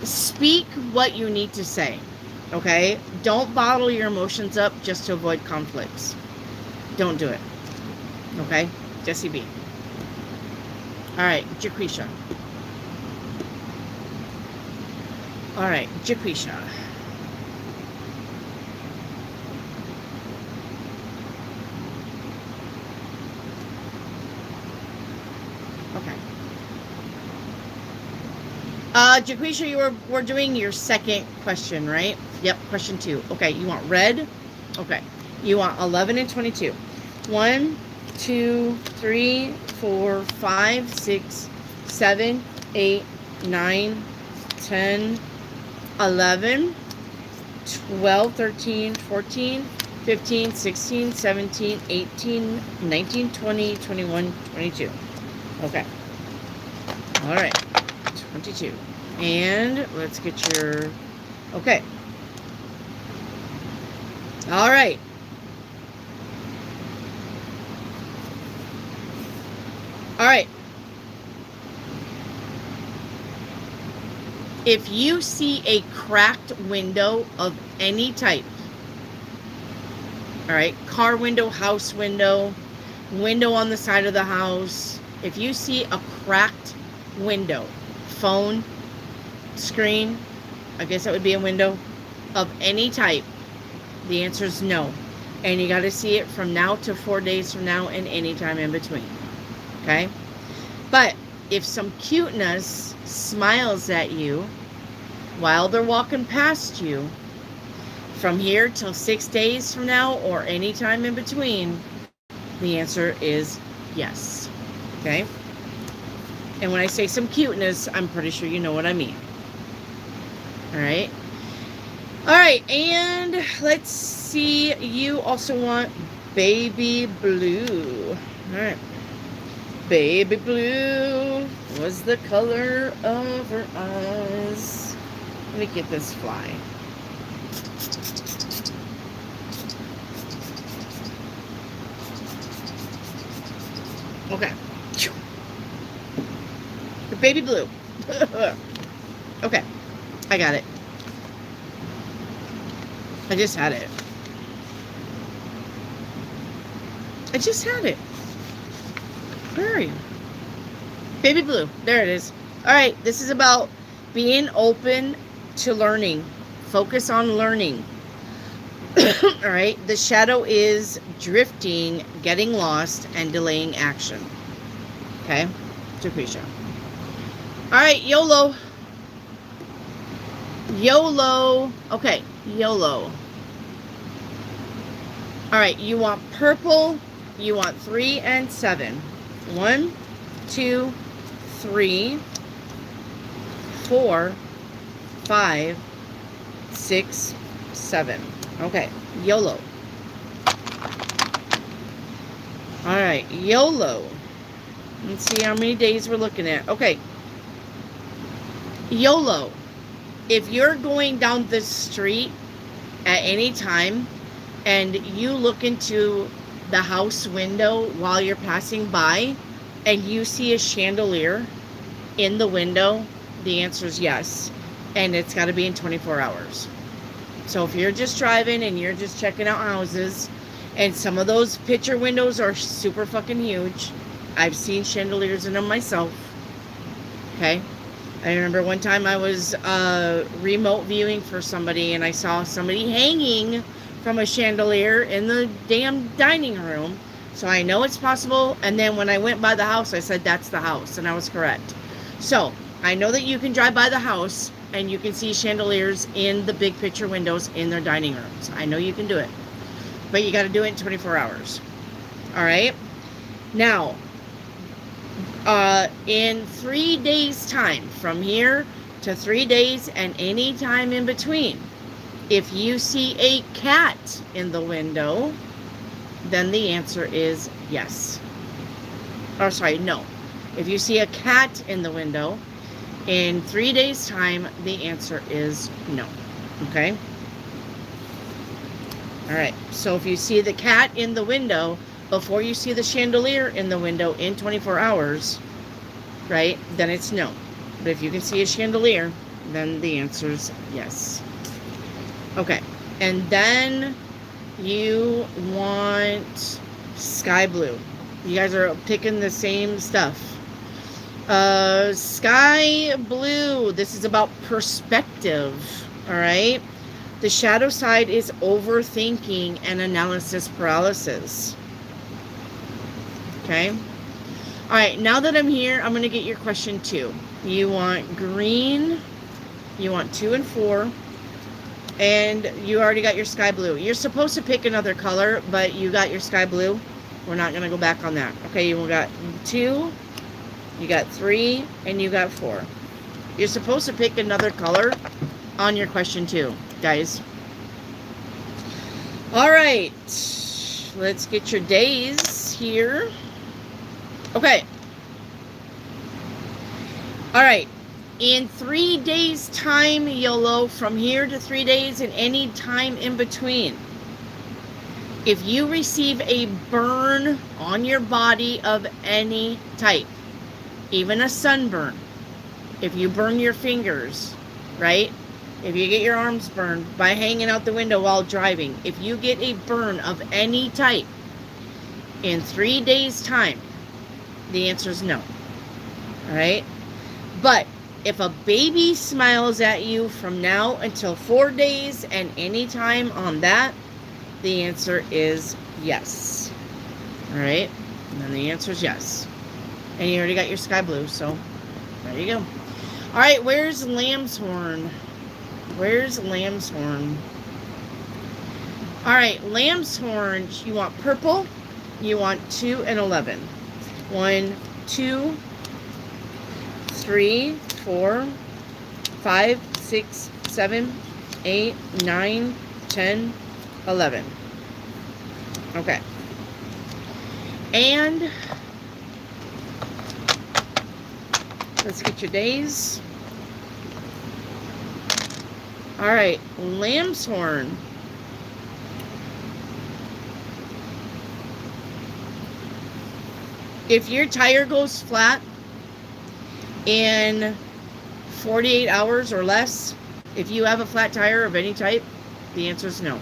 speak what you need to say. Okay? Don't bottle your emotions up just to avoid conflicts. Don't do it. Okay? Jessie B. Alright, Jaquisha. Alright, Jaquisha. Okay. Jaquisha, we're doing your second question, right? Yep, question 2. Okay, you want red? Okay. You want 11 and 22. 1, 2, 3, 4, 5, 6, 7, 8, 9, 10, 11, 12, 13, 14, 15, 16, 17, 18, 19, 20, 21, 22. Okay. All right. 22. And let's get your... Okay. All right. All right. If you see a cracked window of any type, all right, car window, house window, window on the side of the house, if you see a cracked window, phone, screen, I guess that would be a window, of any type, the answer is no. And you got to see it from now to 4 days from now and any time in between. Okay? But if some cuteness smiles at you while they're walking past you from here till 6 days from now or any time in between, the answer is yes. Okay? And when I say some cuteness, I'm pretty sure you know what I mean. All right? All right, and let's see. You also want baby blue. All right. Baby blue was the color of her eyes. Let me get this fly. Okay. Baby blue. Okay. I got it. I just had it. I just had it. Where are you? Baby blue. There it is. All right. This is about being open to learning. Focus on learning. All right. The shadow is drifting, getting lost, and delaying action. Okay. Lucretia. All right. YOLO. YOLO. Okay. YOLO. All right. You want purple. You want 3 and 7. 1, 2, 3, 4, 5, 6, 7. Okay, YOLO. All right, YOLO. Let's see how many days we're looking at. Okay, YOLO. If you're going down the street at any time and you look into the house window while you're passing by and you see a chandelier in the window, the answer is yes. And it's got to be in 24 hours. So if you're just driving and you're just checking out houses, and some of those picture windows are super fucking huge. I've seen chandeliers in them myself. Okay. I remember one time I was remote viewing for somebody and I saw somebody hanging from a chandelier in the damn dining room. So I know it's possible. And then when I went by the house, I said, that's the house. And I was correct. So I know that you can drive by the house and you can see chandeliers in the big picture windows in their dining rooms. I know you can do it. But you got to do it in 24 hours. All right. Now, in 3 days time, from here to 3 days and any time in between, if you see a cat in the window, then the answer is yes. Or sorry, no. If you see a cat in the window, in 3 days' time, the answer is no. Okay? All right. So if you see the cat in the window before you see the chandelier in the window in 24 hours, right, then it's no. But if you can see a chandelier, then the answer is yes. Okay, and then you want sky blue. You guys are picking the same stuff. Sky blue. This is about perspective. All right. The shadow side is overthinking and analysis paralysis. Okay. All right. Now that I'm here, I'm going to get your question 2. You want green. You want 2 and 4. And you already got your sky blue. You're supposed to pick another color, but you got your sky blue. We're not going to go back on that. Okay, you got 2, you got 3, and you got 4. You're supposed to pick another color on your question 2, guys. All right. Let's get your days here. Okay. All right. In 3 days' time, YOLO, from here to 3 days and any time in between, if you receive a burn on your body of any type, even a sunburn, if you burn your fingers, right? If you get your arms burned by hanging out the window while driving, if you get a burn of any type in 3 days' time, the answer is no. All right? But if a baby smiles at you from now until 4 days and any time on that, the answer is yes. All right? And then the answer is yes. And you already got your sky blue, so there you go. All right, where's Lamb's Horn? Where's Lamb's Horn? All right, Lamb's Horn, you want purple, you want 2 and 11. 1, 2, 3, 4, 5, 6, 7, 8, 9, 10, 11. Okay. And let's get your days. All right, Lamb's Horn. If your tire goes flat in 48 hours or less, if you have a flat tire of any type, the answer is no.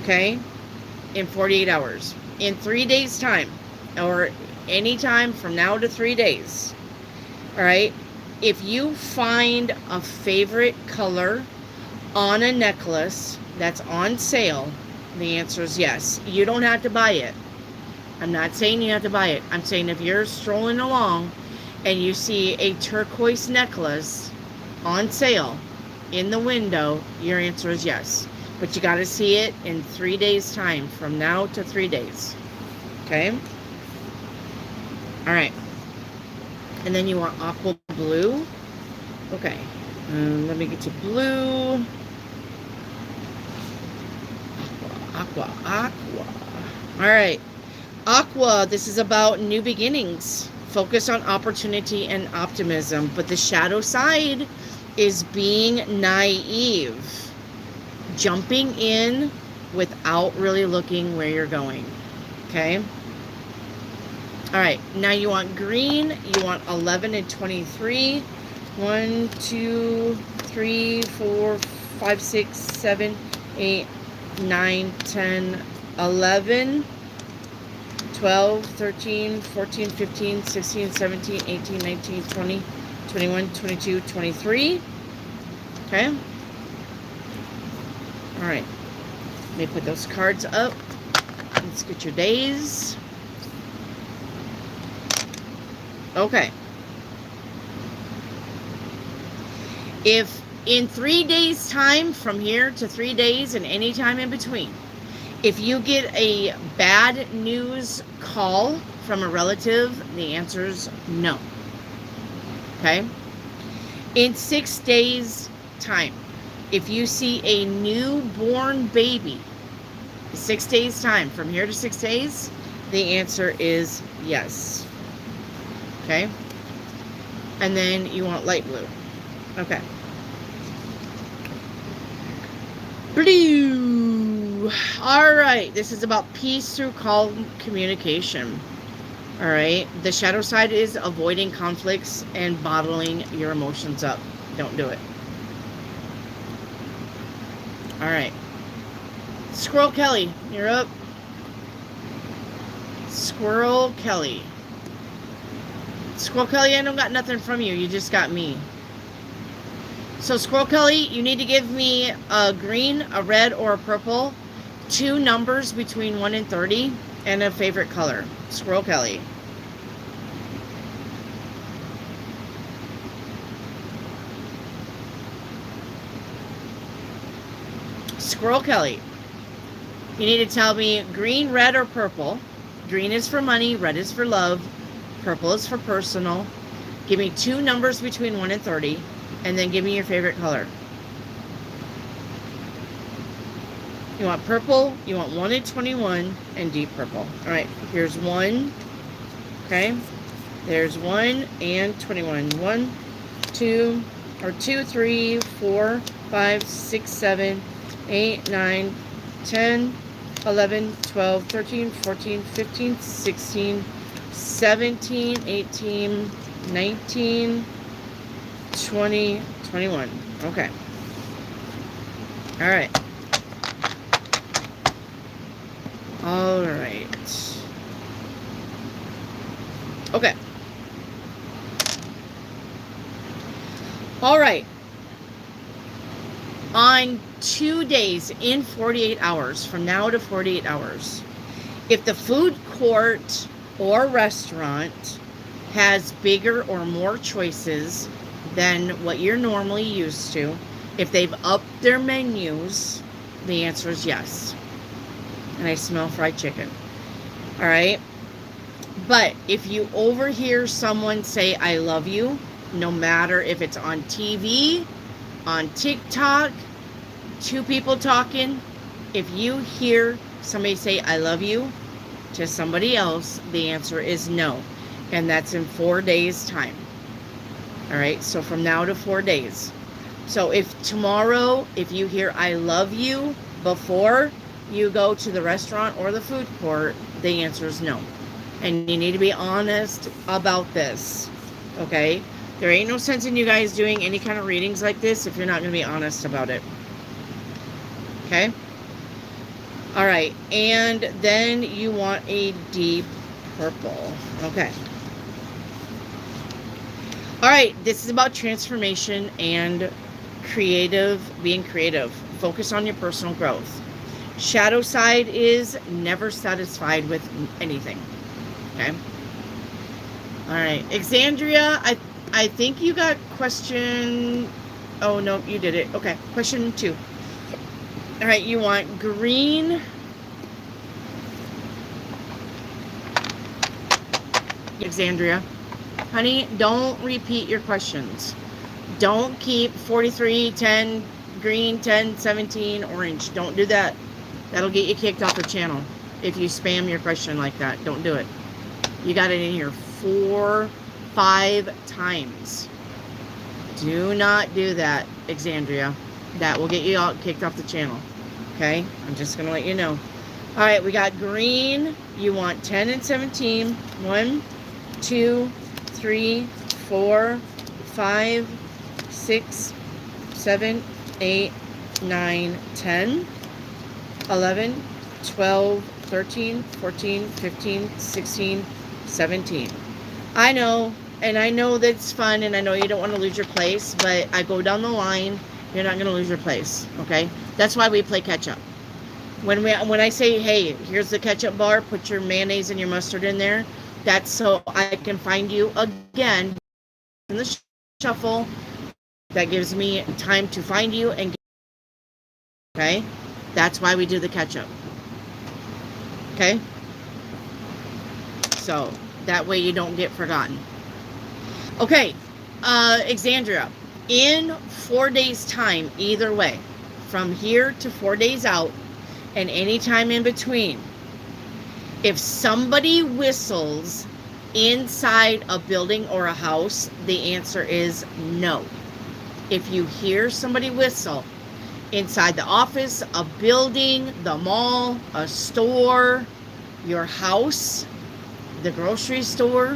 Okay? In 48 hours. In 3 days' time, or any time from now to 3 days. All right? If you find a favorite color on a necklace that's on sale, the answer is yes. You don't have to buy it. I'm not saying you have to buy it. I'm saying if you're strolling along and you see a turquoise necklace on sale in the window, your answer is yes. But you got to see it in 3 days' time, from now to 3 days. Okay? All right. And then you want aqua blue. Okay. Let me get to blue. Aqua. All right. Aqua, this is about new beginnings. Focus on opportunity and optimism. But the shadow side is being naive. Jumping in without really looking where you're going. Okay? All right, now you want green. You want 11 and 23. 1, 2, 3, 4, 5, 6, 7, 8, 9, 10, 11, 12, 13, 14, 15, 16, 17, 18, 19, 20, 21, 22, 23. Okay? All right. Let me put those cards up. Let's get your days. Okay. If in 3 days' time, from here to 3 days and any time in between, if you get a bad news call from a relative, the answer is no. Okay? In 6 days' time, if you see a newborn baby, 6 days' time, from here to 6 days, the answer is yes. Okay? And then you want light blue. Okay. Blue. All right. This is about peace through calm communication. All right. The shadow side is avoiding conflicts and bottling your emotions up. Don't do it. All right. Squirrel Kelly, you're up. Squirrel Kelly. Squirrel Kelly, I don't got nothing from you. You just got me. So Squirrel Kelly, you need to give me a green, a red, or a purple. 2 numbers between 1 and 30, and a favorite color. Squirrel Kelly. Squirrel Kelly, you need to tell me green, red, or purple. Green is for money, red is for love, purple is for personal. Give me 2 numbers between 1 and 30, and then give me your favorite color. You want purple, you want 1 and 21, and deep purple. All right, here's 1. Okay, there's 1 and 21. 1, 2, 3, 4, 5, 6, 7, 8, 9, 10, 11, 12, 13, 14, 15, 16, 17, 18, 19, 20, 21. Okay. All right. All right. Okay. All right. On 2 days, in 48 hours, from now to 48 hours, if the food court or restaurant has bigger or more choices than what you're normally used to, if they've upped their menus, the answer is yes. And I smell fried chicken. All right. But if you overhear someone say, I love you, no matter if it's on TV, on TikTok, 2 people talking, if you hear somebody say, I love you to somebody else, the answer is no. And that's in 4 days' time. All right. So from now to 4 days. So if tomorrow, if you hear, I love you before you go to the restaurant or the food court, the answer is no. And you need to be honest about this, okay? There ain't no sense in you guys doing any kind of readings like this if you're not going to be honest about it, okay? All right, and then you want a deep purple, okay? All right, this is about transformation and being creative. Focus on your personal growth. Shadow side is never satisfied with anything. Okay. All right. Exandria, I think you got question. Oh, no, you did it. Okay. Question 2. All right. You want green. Exandria. Honey, don't repeat your questions. Don't keep 43, 10, green, 10, 17, orange. Don't do that. That'll get you kicked off the channel if you spam your question like that. Don't do it. You got it in here 4, 5 times. Do not do that, Exandria. That will get you all kicked off the channel. Okay? I'm just going to let you know. All right, we got green. You want 10 and 17. 1, 2, 3, 4, 5, 6, 7, 8, 9, 10. 11, 12, 13, 14, 15, 16, 17. I know, and I know that's fun, and I know you don't want to lose your place, but I go down the line, you're not going to lose your place, okay? That's why we play catch-up. When I say, hey, here's the ketchup bar, put your mayonnaise and your mustard in there, that's so I can find you again in the shuffle. That gives me time to find you and okay? That's why we do the catch-up. Okay? So, that way you don't get forgotten. Okay, Exandria, in 4 days' time, either way, from here to 4 days out, and any time in between, if somebody whistles inside a building or a house, the answer is no. If you hear somebody whistle, inside the office, a building, the mall, a store, your house, the grocery store,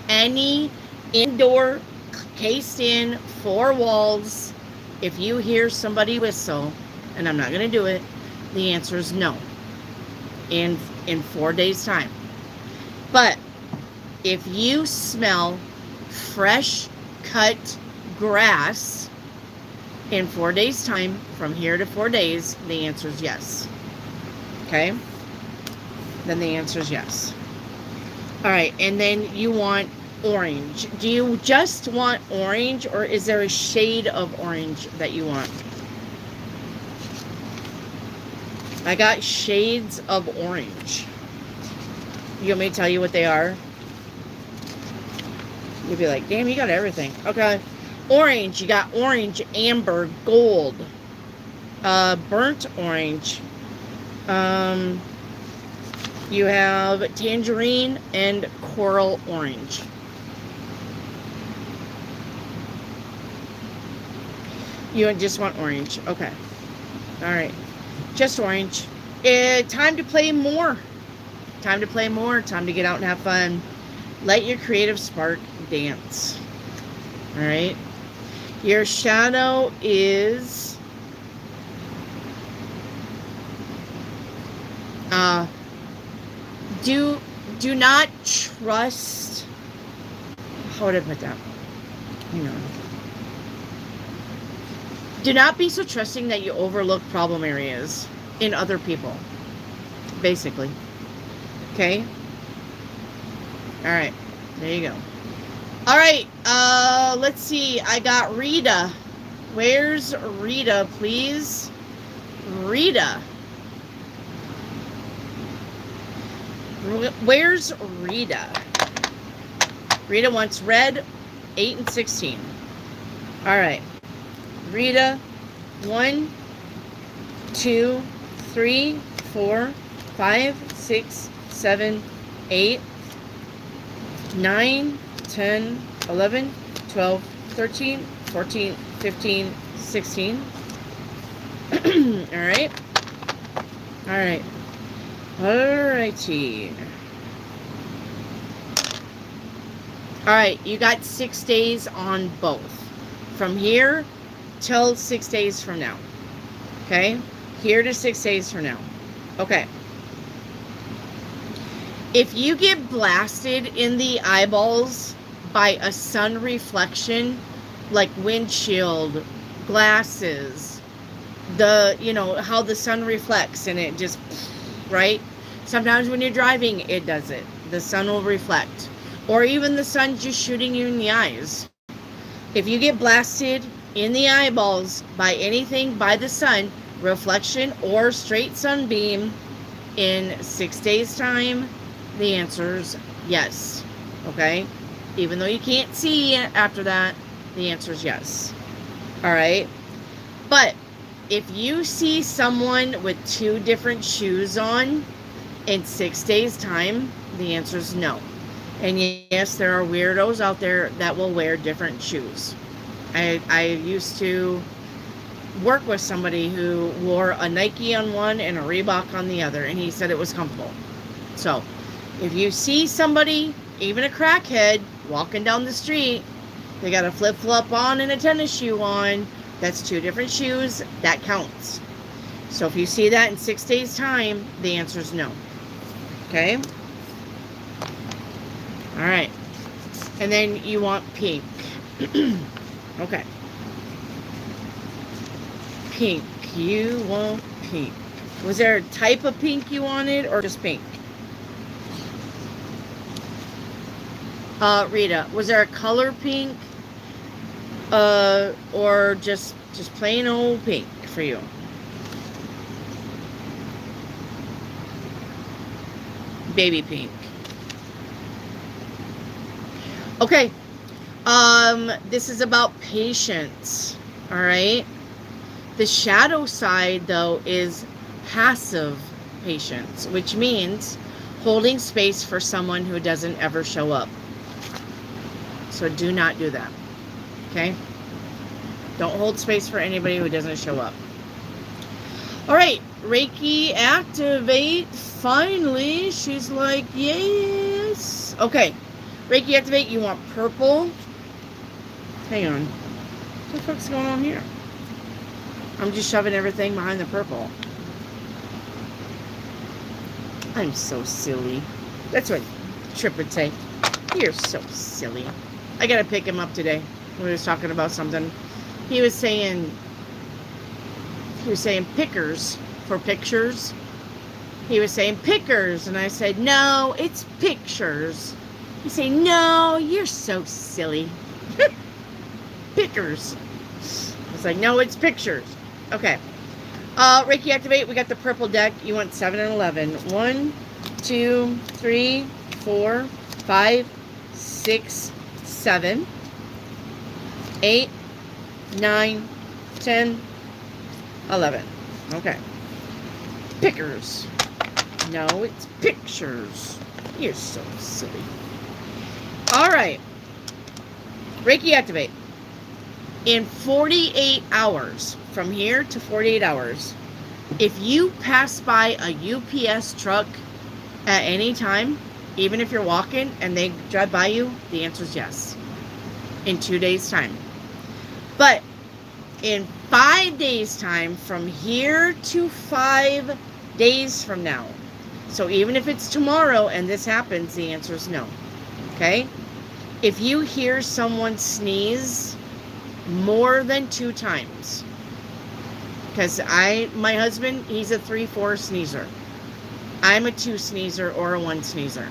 any indoor, cased in, 4 walls, if you hear somebody whistle, and I'm not going to do it, the answer is no. In 4 days' time. But if you smell fresh cut grass in 4 days' time, from here to 4 days, the answer is yes. Okay? Then the answer is yes. All right, and then you want orange. Do you just want orange, or is there a shade of orange that you want? I got shades of orange. You want me to tell you what they are? You'd be like, damn, you got everything. Okay. Orange. You got orange, amber, gold. Burnt orange. You have tangerine and coral orange. You just want orange. Okay. All right. Just orange. Time to play more. Time to play more. Time to get out and have fun. Let your creative spark dance. All right. Your shadow is do not trust. How would I put that? Hang on. Do not be so trusting that you overlook problem areas in other people. Basically. Okay? All right. There you go. All right. Let's see. I got Rita. Where's Rita, please? Rita. Where's Rita? Rita wants red, 8 and 16. All right. Rita, 1, 2, 3, 4, 5, 6, 7, 8, 9, 10, 11, 12, 13, 14, 15, 16. All right. All right. Alrighty. Alright, you got 6 days on both. From here till 6 days from now. Okay? Here to 6 days from now. Okay. If you get blasted in the eyeballs by a sun reflection, like windshield, glasses, how the sun reflects and it just, right? Sometimes when you're driving, it does it. The sun will reflect. Or even the sun just shooting you in the eyes. If you get blasted in the eyeballs by anything by the sun, reflection or straight sunbeam, in 6 days' time, the answer's yes. Okay? Even though you can't see after that, the answer's yes. Alright? But if you see someone with 2 different shoes on in 6 days' time, the answer is no. And yes, there are weirdos out there that will wear different shoes. I used to work with somebody who wore a Nike on one and a Reebok on the other, and he said it was comfortable. So, if you see somebody, even a crackhead, walking down the street, they got a flip-flop on and a tennis shoe on, that's 2 different shoes, that counts. So if you see that in 6 days' time, the answer is no. Okay? Alright. And then you want pink. Okay. Pink. You want pink. Was there a type of pink you wanted or just pink? Rita, was there a color pink? Or just plain old pink for you? Baby pink. Okay. This is about patience. All right. The shadow side, though, is passive patience, which means holding space for someone who doesn't ever show up. So do not do that. Okay? Don't hold space for anybody who doesn't show up. All right. Reiki activate. Finally, she's like, yes. Okay. Reiki activate. You want purple. Hang on. What the fuck's going on here? I'm just shoving everything behind the purple. I'm so silly. That's what Trip would say. You're so silly. I gotta pick him up today. We was talking about something. He was saying pickers for pictures. He was saying pickers, and I said, no, it's pictures. He said, no, you're so silly. Pickers. I was like, no, it's pictures. Okay. Reiki activate. We got the purple deck. You want 7 and 11. 1, 2, 3, 4, 5, 6, 7, 8, 9, 10, 11. Okay. Pickers. No, it's pictures. You're so silly. All right. Reiki activate. In 48 hours, from here to 48 hours, if you pass by a UPS truck at any time, even if you're walking and they drive by you, the answer is yes. In 2 days' time. But in 5 days' time, from here to 5 days from now, so even if it's tomorrow and this happens, the answer is no. Okay? If you hear someone sneeze more than 2 times, because my husband, he's a 3-4 sneezer. I'm a 2 sneezer or a 1 sneezer.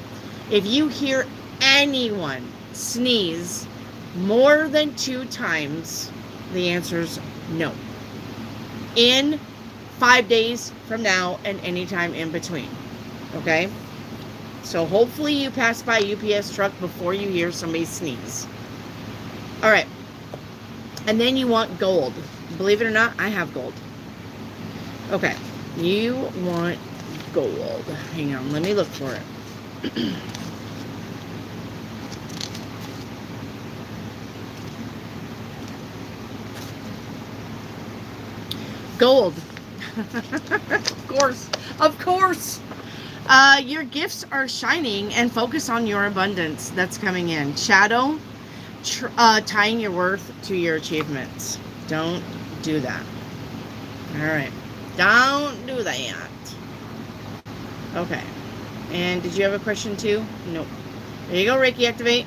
If you hear anyone sneeze more than 2 times, the answer is no. In 5 days from now and anytime in between. Okay? So hopefully you pass by a UPS truck before you hear somebody sneeze. All right. And then you want gold. Believe it or not, I have gold. Okay. You want gold. Hang on. Let me look for it. Gold. Of course. Of course. Your gifts are shining and focus on your abundance that's coming in. Shadow, tying your worth to your achievements. Don't do that. All right. Don't do that. Okay. And did you have a question too? Nope. There you go, Reiki activate.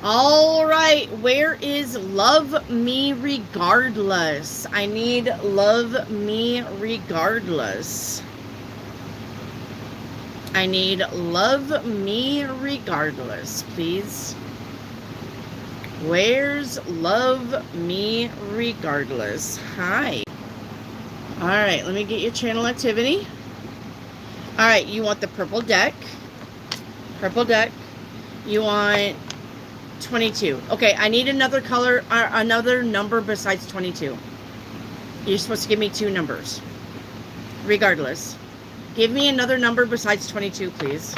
All right. Where is love me regardless? I need love me regardless. I need love me regardless, please. Where's love me regardless? Hi. All right, let me get your channel activity. All right, you want the purple deck. Purple deck. You want 22. Okay, I need another color, another number besides 22. You're supposed to give me 2 numbers. Regardless. Give me another number besides 22, please.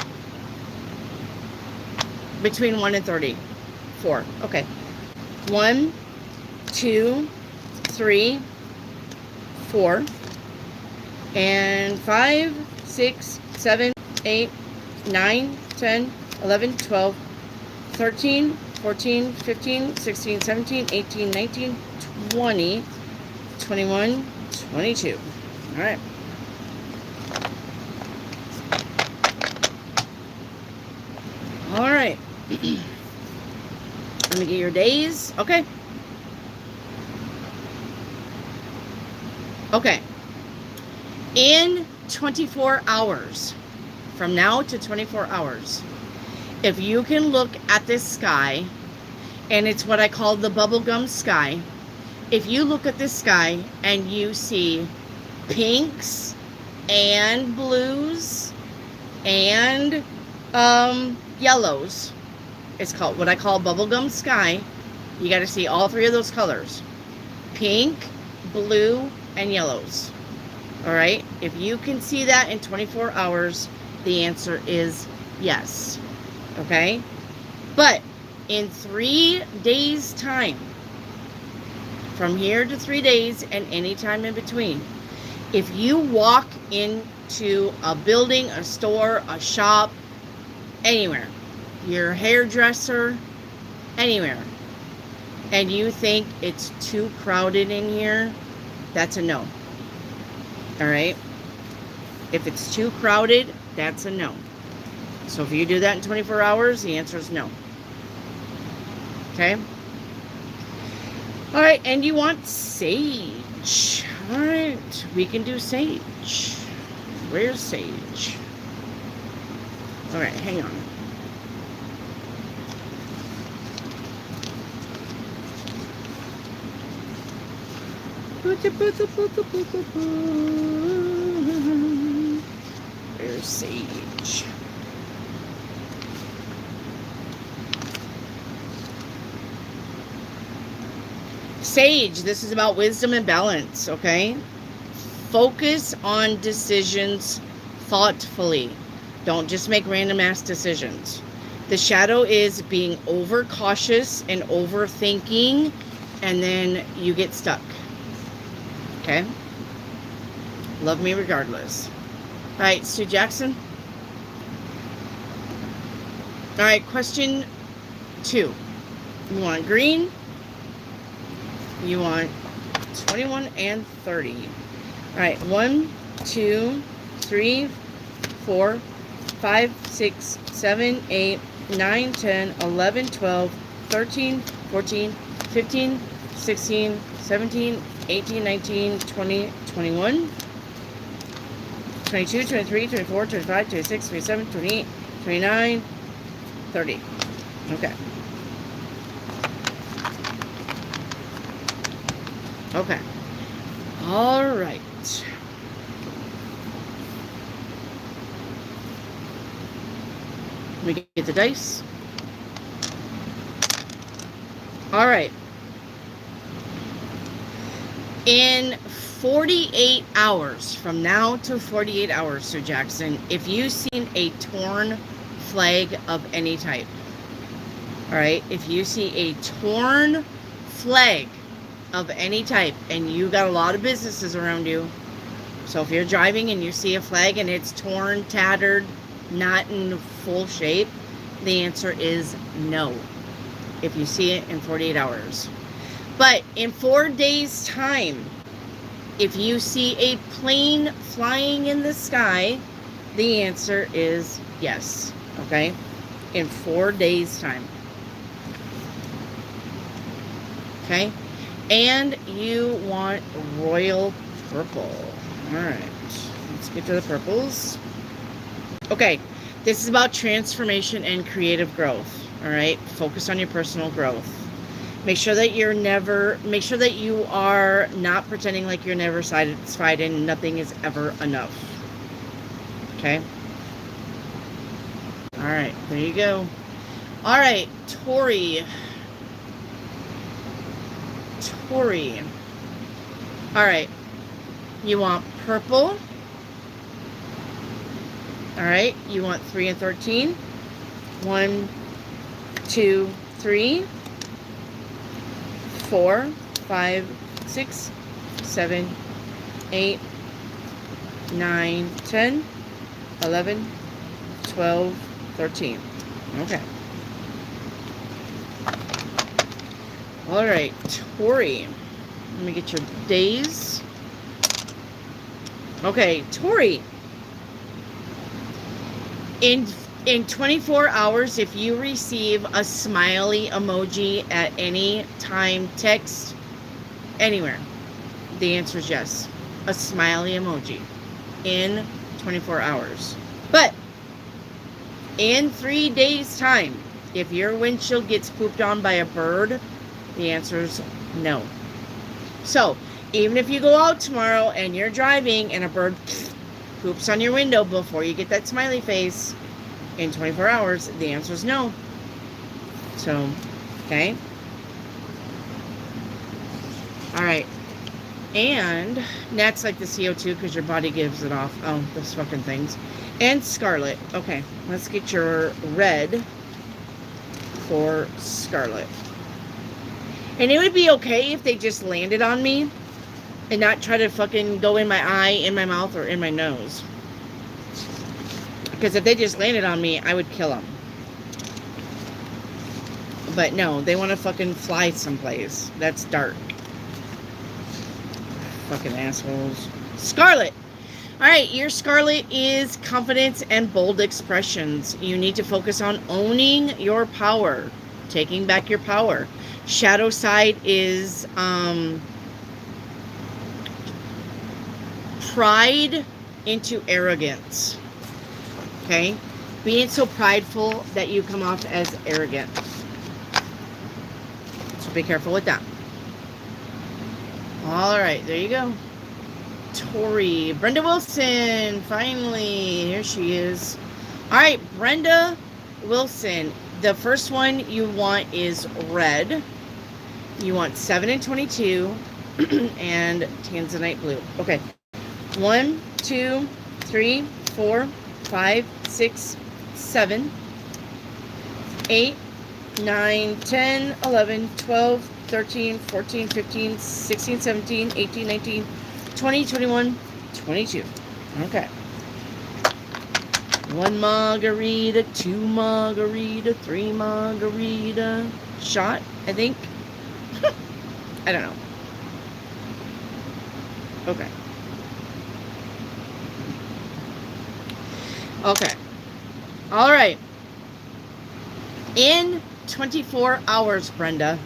Between 1 and 34. Okay. 1, 2, 3, 4, and 5, 6, 7, 8, 9, 10, 11, 12, 13, 14, 15, 16, 17, 18, 19, 20, 21, 22. All right. All right. Let me get your days. Okay. Okay. In 24 hours, from now to 24 hours, if you can look at this sky, and it's what I call the bubblegum sky, if you look at this sky and you see pinks and blues and yellows, it's called what I call bubblegum sky. You got to see all 3 of those colors: pink, blue, and yellows. All right, if you can see that in 24 hours, the answer is yes. Okay, but in 3 days time, from here to 3 days and any time in between, if you walk into a building, a store, a shop, anywhere, your hairdresser, anywhere, and you think it's too crowded in here, that's a no. All right? If it's too crowded, that's a no. So if you do that in 24 hours, the answer is no. Okay? All right, and you want sage. All right, we can do sage. Where's sage? All right, hang on. Where's sage? Sage, this is about wisdom and balance, okay? Focus on decisions thoughtfully. Don't just make random ass decisions. The shadow is being overcautious and overthinking, and then you get stuck. Okay? Love me regardless. All right, Sue Jackson. All right, question 2. You want green? You want 21 and 30. All right, 1, 2, 3, 4, 5, 6, 7, 8, 9, 10, 11, 12, 13, 14, 15, 16, 17, 18, 19, 20, 21, 22, 23, 24, 25, 26, 27, 28, 29, 30. Okay. Okay. All right. Let me get the dice. All right. In 48 hours, from now to 48 hours, Sir Jackson, if you've seen a torn flag of any type, all right, if you see a torn flag of any type, and you got a lot of businesses around you, so if you're driving and you see a flag and it's torn, tattered, not in full shape, the answer is no. If you see it in 48 hours. But in 4 days' time, if you see a plane flying in the sky, the answer is yes. Okay? In 4 days' time. Okay? And you want royal purple. Alright. Let's get to the purples. Okay. This is about transformation and creative growth. Alright? Focus on your personal growth. Make sure that you are not pretending like you're never satisfied and nothing is ever enough. Okay? Alright, there you go. Alright, Tori. Alright. You want purple. Alright, you want 3 and 13. 1, 2, 3. 4, 5, 6, 7, 8, 9, 10, 11, 12, 13. Okay. All right, Tori. Let me get your days. Okay, Tori. In 24 hours, if you receive a smiley emoji at any time, text, anywhere, the answer is yes. A smiley emoji in 24 hours. But in 3 days' time, if your windshield gets pooped on by a bird, the answer is no. So, even if you go out tomorrow and you're driving and a bird poops on your window before you get that smiley face, in 24 hours, the answer is no. So, okay. All right. And that's like the CO2 because your body gives it off. Oh, those fucking things. And Scarlet. Okay, let's get your red for Scarlet. And it would be okay if they just landed on me and not try to fucking go in my eye, in my mouth, or in my nose. Because if they just landed on me, I would kill them. But no, they want to fucking fly someplace. That's dark. Fucking assholes. Scarlet. Alright, your Scarlet is confidence and bold expressions. You need to focus on owning your power. Taking back your power. Shadow side is pride into arrogance. Okay? Being so prideful that you come off as arrogant. So be careful with that. Alright, there you go. Tori. Brenda Wilson. Finally. Here she is. Alright, Brenda Wilson. The first one you want is red. You want 7 and 22 and Tanzanite blue. Okay. 1, 2, 3, 4, 5, 6, 7, 8, 9, 10, 11, 12, 13, 14, 15, 16, 17, 18, 19, 20, 21, 22. Okay. 1 margarita, 2 margarita, 3 margarita shot, I think. I don't know. Okay. Okay. All right. In 24 hours, Brenda,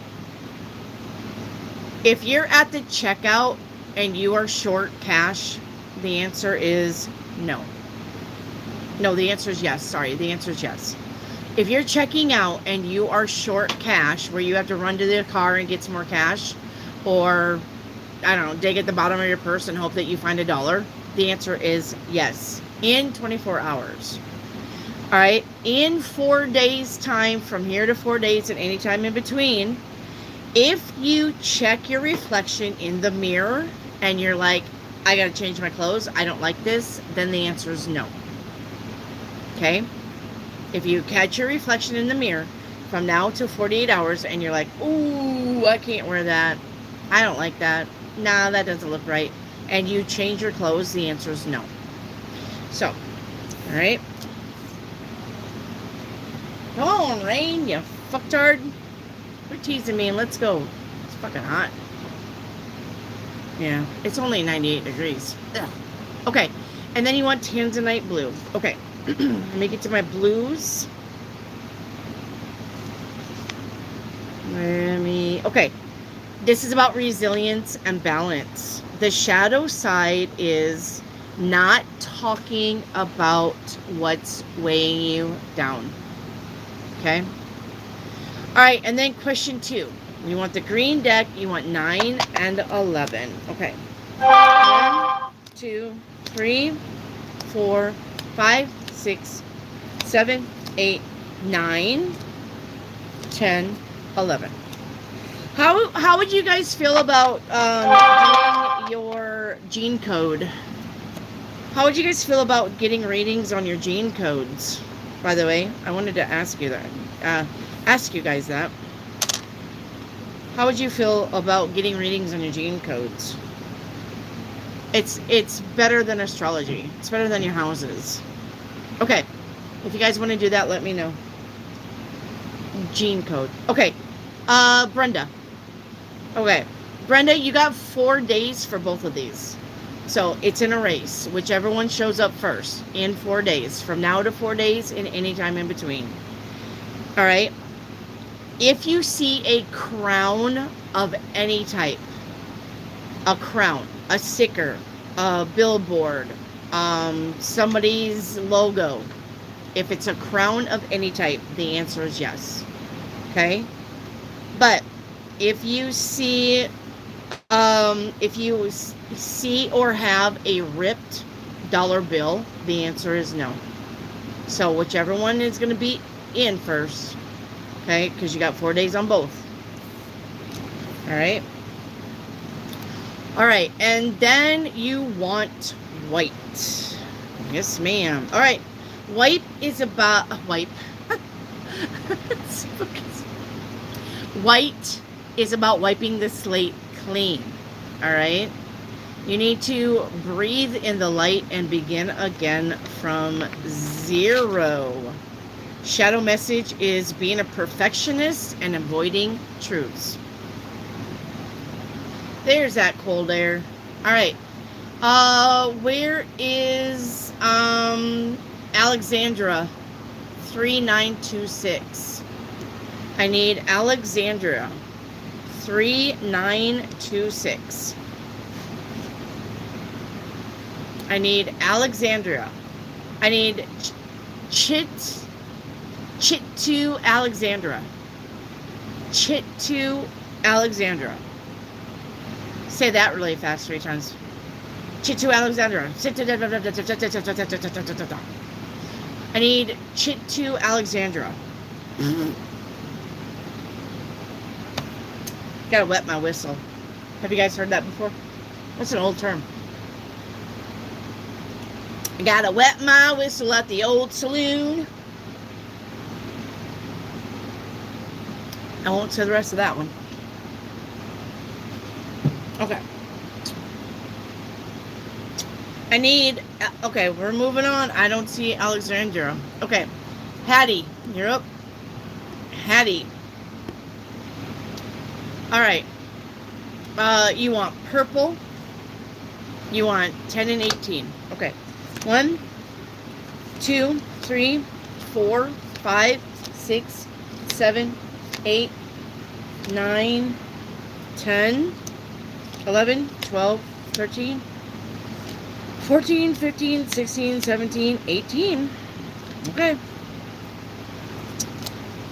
if you're at the checkout and you are short cash, the answer is no. No, the answer is yes. Sorry, the answer is yes. If you're checking out and you are short cash, where you have to run to the car and get some more cash, or, I don't know, dig at the bottom of your purse and hope that you find $1, the answer is yes. In 24 hours. All right. In 4 days time, from here to 4 days and any time in between, if you check your reflection in the mirror and you're like, I got to change my clothes, I don't like this, then the answer is no. Okay. If you catch your reflection in the mirror from now to 48 hours and you're like, ooh, I can't wear that, I don't like that, nah, that doesn't look right, and you change your clothes, the answer is no. So, all right. Come on, Rain, you fucktard. Quit teasing me and let's go. It's fucking hot. Yeah, it's only 98 degrees. Ugh. Okay, and then you want Tanzanite blue. Okay, let me get to my blues. Okay, this is about resilience and balance. The shadow side is not talking about what's weighing you down. Okay. All right. And then question 2. You want the green deck. You want 9 and 11. Okay. 1, 2, 3, 4, 5, 6, 7, 8, 9, 10, 11. How would you guys feel about doing your gene code? How would you guys feel about getting readings on your gene codes? By the way, I wanted to ask you that. Ask you guys that. How would you feel about getting readings on your gene codes? It's better than astrology. It's better than your houses. Okay. If you guys want to do that, let me know. Gene code. Okay. Brenda. Okay. Brenda, you got 4 days for both of these. So it's in a race. Whichever one shows up first in 4 days. From now to 4 days and any time in between. All right. If you see a crown of any type, a crown, a sticker, a billboard, somebody's logo, if it's a crown of any type, the answer is yes. Okay. But if you see or have a ripped dollar bill, the answer is no. So whichever one is going to be in first, okay, because you got 4 days on both. All right. All right, and then you want white. Yes, ma'am. All right, white is about white. White is about wiping the slate clean. All right. You need to breathe in the light and begin again from 0. Shadow message is being a perfectionist and avoiding truths. There's that cold air. All right. Where is Alexandra? 3926. I need Alexandra. 3926. I need Alexandria. I need Chitu Alexandra. Chitu Alexandra. Say that really fast 3 times. Chitu Alexandra. I need Chitu Alexandra. Gotta wet my whistle. Have you guys heard that before? That's an old term. I gotta wet my whistle at the old saloon. I won't say the rest of that one. Okay. I need... Okay, we're moving on. I don't see Alexandra. Okay. Hattie, you're up. Hattie. Alright. You want purple. You want 10 and 18. Okay. 1, 2, 3, 4, 5, 6, 7, 8, 9, 10, 11, 12, 13, 14, 15, 16, 17, 18. Okay.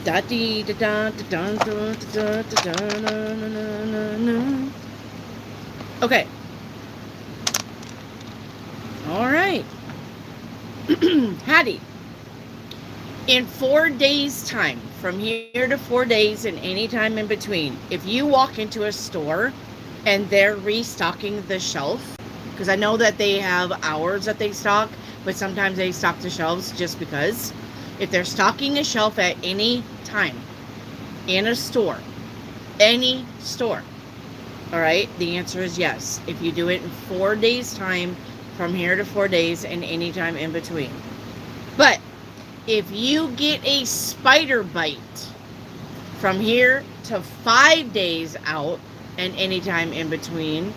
Da dee da da da da da da da da da da. Okay. All right. Hattie. In 4 days' time, from here to 4 days and any time in between, if you walk into a store and they're restocking the shelf, because I know that they have hours that they stock, but sometimes they stock the shelves just because. If they're stocking a shelf at any time in a store, any store, all right, the answer is yes. If you do it in 4 days' time, from here to 4 days and any time in between. But if you get a spider bite from here to 5 days out and any time in between,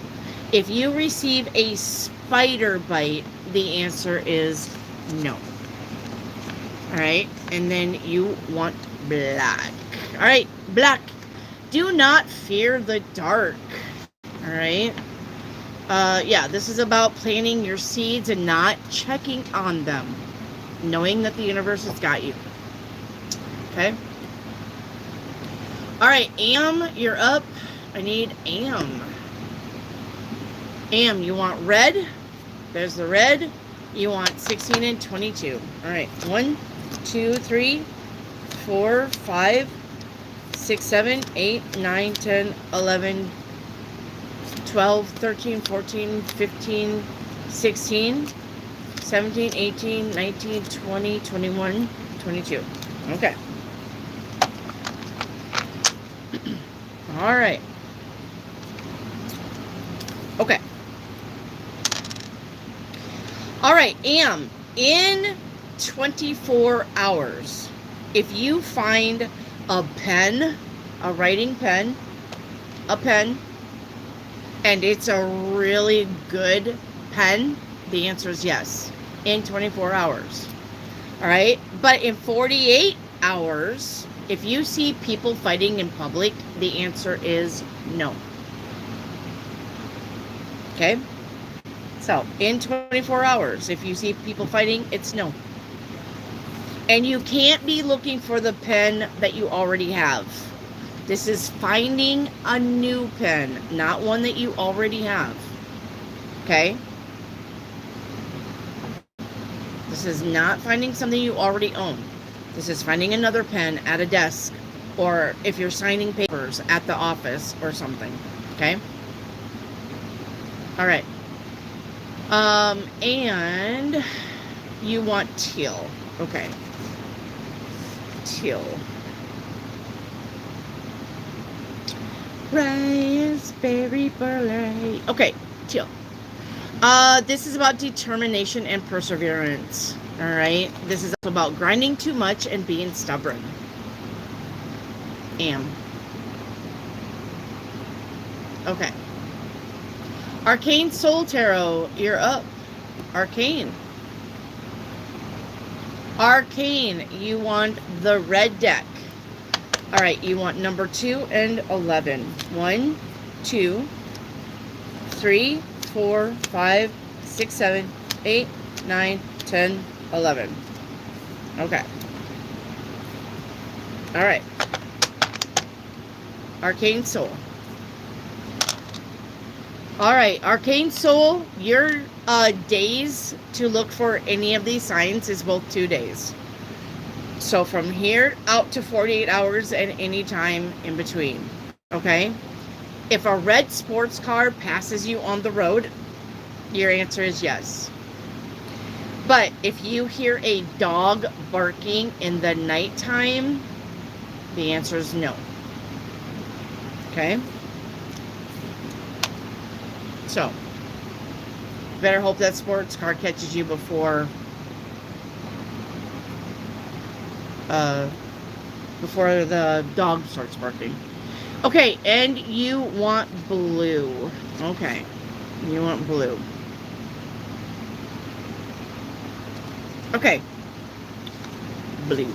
if you receive a spider bite, the answer is no. All right, and then you want black. All right, black. Do not fear the dark. All right. Yeah, this is about planting your seeds and not checking on them, knowing that the universe has got you. Okay. All right, Am, you're up. I need Am. Am, you want red? There's the red. You want 16 and 22. All right, 1, 2, 3, 4, 5, 6, 7, 8, 9, 10, 11, 12, 13, 14, 15, 16, 17, 18, 19, 20, 21, 22. Okay. All right. Okay. All right, Am, in 24 hours, if you find a pen, a writing pen, a pen, and it's a really good pen, the answer is yes, in 24 hours. All right, but in 48 hours, if you see people fighting in public, the answer is no. Okay? So, in 24 hours, if you see people fighting, it's no. And you can't be looking for the pen that you already have. This is finding a new pen, not one that you already have. Okay? This is not finding something you already own. This is finding another pen at a desk, or if you're signing papers at the office or something. Okay? All right. And you want teal. Okay. Teal. Raspberry beret. Okay, teal. This is about determination and perseverance. All right. This is also about grinding too much and being stubborn. Am. Okay. Arcane Soul Tarot, you're up. Arcane. Arcane, you want the red deck. All right, you want number 2 and 11. 1, 2, 3, 4, 5, 6, 7, 8, 9, 10, 11. Okay. All right. Arcane Soul. All right, Arcane Soul, your days to look for any of these signs is both 2 days. So from here out to 48 hours and any time in between. Okay? If a red sports car passes you on the road, your answer is yes. But if you hear a dog barking in the nighttime, the answer is no. Okay? So, better hope that sports car catches you before the dog starts barking. Okay, and you want blue. Okay, you want blue. Okay. Blue.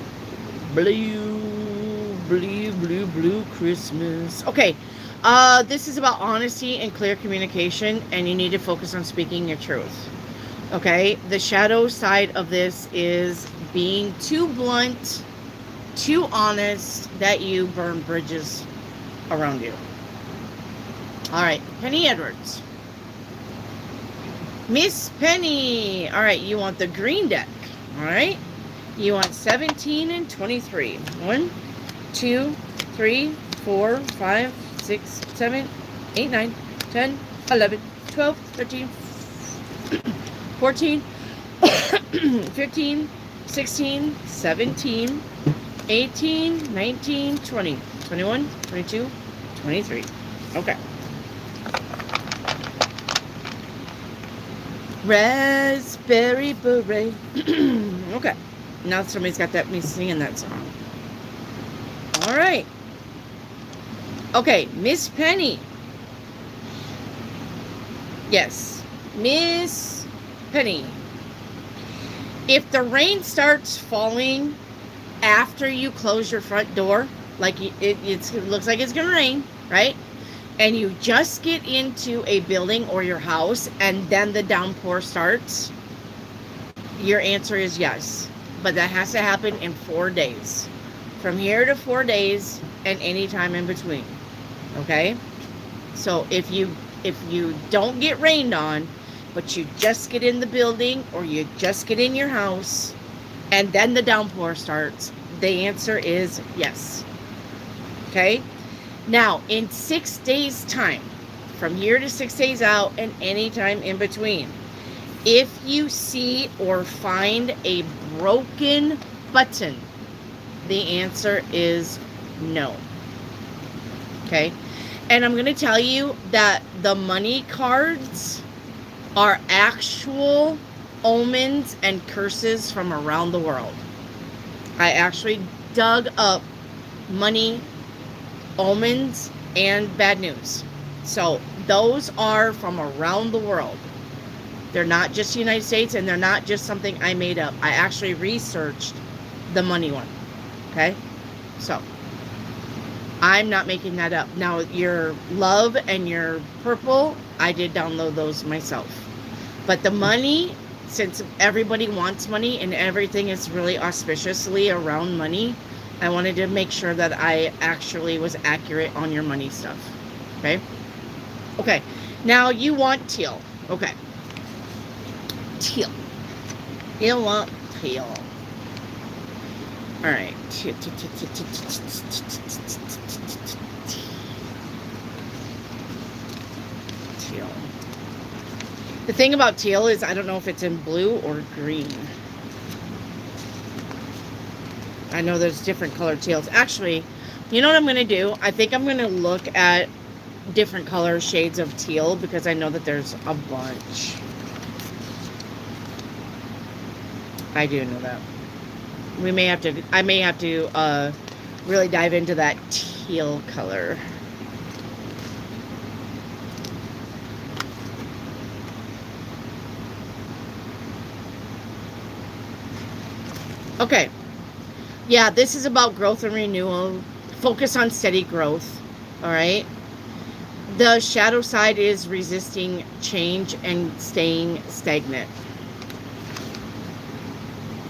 Blue Christmas. Okay. This is about honesty and clear communication, and you need to focus on speaking your truth. Okay? The shadow side of this is being too blunt, too honest, that you burn bridges around you. Alright, Penny Edwards. Miss Penny. Alright, you want the green deck. Alright? You want 17 and 23. 1, 2, 3, 4, 5, 6, 7, 8, 9, 10, 11, 12, 13, 14, 15, 16, 17, 18, 19, 20, 21, 22, 23. Okay. Raspberry beret. Okay. Now somebody's got me singing that song. All right. Okay, Miss Penny. Yes, Miss Penny. If the rain starts falling after you close your front door, like it looks like it's going to rain, right? And you just get into a building or your house and then the downpour starts, your answer is yes. But that has to happen in 4 days. From here to 4 days and any time in between. Okay? So if you don't get rained on, but you just get in the building or you just get in your house and then the downpour starts, the answer is yes. Okay? Now, in 6 days' time, from here to 6 days out and any time in between, if you see or find a broken button, the answer is no. Okay? And I'm going to tell you that the money cards are actual omens and curses from around the world. I actually dug up money, omens, and bad news. So those are from around the world. They're not just the United States, and they're not just something I made up. I actually researched the money one. Okay? So I'm not making that up. Now, your love and your purple, I did download those myself. But the money, since everybody wants money and everything is really auspiciously around money, I wanted to make sure that I actually was accurate on your money stuff. Okay? Okay. Now, you want teal. Okay. Teal. You want teal. Alright. Teal. The thing about teal is I don't know if it's in blue or green. I know there's different colored teals. Actually, you know what I'm going to do? I think I'm going to look at different color shades of teal because I know that there's a bunch. I do know that. I may have to really dive into that teal color. Okay. Yeah, this is about growth and renewal. Focus on steady growth. All right. The shadow side is resisting change and staying stagnant.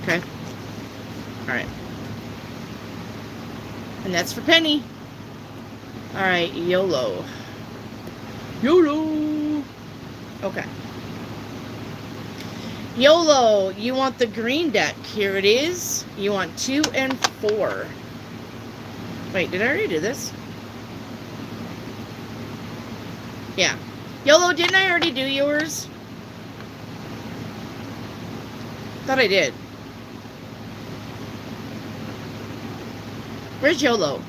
Okay. All right. And that's for Penny. All right, YOLO. YOLO. Okay. YOLO, you want the green deck. Here it is. You want 2 and 4. Wait, did I already do this? Yeah. YOLO, didn't I already do yours? Thought I did. Where's YOLO?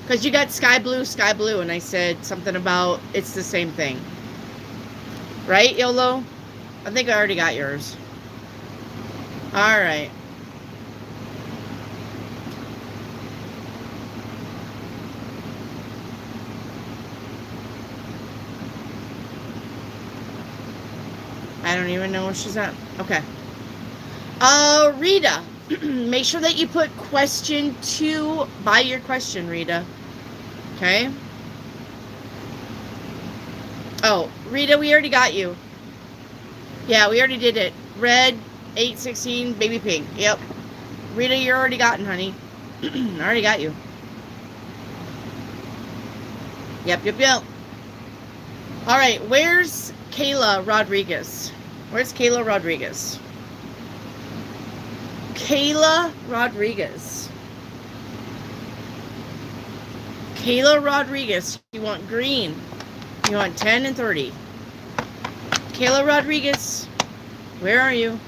Because you got sky blue, and I said something about it's the same thing. Right, YOLO? I think I already got yours. Alright. I don't even know where she's at. Okay. Rita. Make sure that you put question 2 by your question, Rita. Okay? Oh, Rita, we already got you. Yeah, we already did it. Red, 816, baby pink. Yep. Rita, you're already gotten, honey. I already got you. Yep. All right, where's Kayla Rodriguez? Where's Kayla Rodriguez? Kayla Rodriguez. Kayla Rodriguez. You want green. You want 10 and 30. Kayla Rodriguez, where are you?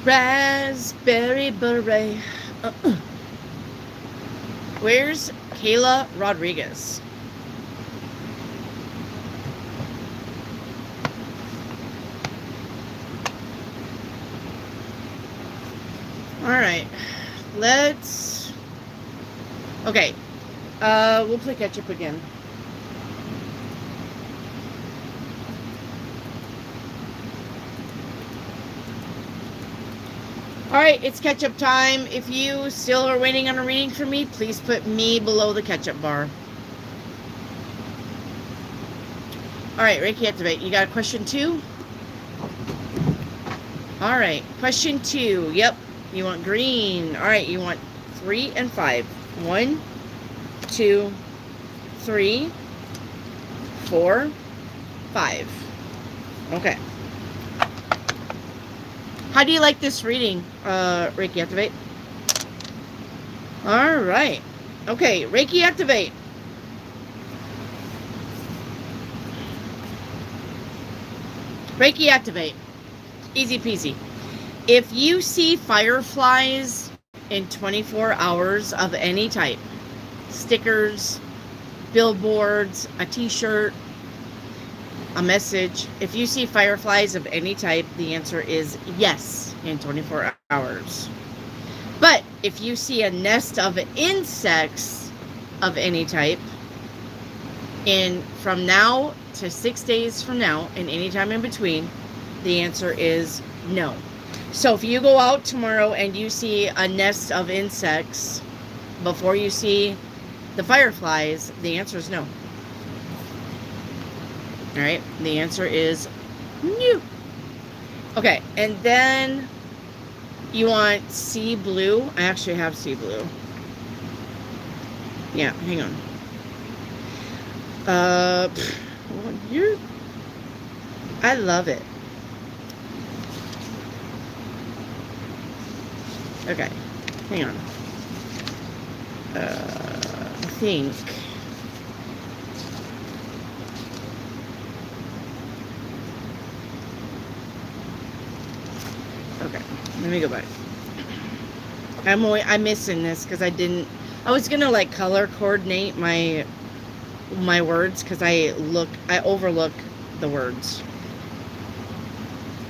Raspberry beret. Where's Kayla Rodriguez? All right, let's. Okay, we'll play catch up again. Alright, it's catch-up time. If you still are waiting on a reading from me, please put me below the catch-up bar. Alright, Reiki activate. You got a question 2? Alright, question 2. Yep, you want green. Alright, you want 3 and 5. 1, 2, 3, 4, 5. Okay. How do you like this reading, Reiki activate? All right. Okay, Reiki activate. Reiki activate. Easy peasy. If you see fireflies in 24 hours of any type, stickers, billboards, a t-shirt, a message. If you see fireflies of any type, the answer is yes in 24 hours. But if you see a nest of insects of any type from now to 6 days from now and any time in between, the answer is no. So if you go out tomorrow and you see a nest of insects before you see the fireflies, the answer is no. All right, the answer is no. Okay, and then you want sea blue. I actually have sea blue. Yeah, hang on. I love it. Okay, hang on. I think. Okay, let me go back. I'm missing this because I was gonna like color coordinate my words because I overlook the words.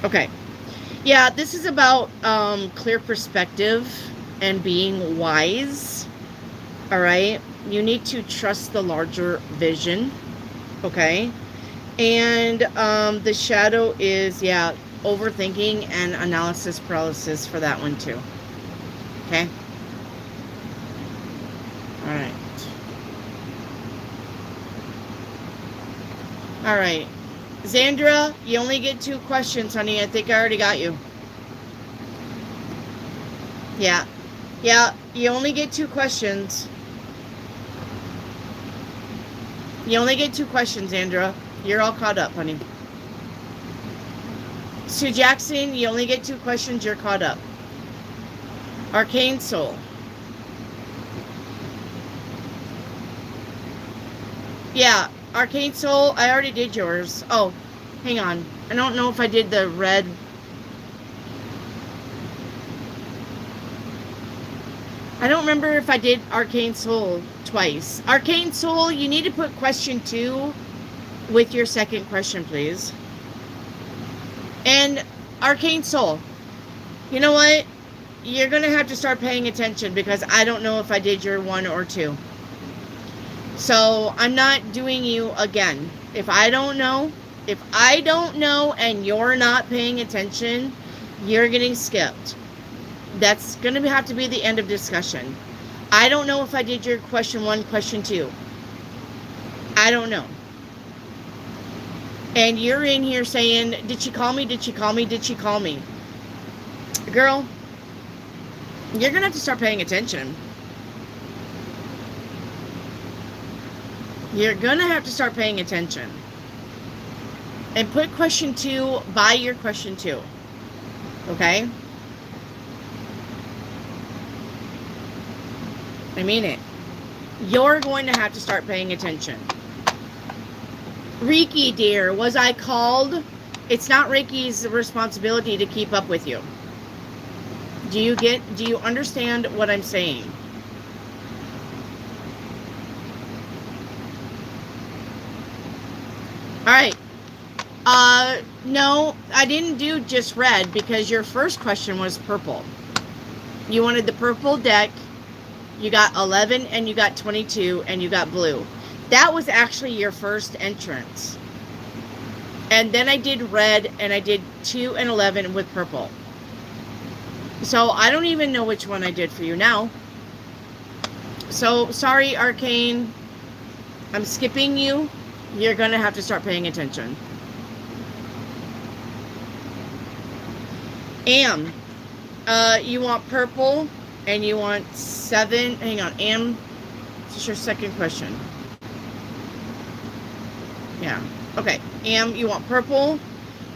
Okay. Yeah, this is about clear perspective and being wise. All right. You need to trust the larger vision. Okay. And the shadow is, yeah, overthinking and analysis paralysis for that one too. Okay. All right. All right. Xandra, you only get 2 questions, honey. I think I already got you. Yeah. Yeah, you only get 2 questions. You only get 2 questions, Xandra. You're all caught up, honey. Sue Jackson, you only get 2 questions. You're caught up. Arcane Soul. Yeah, Arcane Soul, I already did yours. Oh, hang on. I don't know if I did the red. I don't remember if I did Arcane Soul twice. Arcane Soul, you need to put question 2 with your second question, please. And Arcane Soul, you know what? You're going to have to start paying attention because I don't know if I did your 1 or 2. So I'm not doing you again. If I don't know and you're not paying attention, you're getting skipped. That's going to have to be the end of discussion. I don't know if I did your question 1, question 2. I don't know. And you're in here saying, did she call me? Did she call me? Did she call me? Girl, you're going to have to start paying attention. You're going to have to start paying attention. And put question 2 by your question 2. Okay? I mean it. You're going to have to start paying attention. Reiki, dear, was I called? It's not Reiki's responsibility to keep up with you. Do you understand what I'm saying? All right. No, I didn't do just red because your first question was purple. You wanted the purple deck. You got 11 and you got 22 and you got blue. That was actually your first entrance. And then I did red and I did 2 and 11 with purple. So I don't even know which one I did for you now. So sorry, Arcane. I'm skipping you. You're going to have to start paying attention. Am, you want purple and you want 7. Hang on, Am, this is your second question. Yeah, okay. Am, you want purple.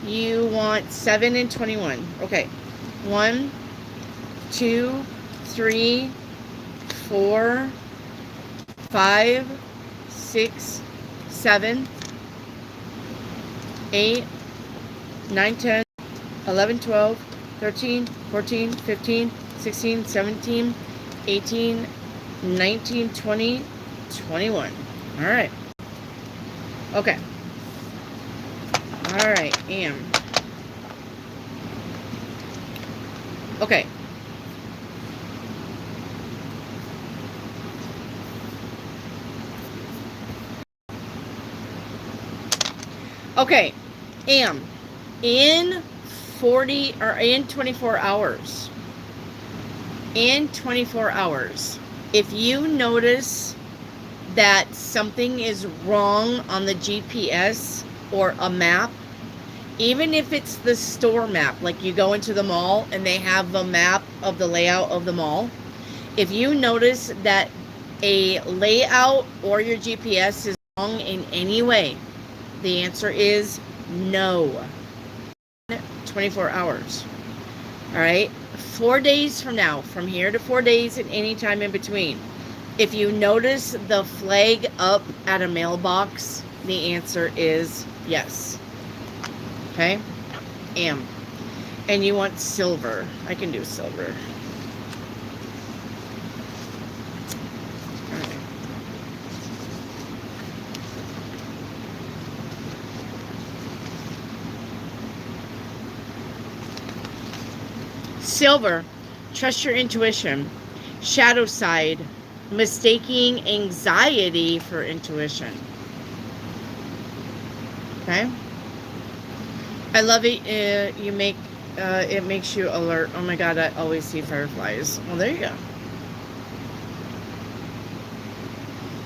You want 7 and 21. Okay. 1, 2, 3, 4, 5, 6, 7, 8, 9, 10, 11, 12, 13, 14, 15, 16, 17, 18, 19, 20, 21. All right. Okay. All right, Am. Okay. Okay, Am. In 40 or in 24 hours. In 24 hours, if you notice that something is wrong on the GPS or a map, even if it's the store map, like you go into the mall and they have a map of the layout of the mall, if you notice that a layout or your GPS is wrong in any way, the answer is no. 24 hours. All right? 4 days from now, from here to 4 days and any time in between, if you notice the flag up at a mailbox, the answer is yes. Okay? Am. And you want silver. I can do silver. All right. Silver. Trust your intuition. Shadow side. Mistaking anxiety for intuition. Okay? I love it. You make it makes you alert. Oh my god, I always see fireflies. Well, there you go.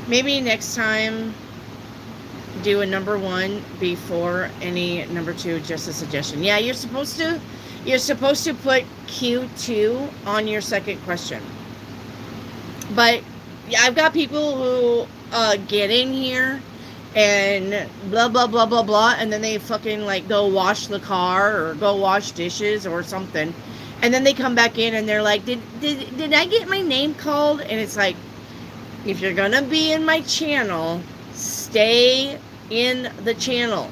Maybe next time do a number 1 before any number 2, just a suggestion. Yeah, you're supposed to put Q2 on your second question. But yeah, I've got people who get in here and blah, blah, blah, blah, blah. And then they fucking like go wash the car or go wash dishes or something. And then they come back in and they're like, did I get my name called? And it's like, if you're going to be in my channel, stay in the channel.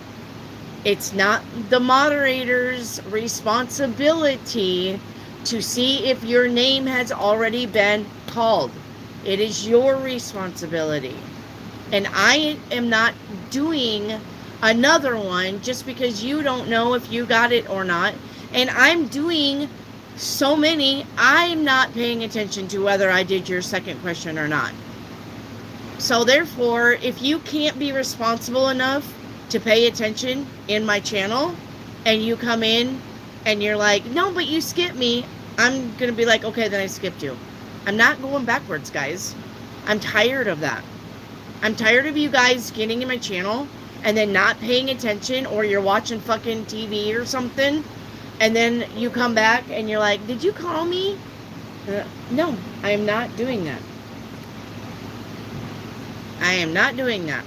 It's not the moderator's responsibility to see if your name has already been called. It is your responsibility. And I am not doing another one just because you don't know if you got it or not. And I'm doing so many, I'm not paying attention to whether I did your second question or not. So therefore, if you can't be responsible enough to pay attention in my channel, and you come in and you're like, no, but you skipped me, I'm going to be like, okay, then I skipped you. I'm not going backwards, guys. I'm tired of that. I'm tired of you guys getting in my channel and then not paying attention, or you're watching fucking TV or something, and then you come back and you're like, did you call me? No, I am not doing that. I am not doing that.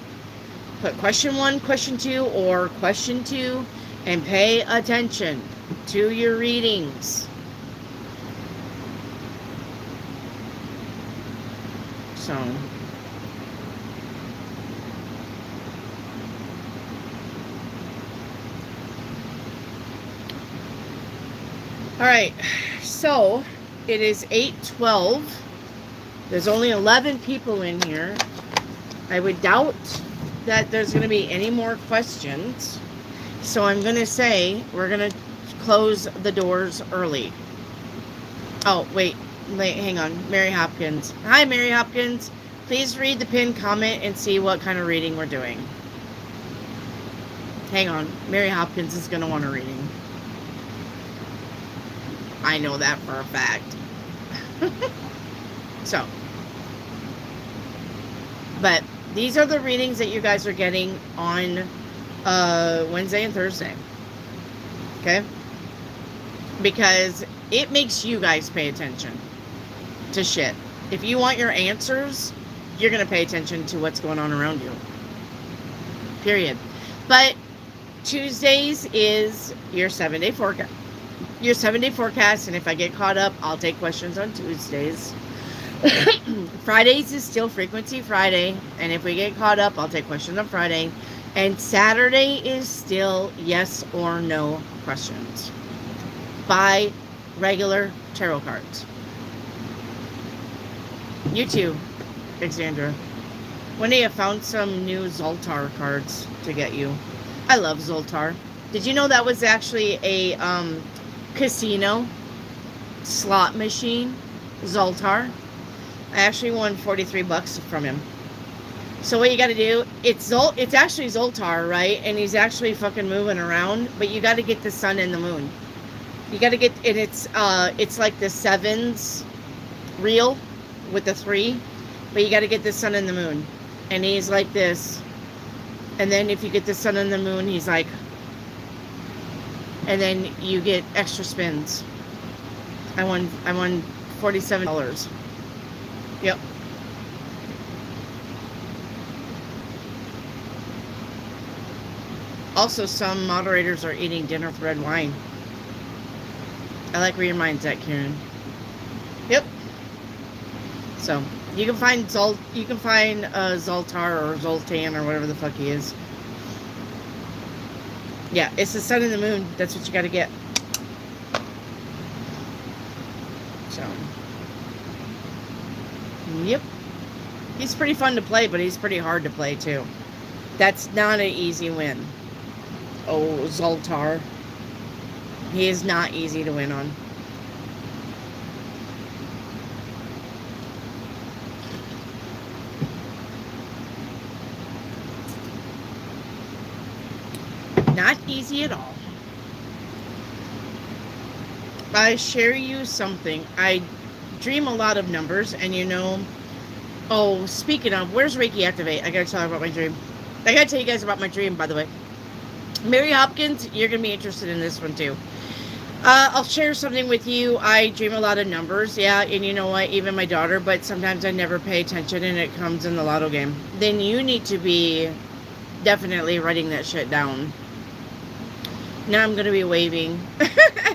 Put question 1, question 2, or question 2, and pay attention to your readings. So, all right, so it is 8:12. There's only 11 people in here. I would doubt that there's going to be any more questions. So I'm going to say we're going to close the doors early. Oh, wait, hang on. Mary Hopkins. Hi, Mary Hopkins. Please read the pinned comment and see what kind of reading we're doing. Hang on. Mary Hopkins is going to want a reading. I know that for a fact. So, but these are the readings that you guys are getting on Wednesday and Thursday. Okay? Because it makes you guys pay attention to shit. If you want your answers, you're going to pay attention to what's going on around you. Period. But Tuesdays is your 7-day forecast. Your 7-day forecast, and if I get caught up, I'll take questions on Tuesdays. Fridays is still Frequency Friday, and if we get caught up, I'll take questions on Friday. And Saturday is still yes or no questions by regular tarot cards. You too, Alexandra. One day I found some new Zoltar cards to get you. I love Zoltar. Did you know that was actually a casino slot machine? Zoltar. I actually won $43 from him. So what you got to do, it's actually Zoltar, right? And he's actually fucking moving around, but you got to get the sun and the moon. You got to get, and it's like the sevens reel with the 3, but you got to get the sun and the moon. And he's like this. And then if you get the sun and the moon, he's like, and then you get extra spins. I won $47. Yep. Also, some moderators are eating dinner with red wine. I like where your mind's at, Karen. Yep. So you can find Zoltar or Zoltan or whatever the fuck he is. Yeah, it's the sun and the moon. That's what you got to get. So, yep. He's pretty fun to play, but he's pretty hard to play too. That's not an easy win. Oh, Zoltar. He is not easy to win on. Not easy at all. I share you something. I dream a lot of numbers, and you know, oh, speaking of, where's Reiki Activate? I gotta tell you about my dream. I gotta tell you guys about my dream, by the way. Mary Hopkins, you're gonna be interested in this one too. I'll share something with you. I dream a lot of numbers, yeah, and you know what, even my daughter, but sometimes I never pay attention and it comes in the lotto game. Then you need to be Definitely writing that shit down. Now I'm going to be waving.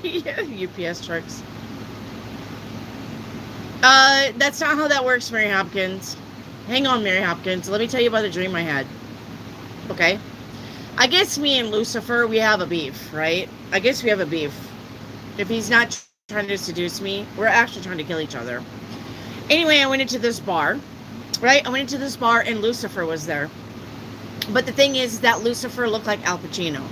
UPS trucks. That's not how that works, Mary Hopkins. Hang on, Mary Hopkins. Let me tell you about a dream I had. Okay? I guess me and Lucifer, we have a beef, right? I guess we have a beef. If he's not trying to seduce me, we're actually trying to kill each other. Anyway, I went into this bar, right? I went into this bar and Lucifer was there. But the thing is that Lucifer looked like Al Pacino.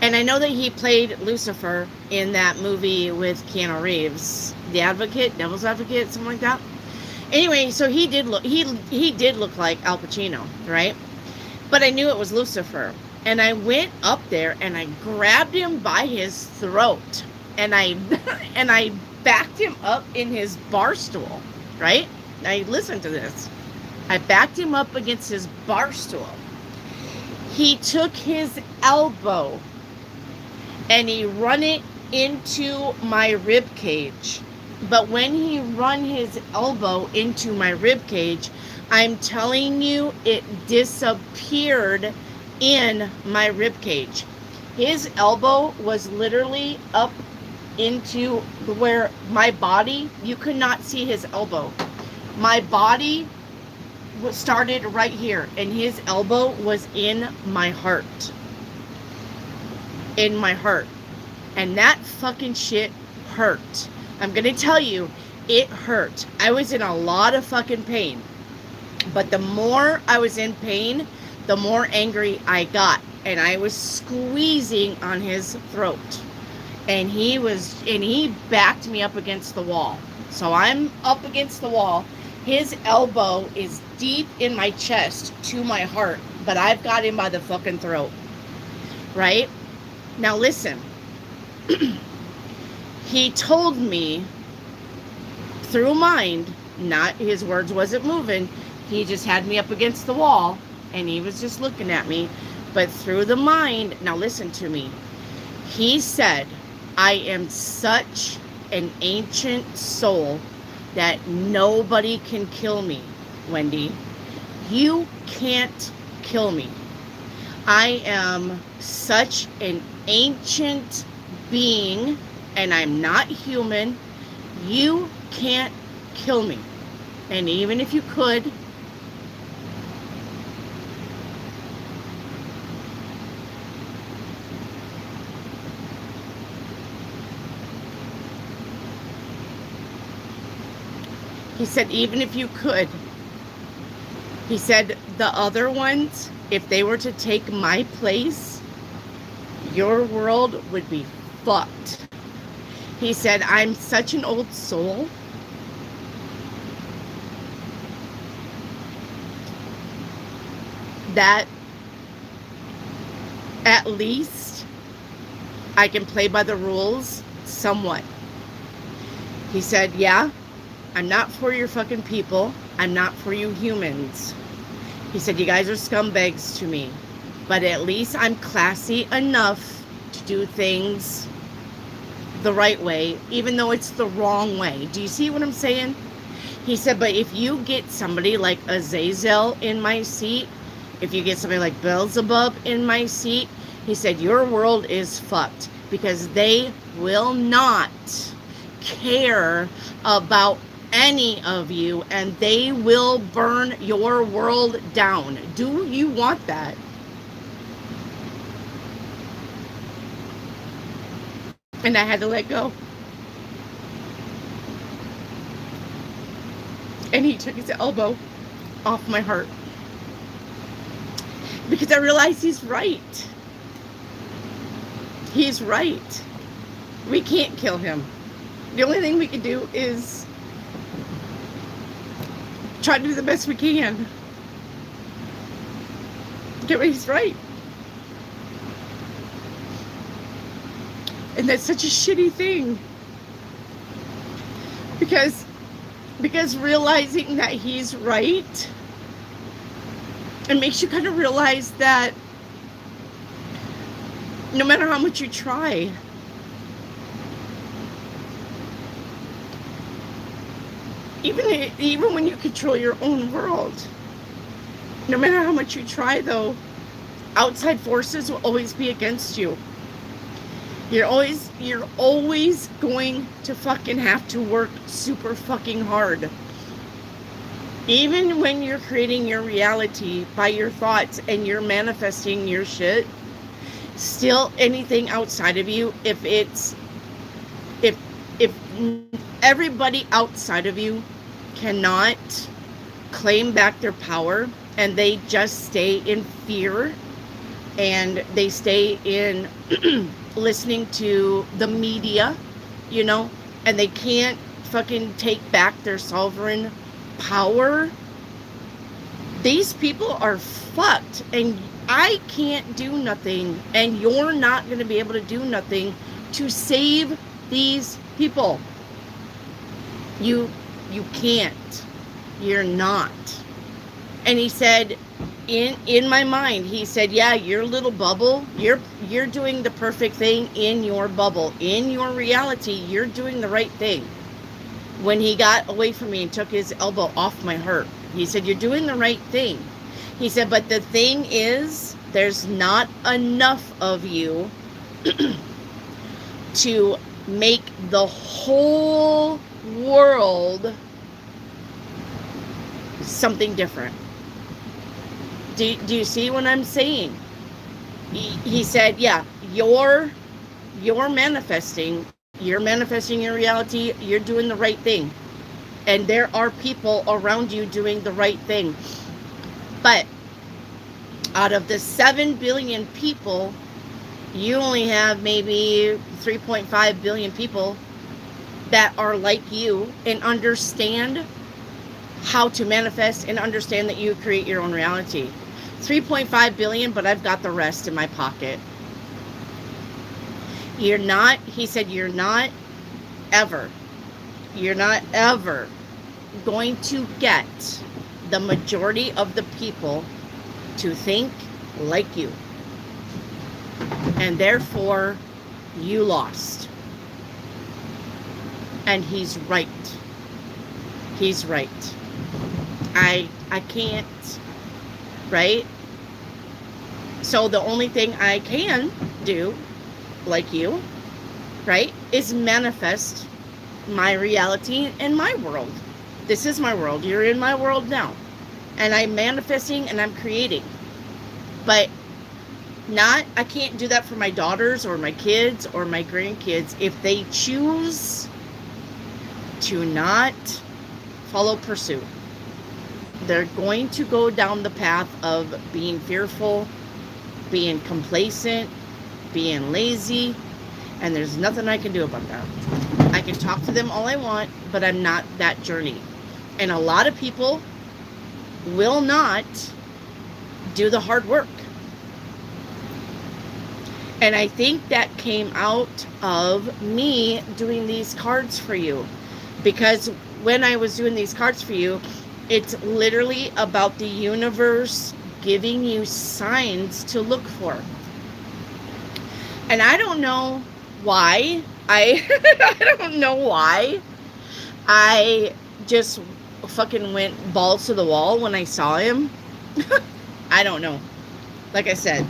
And I know that he played Lucifer in that movie with Keanu Reeves, The Advocate, Devil's Advocate, something like that. Anyway, so he did look like Al Pacino, right? But I knew it was Lucifer. And I went up there and I grabbed him by his throat. And I and I backed him up in his bar stool, right? Now listen to this. I backed him up against his bar stool. He took his elbow and he run it into my rib cage. But when he run his elbow into my rib cage, I'm telling you, it disappeared in my rib cage. His elbow was literally up into where my body, you could not see his elbow. My body started right here, and his elbow was in my heart. In my heart. And that fucking shit hurt. I'm gonna tell you, it hurt. I was in a lot of fucking pain. But the more I was in pain, the more angry I got. And I was squeezing on his throat. And he backed me up against the wall. So I'm up against the wall. His elbow is deep in my chest to my heart. But I've got him by the fucking throat. Right? Now listen. He told me through mind, not his words wasn't moving. He just had me up against the wall and he was just looking at me. But through the mind, now listen to me. He said, I am such an ancient soul that nobody can kill me, Wendy. You can't kill me. I am such an ancient being and I'm not human. You can't kill me. And even if you could, he said, even if you could, he said, the other ones, if they were to take my place, your world would be fucked. He said, I'm such an old soul that at least I can play by the rules somewhat. He said, yeah, I'm not for your fucking people. I'm not for you humans. He said, you guys are scumbags to me. But at least I'm classy enough to do things the right way, even though it's the wrong way. Do you see what I'm saying? He said, but if you get somebody like Azazel in my seat, if you get somebody like Beelzebub in my seat, he said, your world is fucked because they will not care about any of you and they will burn your world down. Do you want that? And I had to let go. And he took his elbow off my heart. Because I realized he's right. He's right. We can't kill him. The only thing we can do is try to do the best we can. But he's right. And that's such a shitty thing. Because realizing that he's right, it makes you kind of realize that no matter how much you try, even when you control your own world, no matter how much you try though, Outside forces will always be against you. You're always going to fucking have to work super fucking hard. Even when you're creating your reality by your thoughts and you're manifesting your shit, still anything outside of you, if everybody outside of you cannot claim back their power and they just stay in fear and they stay in listening to the media, and they can't fucking take back their sovereign power, these people are fucked, and I can't do nothing, and you're not going to be able to do nothing to save these people. You can't. You're not. And he said, in my mind, he said, yeah, your little bubble, you're doing the perfect thing in your bubble. In your reality, you're doing the right thing. When he got away from me and took his elbow off my heart, he said, you're doing the right thing. He said, but the thing is, there's not enough of you to make the whole world something different. Do you see what I'm saying? He said, yeah, you're manifesting your reality. You're doing the right thing. And there are people around you doing the right thing. But out of the 7 billion people, you only have maybe 3.5 billion people that are like you and understand how to manifest and understand that you create your own reality. 3.5 billion, but I've got the rest in my pocket. He said, you're not ever going to get the majority of the people to think like you. And therefore, you lost. And he's right. He's right. I can't, right? So the only thing I can do, like you, right, is manifest my reality in my world. This is my world. You're in my world now. And I'm manifesting and I'm creating. But I can't do that for my daughters or my kids or my grandkids if they choose to not follow pursuit. They're going to go down the path of being fearful, being complacent, being lazy, and there's nothing I can do about that. I can talk to them all I want, but I'm not that journey. And a lot of people will not do the hard work. And I think that came out of me doing these cards for you. Because when I was doing these cards for you, it's literally about the universe giving you signs to look for. And I don't know why. I don't know why. I just fucking went balls to the wall when I saw him. I don't know. Like I said.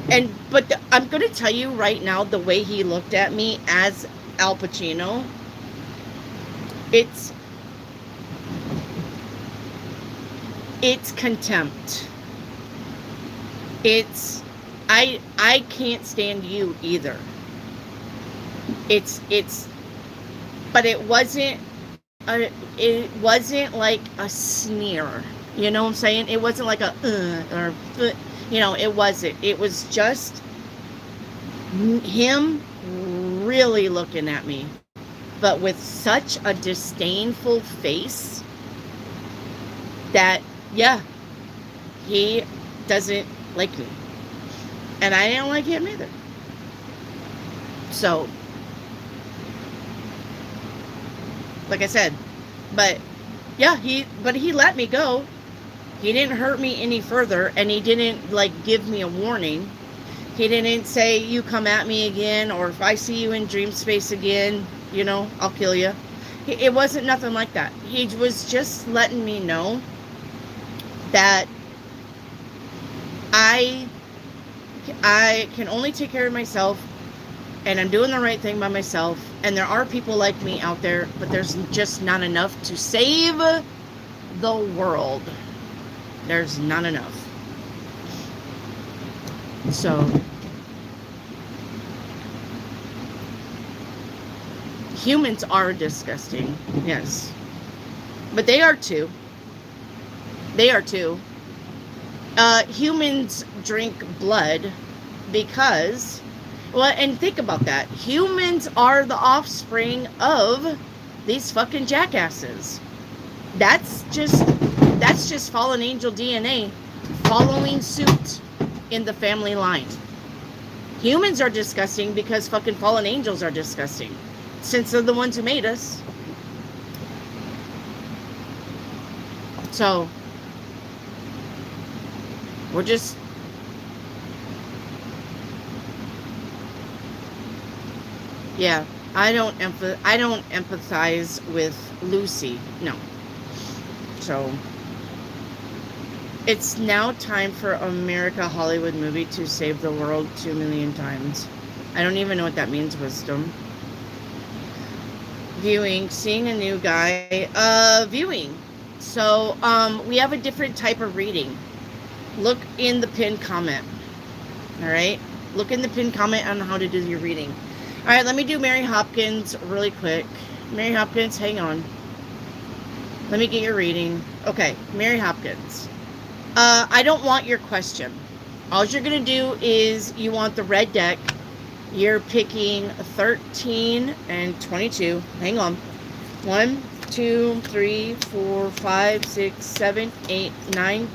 But I'm going to tell you right now, the way he looked at me as Al Pacino, it's contempt. It's I can't stand you either. But it wasn't like a sneer. You know what I'm saying? It wasn't like a or it wasn't. It was just him really looking at me, but with such a disdainful face that, yeah, he doesn't like me. And I didn't like him either. So, like I said, but yeah, he let me go. He didn't hurt me any further, and he didn't give me a warning. He didn't say, you come at me again, or if I see you in dream space again, I'll kill you. It wasn't nothing like that. He was just letting me know that I I can only take care of myself, and I'm doing the right thing by myself. And there are people like me out there, but there's just not enough to save the world. There's not enough. So, humans are disgusting, yes. But they are too. They are too. Humans drink blood because, well, and think about that. Humans are the offspring of these fucking jackasses. That's just fallen angel DNA following suit in the family line. Humans are disgusting because fucking fallen angels are disgusting, since they're the ones who made us. So we're just, yeah. I don't empathize with Lucy. No. So it's now time for America Hollywood movie to save the world 2 million times. I don't even know what that means, wisdom. Viewing, seeing a new guy. Viewing. So, we have a different type of reading. Look in the pinned comment. Alright? Look in the pinned comment on how to do your reading. Alright, let me do Mary Hopkins really quick. Mary Hopkins, hang on. Let me get your reading. Okay, Mary Hopkins. I don't want your question. All you're going to do is you want the red deck. You're picking 13 and 22. Hang on. 1, 2, 3, 4, 5, 6, 7, 8, 9,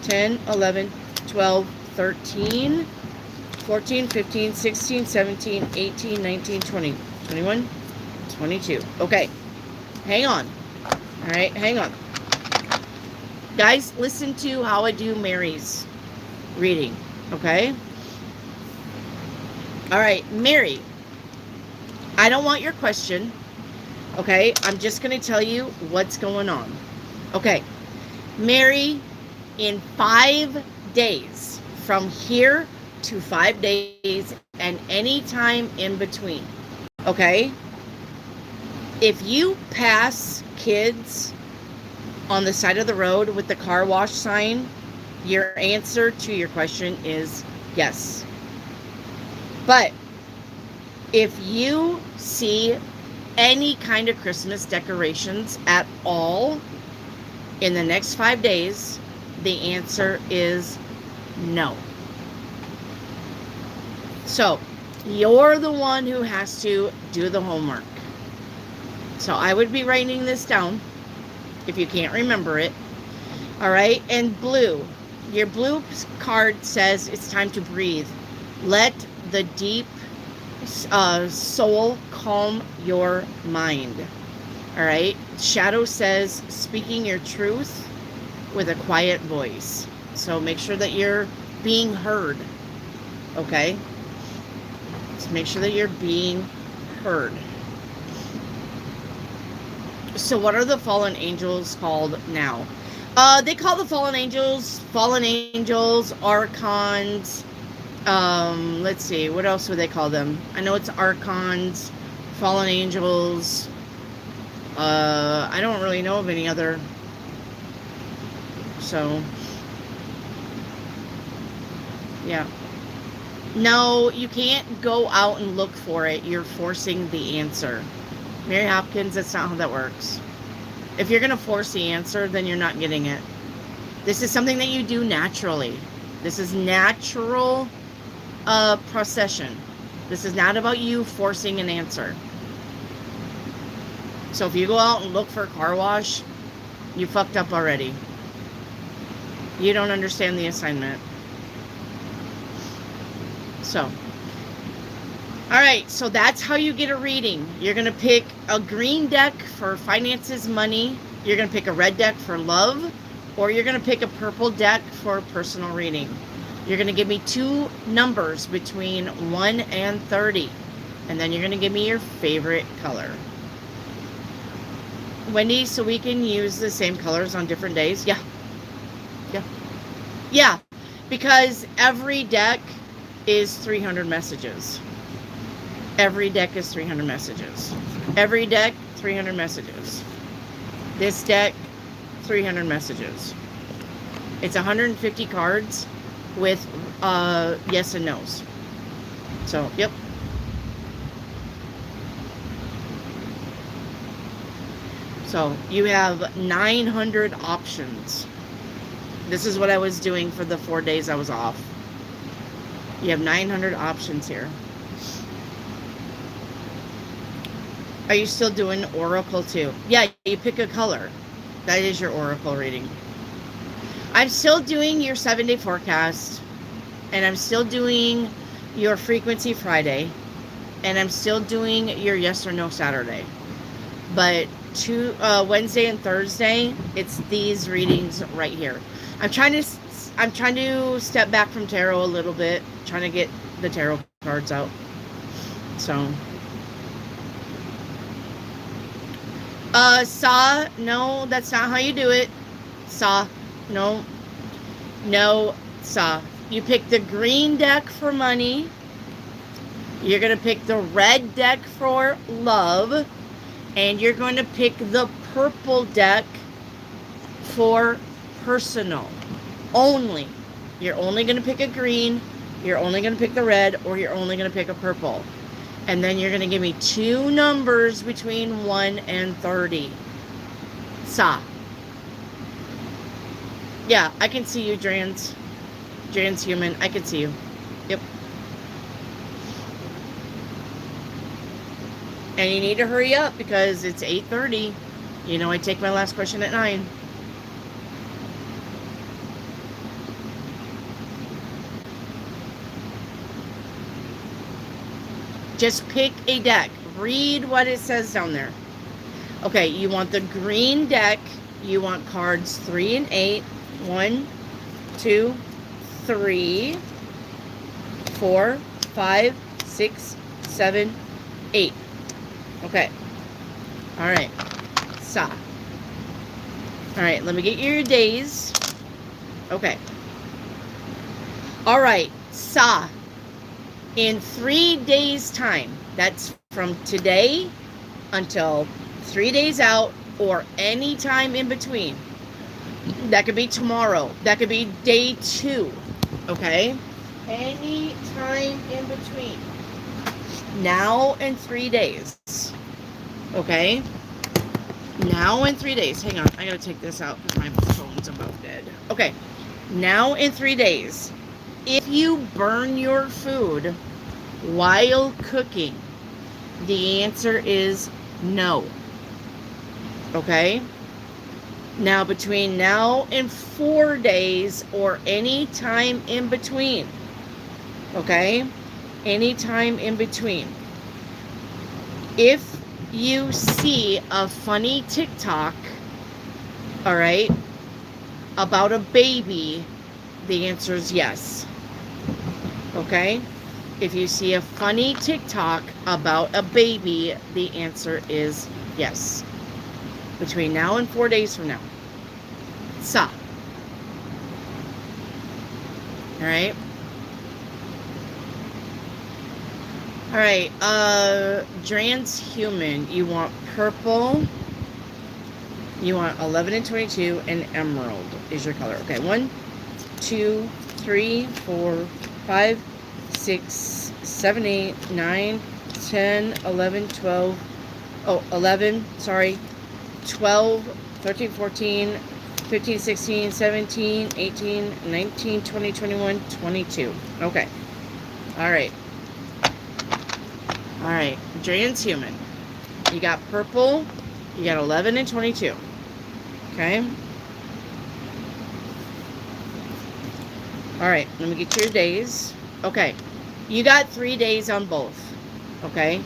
10, 11, 12, 13, 14, 15, 16, 17, 18, 19, 20, 21, 22. Okay. Hang on. All right, hang on. Guys, listen to how I do Mary's reading, okay? All right, Mary, I don't want your question, okay? I'm just going to tell you what's going on. Okay, Mary, in 5 days, from here to 5 days and any time in between, okay? If you pass kids on the side of the road with the car wash sign, your answer to your question is yes. But if you see any kind of Christmas decorations at all in the next 5 days, the answer is no. So you're the one who has to do the homework. So I would be writing this down if you can't remember it. All right. And blue. Your blue card says it's time to breathe. Let the deep soul calm your mind. All right. Shadow says speaking your truth with a quiet voice. So make sure that you're being heard. Okay. Just make sure that you're being heard. So what are the fallen angels called now? They call the fallen angels, archons. Let's see, what else would they call them? I know it's archons, fallen angels. I don't really know of any other. So, yeah. No, you can't go out and look for it. You're forcing the answer. Mary Hopkins, that's not how that works. If you're going to force the answer, then you're not getting it. This is something that you do naturally. This is natural procession. This is not about you forcing an answer. So if you go out and look for a car wash, you fucked up already. You don't understand the assignment. So, alright, so that's how you get a reading. You're going to pick a green deck for finances, money. You're going to pick a red deck for love. Or you're going to pick a purple deck for personal reading. You're going to give me 2 numbers between 1 and 30. And then you're going to give me your favorite color. Wendy, so we can use the same colors on different days? Yeah. Yeah. Yeah. Because every deck is 300 messages. Every deck is 300 messages. Every deck, 300 messages. This deck, 300 messages. It's 150 cards with yes and no's. So, yep. So, you have 900 options. This is what I was doing for the 4 days I was off. You have 900 options here. Are you still doing Oracle too? Yeah, you pick a color. That is your Oracle reading. I'm still doing your 7-day forecast. And I'm still doing your Frequency Friday. And I'm still doing your Yes or No Saturday. But Wednesday and Thursday, it's these readings right here. I'm trying to step back from tarot a little bit. Trying to get the tarot cards out. So... Saw, no, that's not how you do it. Saw, no, Saw. You pick the green deck for money. You're going to pick the red deck for love. And you're going to pick the purple deck for personal. Only. You're only going to pick a green. You're only going to pick the red. Or you're only going to pick a purple. And then you're going to give me 2 numbers between 1 and 30. Sa. Yeah, I can see you, Drans. Drans human. I can see you. Yep. And you need to hurry up because it's 8:30. You know I take my last question at 9. Just pick a deck. Read what it says down there. Okay, you want the green deck. You want cards 3 and 8. 1, 2, 3, 4, 5, 6, 7, 8. Okay. Alright. Sa. Alright, let me get your days. Okay. Alright. Sa. In 3 days' time, that's from today until 3 days out or any time in between. That could be tomorrow. That could be day 2. Okay? Any time in between. Now and 3 days. Okay? Now in 3 days. Hang on. I gotta take this out because my phone's about dead. Okay. Now in 3 days. If you burn your food while cooking, the answer is no. Okay? Now, between now and 4 days or any time in between. Okay? Any time in between. If you see a funny TikTok, all right, about a baby, the answer is yes. Okay? If you see a funny TikTok about a baby, the answer is yes. Between now and 4 days from now. Sa. Alright? Alright, transhuman. You want purple. You want 11 and 22, and emerald is your color. Okay, 1, 2, 3, 4, 5, 6, 7, 8, 9, 10, 11, 12. Oh, 11, sorry. 12, 13, 14, 15, 16, 17, 18, 19, 20, 21, 22. Okay. Alright. Alright. Transhuman. You got purple. You got 11 and 22. Okay. Alright. Let me get your days. Okay. You got 3 days on both. Okay.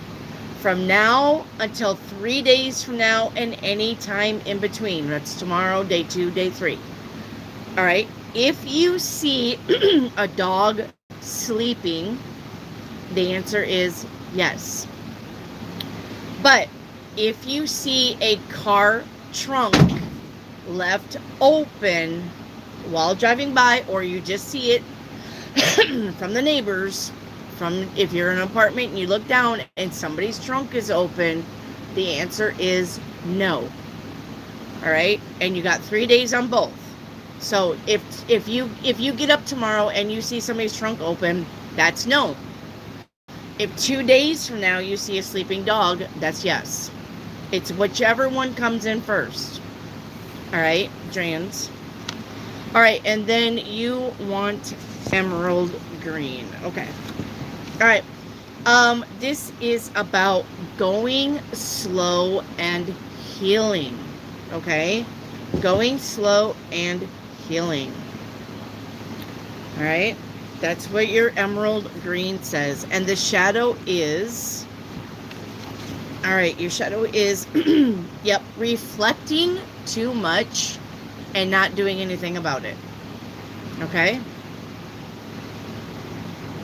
From now until 3 days from now and any time in between. That's tomorrow, day 2, day 3. All right. If you see a dog sleeping, the answer is yes. But if you see a car trunk left open while driving by, or you just see it from the neighbors, from if you're in an apartment and you look down and somebody's trunk is open, the answer is no. All right, and you got 3 days on both. So if you get up tomorrow and you see somebody's trunk open, that's no. If 2 days from now you see a sleeping dog, that's yes. It's whichever one comes in first. All right, Drans. All right, and then you want emerald green. Okay. All right. This is about going slow and healing. Okay? Going slow and healing. All right? That's what your emerald green says. And the shadow is, all right, your shadow is, yep, reflecting too much and not doing anything about it. Okay?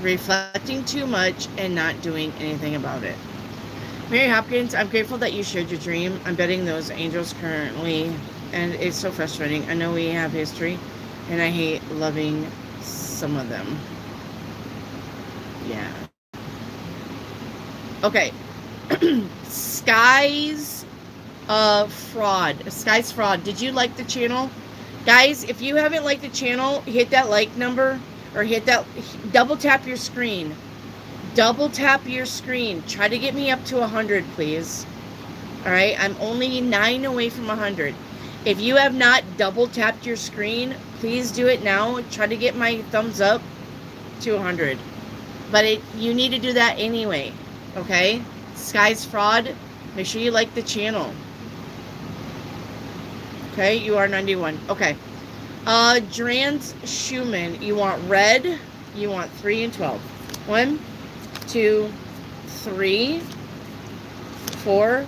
Reflecting too much and not doing anything about it. Mary Hopkins, I'm grateful that you shared your dream. I'm betting those angels currently, and it's so frustrating. I know we have history, and I hate loving some of them. Yeah. Okay. Skies Fraud. Skies Fraud. Did you like the channel? Guys, if you haven't liked the channel, hit that like number, or hit that, double tap your screen. Double tap your screen. Try to get me up to 100, please. All right, I'm only 9 away from 100. If you have not double tapped your screen, please do it now. Try to get my thumbs up to 100. But you need to do that anyway, okay? Sky's Fraud, make sure you like the channel. Okay, you are 91. Okay. Drans Schumann, you want red, you want 3 and 12. 1, 2, 3, 4,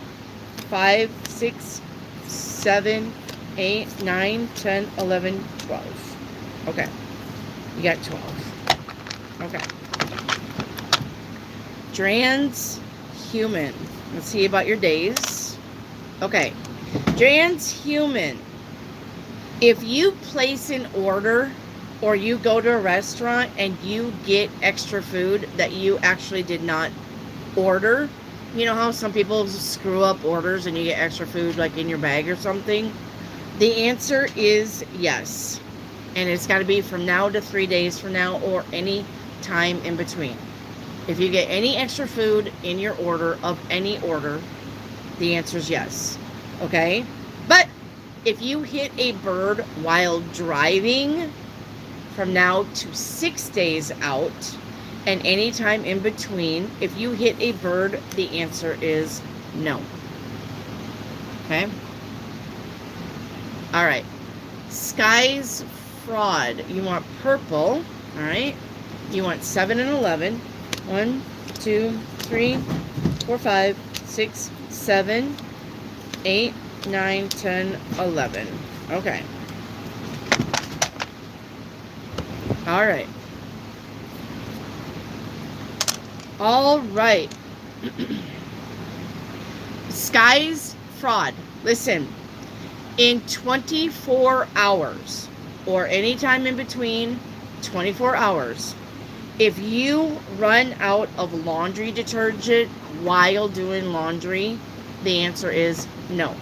5, 6, 7, 8, 9, 10, 11, 12. Okay. You got 12. Okay. Transhuman. Let's see about your days. Okay. Transhuman. If you place an order or you go to a restaurant and you get extra food that you actually did not order, you know how some people screw up orders and you get extra food like in your bag or something? The answer is yes. And it's got to be from now to 3 days from now or any time in between. If you get any extra food in your order of any order, the answer is yes. Okay? But if you hit a bird while driving from now to 6 days out and any time in between, if you hit a bird, the answer is no. Okay? All right. Sky's Fraud. You want purple. All right. You want 7 and 11. 1, 2, 3, 4, 5, 6, 7, 8, 9, 10, 11. Okay. All right. All right. Sky's Fraud. Listen, in 24 hours or any time in between 24 hours, if you run out of laundry detergent while doing laundry, the answer is no.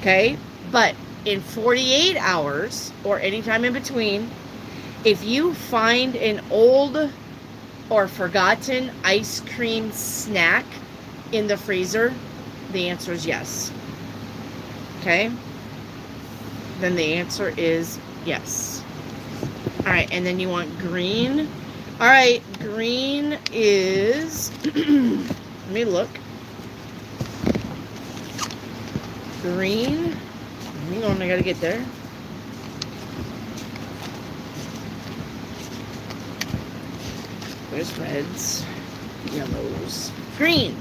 Okay? But in 48 hours or any time in between, if you find an old or forgotten ice cream snack in the freezer, the answer is yes. Okay? Then the answer is yes. All right, and then you want green. All right, green is, let me look. Green, hang on, I gotta get there. There's reds, yellows, green.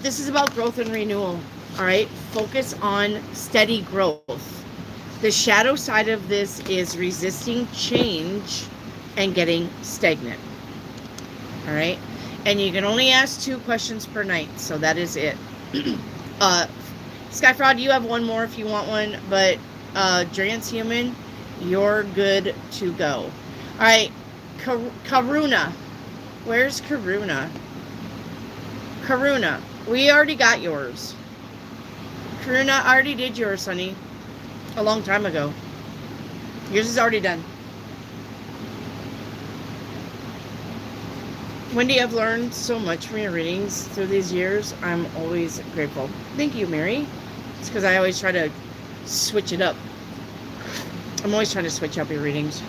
This is about growth and renewal. All right, focus on steady growth. The shadow side of this is resisting change and getting stagnant. All right, and you can only ask 2 questions per night, so that is it. Sky Fraud, you have one more if you want one, but Transhuman, you're good to go. right, Karuna. Where's Karuna? Karuna, we already got yours. Karuna, I already did yours, honey. A long time ago. Yours is already done. Wendy, I've learned so much from your readings through these years. I'm always grateful. Thank you, Mary. It's because I always try to switch it up. I'm always trying to switch up your readings.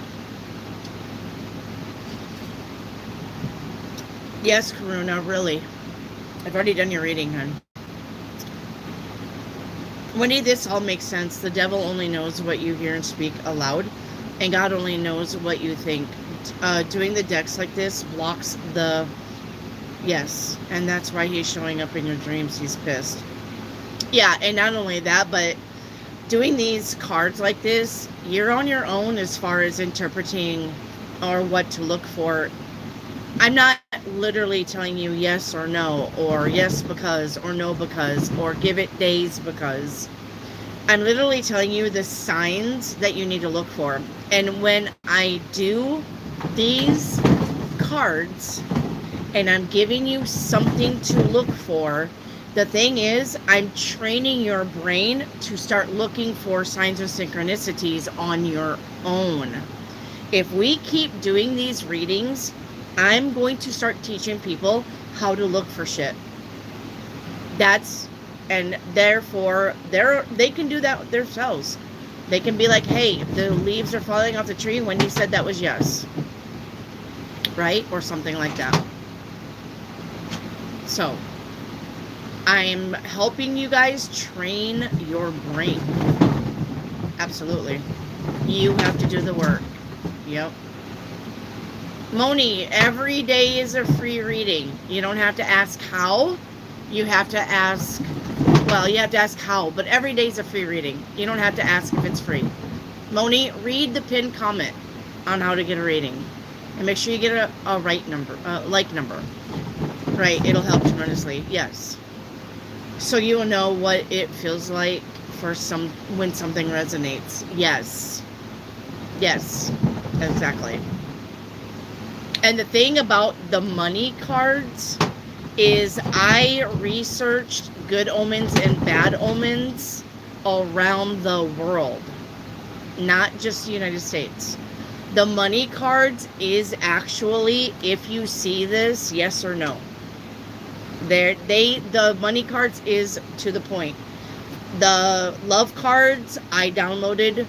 Yes, Karuna, really. I've already done your reading, hon. Wendy, this all makes sense. The devil only knows what you hear and speak aloud, and God only knows what you think. Doing the decks like this blocks the... Yes, and that's why he's showing up in your dreams. He's pissed. Yeah, and not only that, but doing these cards like this, you're on your own as far as interpreting or what to look for. I'm not literally telling you yes or no, or yes because, or no because, or give it days because. I'm literally telling you the signs that you need to look for. And when I do these cards and I'm giving you something to look for, the thing is, I'm training your brain to start looking for signs of synchronicities on your own. If we keep doing these readings, I'm going to start teaching people how to look for shit. And therefore, they can do that themselves. They can be like, hey, the leaves are falling off the tree. Wendy said that was yes. Right? Or something like that. So, I'm helping you guys train your brain. Absolutely. You have to do the work. Yep. Moni, every day is a free reading. You don't have to ask how. You have to ask, well, you have to ask how, but every day is a free reading. You don't have to ask if it's free. Moni, read the pinned comment on how to get a reading. And make sure you get a right number, like number. Right, it'll help tremendously. Yes. So you will know what it feels like for when something resonates. Yes. Yes. Exactly. And the thing about the money cards is I researched good omens and bad omens around the world, not just the United States. The money cards is actually, if you see this, yes or no. The money cards is to the point. The love cards I downloaded,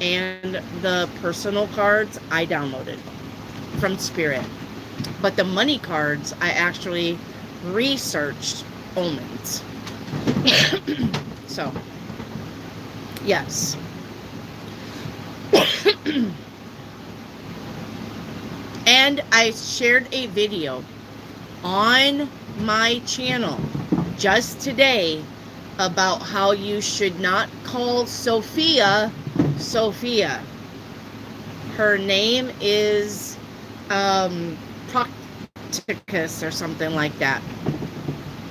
and the personal cards I downloaded from Spirit. But the money cards, I actually researched omens. So, yes. And I shared a video on my channel just today about how you should not call Sophia Sophia. Her name is Procticus or something like that.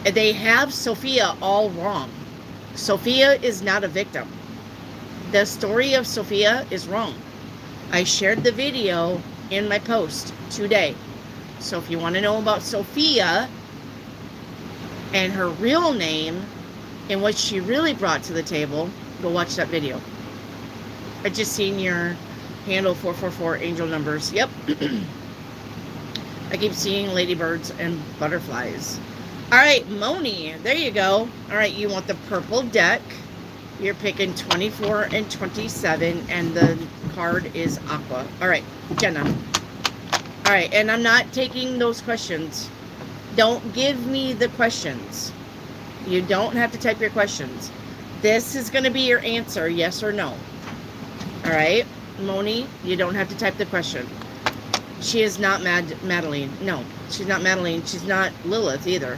They have Sophia all wrong. Sophia is not a victim. The story of Sophia is wrong. I shared the video in my post today. So if you want to know about Sophia and her real name and what she really brought to the table, go watch that video. I just seen your handle 444 angel numbers. Yep. I keep seeing ladybirds and butterflies. All right, Moni, there you go. All right, you want the purple deck. You're picking 24 and 27, and the card is Aqua. All right, Jenna. All right, and I'm not taking those questions. Don't give me the questions. You don't have to type your questions. This is going to be your answer, yes or no. All right, Moni, you don't have to type the question. She is not Madeline. No, she's not Madeline. She's not Lilith either.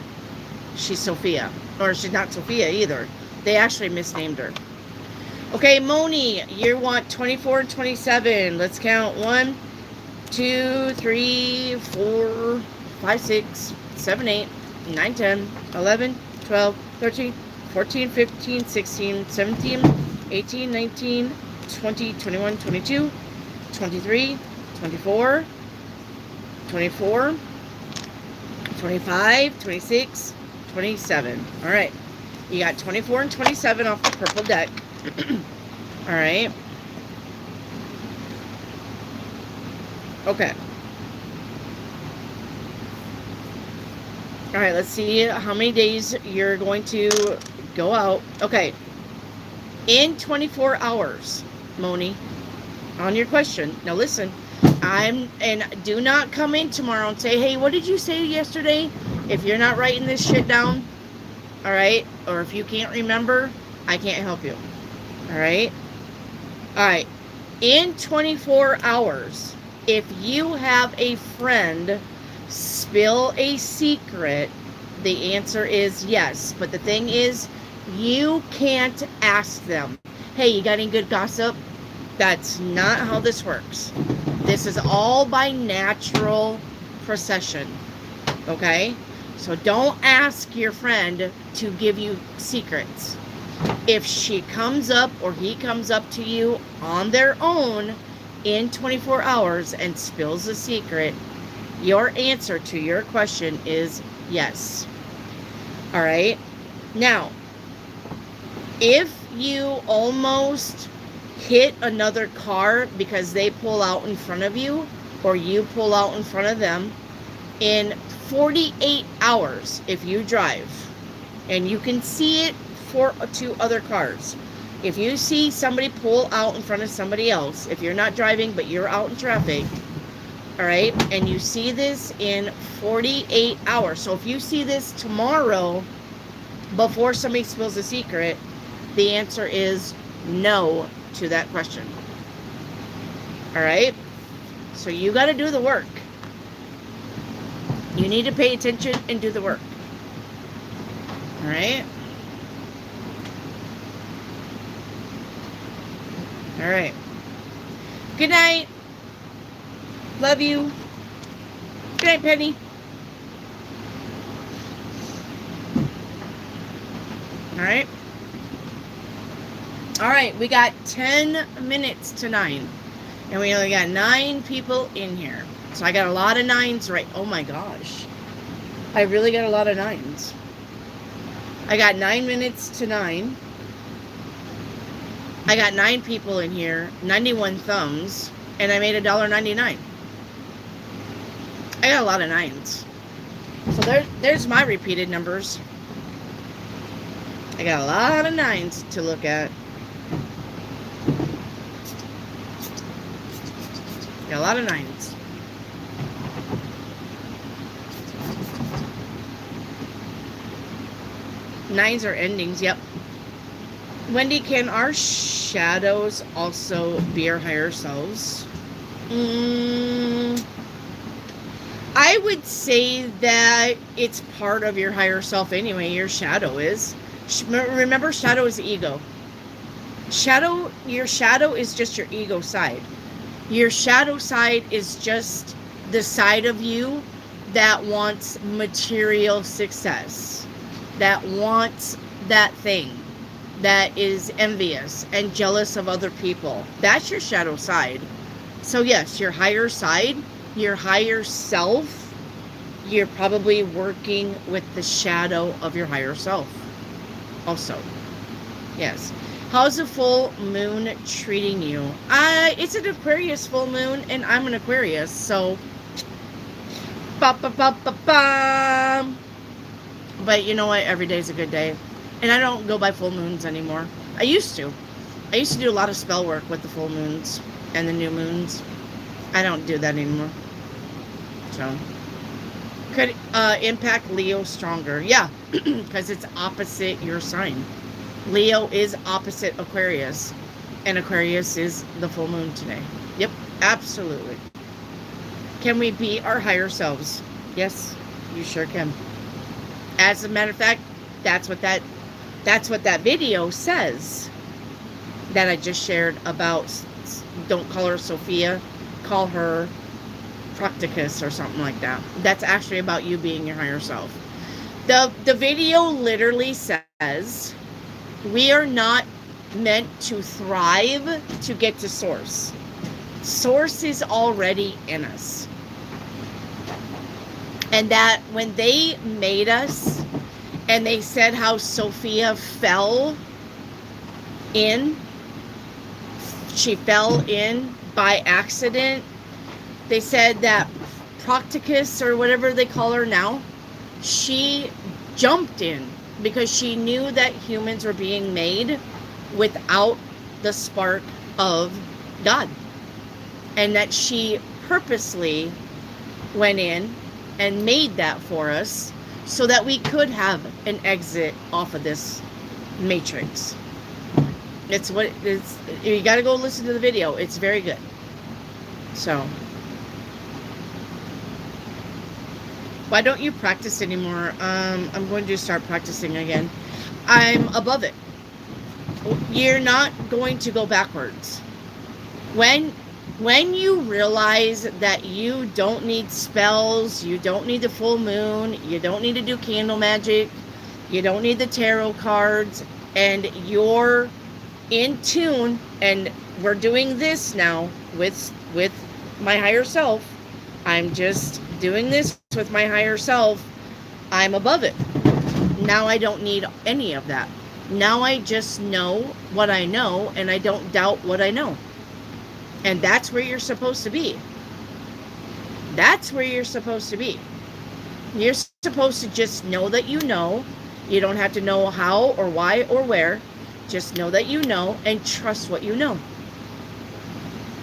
She's Sophia. Or she's not Sophia either. They actually misnamed her. Okay, Moni, you want 24 and 27. Let's count. 1, 2, 3, 4, 5, 6, 7, 8, 9, 10, 11, 12, 13, 14, 15, 16, 17, 18, 19, 20, 21, 22, 23, 24, 24, 25, 26, 27. All right. You got 24 and 27 off the purple deck. All right. Okay. All right, let's see how many days you're going to go out. Okay. In 24 hours, Moni, on your question. Now listen, and do not come in tomorrow and say, hey, what did you say yesterday? If you're not writing this shit down, all right, or if you can't remember, I can't help you. All right. All right. In 24 hours, if you have a friend spill a secret, the answer is yes. But the thing is, you can't ask them, hey, you got any good gossip? That's not how this works. This is all by natural procession. Okay? So don't ask your friend to give you secrets. If she comes up or he comes up to you on their own in 24 hours and spills a secret, your answer to your question is yes. All right? Now, if you almost hit another car because they pull out in front of you or you pull out in front of them, in 48 hours, if you drive and you can see it for 2 other cars, if you see somebody pull out in front of somebody else, if you're not driving but you're out in traffic, all right, and you see this in 48 hours, so if you see this tomorrow before somebody spills a secret, the answer is no to that question. All right? So you got to do the work. You need to pay attention and do the work. All right? All right. Good night. Love you. Good night, Penny. All right. All right, we got 10 minutes to 9. And we only got 9 people in here. So I got a lot of 9s right. Oh my gosh. I really got a lot of 9s. I got 9 minutes to 9. I got 9 people in here, 91 thumbs, and I made $1.99. I got a lot of 9s. So there's my repeated numbers. I got a lot of 9s to look at. Got a lot of 9s. Nines are endings, yep. Wendy, can our shadows also be our higher selves? I would say that it's part of your higher self anyway. Your shadow is. Remember, shadow is ego. Your shadow is just your ego side. Your shadow side is just the side of you that wants material success, that wants that thing, that is envious and jealous of other people. That's your shadow side. So yes, your higher side, your higher self, you're probably working with the shadow of your higher self also. Yes. How's the full moon treating you? It's an Aquarius full moon, and I'm an Aquarius, so ba-ba-ba-ba-bam. But you know what? Every day's a good day. And I don't go by full moons anymore. I used to. I used to do a lot of spell work with the full moons and the new moons. I don't do that anymore. So, could impact Leo stronger? Yeah, because it's opposite your sign. Leo is opposite Aquarius, and Aquarius is the full moon today. Yep, absolutely. Can we be our higher selves? Yes, you sure can. As a matter of fact, that's what that video says that I just shared about. Don't call her Sophia, call her Practicus or something like that. That's actually about you being your higher self. The video literally says we are not meant to thrive to get to source. Source is already in us. And that when they made us and they said how Sophia fell in, she fell in by accident. They said that Procticus, or whatever they call her now, she jumped in because she knew that humans were being made without the spark of God. And that she purposely went in and made that for us so that we could have an exit off of this matrix. It's what it's, you got to go listen to the video. It's very good. So, why don't you practice anymore? I'm going to start practicing again. I'm above it. You're not going to go backwards. When you realize that you don't need spells, you don't need the full moon, you don't need to do candle magic, you don't need the tarot cards, and you're in tune, and we're doing this now with my higher self. I'm just doing this with my higher self. I'm above it. Now I don't need any of that. Now I just know what I know, and I don't doubt what I know. And that's where you're supposed to be. That's where you're supposed to be. You're supposed to just know that you know. You don't have to know how or why or where. Just know that you know and trust what you know.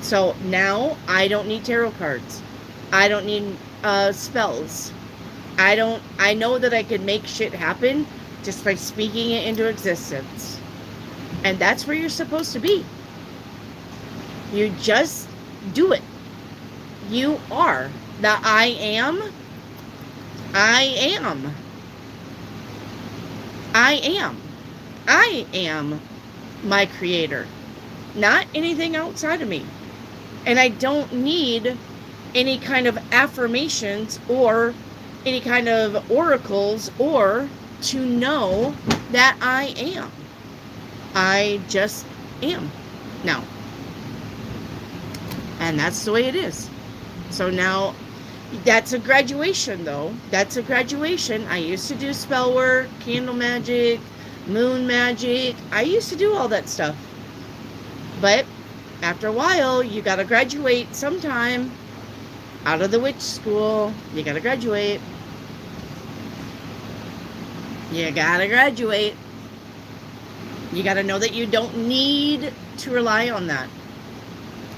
So now I don't need tarot cards. I don't need spells. I know that I can make shit happen just by speaking it into existence. And that's where you're supposed to be. You just do it. You are the I am. I am. I am. I am my creator. Not anything outside of me. And I don't need any kind of affirmations or any kind of oracles or to know that I am. I just am now. And that's the way it is. So now, that's a graduation though. That's a graduation. I used to do spell work, candle magic, moon magic. I used to do all that stuff. But after a while, you gotta graduate sometime out of the witch school. You gotta graduate. You gotta graduate. You gotta know that you don't need to rely on that.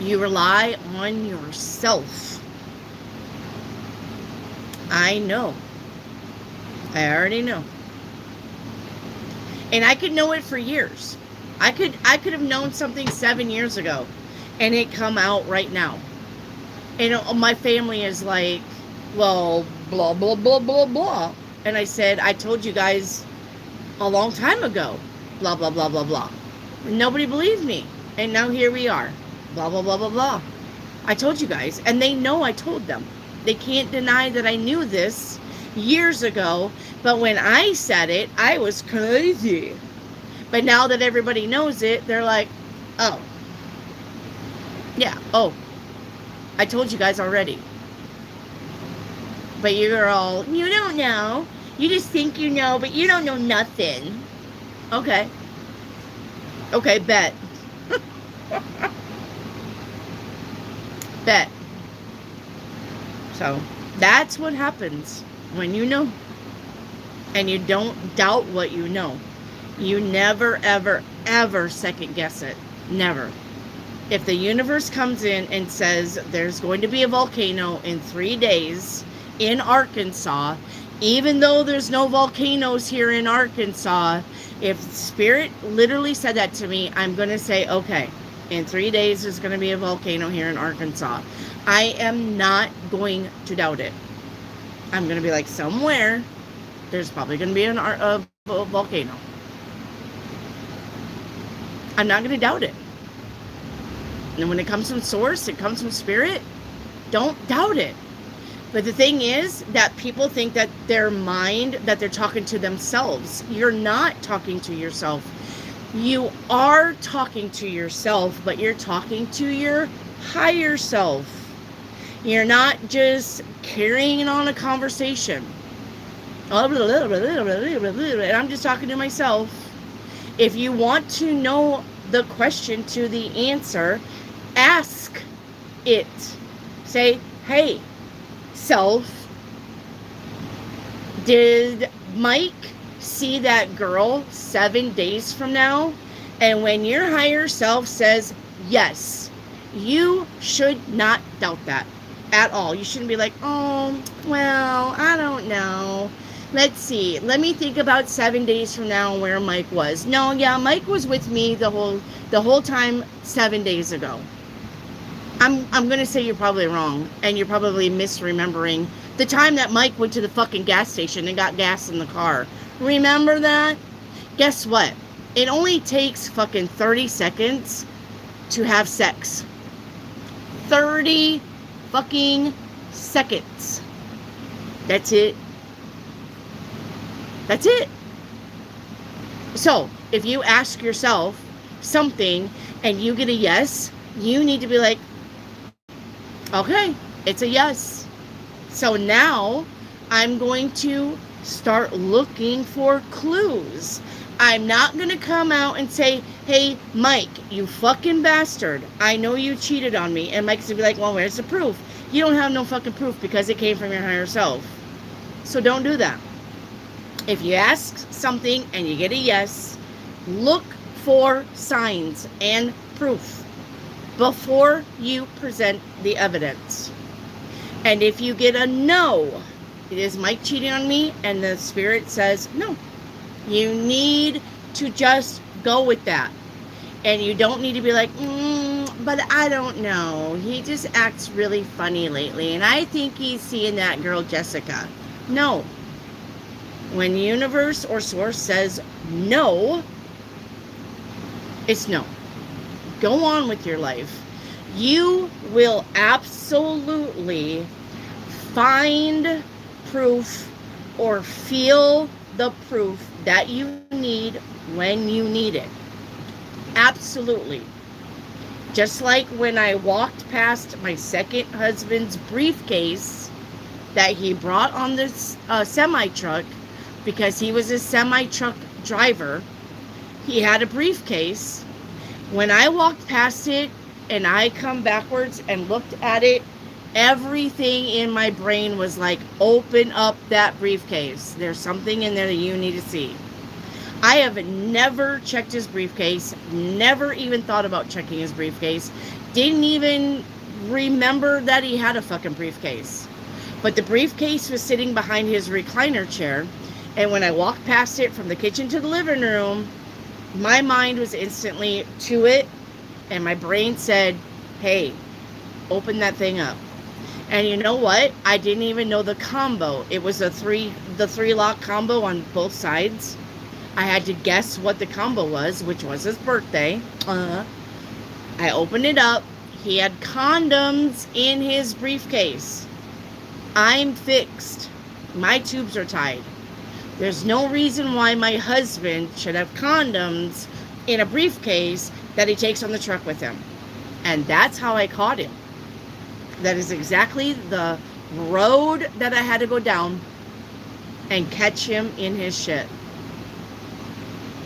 You rely on yourself. I know. I already know. And I could know it for years. I could have known something 7 years ago and it come out right now. And my family is like, well, blah, blah, blah, blah, blah. And I said, I told you guys a long time ago, blah, blah, blah, blah, blah. And nobody believed me. And now here we are. Blah, blah, blah, blah, blah. I told you guys. And they know I told them. They can't deny that I knew this years ago. But when I said it, I was crazy. But now that everybody knows it, they're like, oh. Yeah, oh. I told you guys already. But you're all, you don't know. You just think you know, but you don't know nothing. Okay. Okay, bet. Bet. So, that's what happens when you know. And you don't doubt what you know. You never, ever, ever second guess it. Never. If the universe comes in and says there's going to be a volcano in 3 days in Arkansas, even though there's no volcanoes here in Arkansas, if Spirit literally said that to me, I'm going to say, okay, in 3 days there's going to be a volcano here in Arkansas. I am not going to doubt it. I'm going to be like, somewhere there's probably going to be a volcano. I'm not going to doubt it. And when it comes from source, it comes from spirit, don't doubt it. But the thing is that people think that their mind, that they're talking to themselves. You're not talking to yourself. You are talking to yourself, but you're talking to your higher self. You're not just carrying on a conversation. And I'm just talking to myself. If you want to know the question to the answer, ask it. Say, hey, self, did Mike see that girl 7 days from now? And when your higher self says yes, you should not doubt that at all. You shouldn't be like, oh, well, I don't know. Let's see. Let me think about 7 days from now where Mike was. No, yeah, Mike was with me the whole time 7 days ago. I'm going to say you're probably wrong, and you're probably misremembering the time that Mike went to the fucking gas station and got gas in the car. Remember that? Guess what? It only takes fucking 30 seconds to have sex. 30 fucking seconds. That's it. That's it. So, if you ask yourself something and you get a yes, you need to be like, okay, it's a yes. So now I'm going to start looking for clues. I'm not going to come out and say, hey, Mike, you fucking bastard. I know you cheated on me. And Mike's going to be like, well, where's the proof? You don't have no fucking proof because it came from your higher self. So don't do that. If you ask something and you get a yes, look for signs and proof before you present the evidence. And if you get a no, it is Mike cheating on me, and the spirit says no, you need to just go with that. And you don't need to be like, but I don't know. He just acts really funny lately, and I think he's seeing that girl Jessica. No. When universe or source says no, it's no. Go on with your life. You will absolutely find proof or feel the proof that you need when you need it. Absolutely. Just like when I walked past my second husband's briefcase that he brought on this semi-truck, because he was a semi-truck driver. He had a briefcase. When I walked past it and I come backwards and looked at it, everything in my brain was like, open up that briefcase. There's something in there that you need to see. I have never checked his briefcase, never even thought about checking his briefcase, didn't even remember that he had a fucking briefcase. But the briefcase was sitting behind his recliner chair. And when I walked past it from the kitchen to the living room, my mind was instantly to it. And my brain said, hey, open that thing up. And you know what? I didn't even know the combo. It was the three lock combo on both sides. I had to guess what the combo was, which was his birthday. I opened it up. He had condoms in his briefcase. I'm fixed. My tubes are tied. There's no reason why my husband should have condoms in a briefcase that he takes on the truck with him. And that's how I caught him. That is exactly the road that I had to go down and catch him in his shit.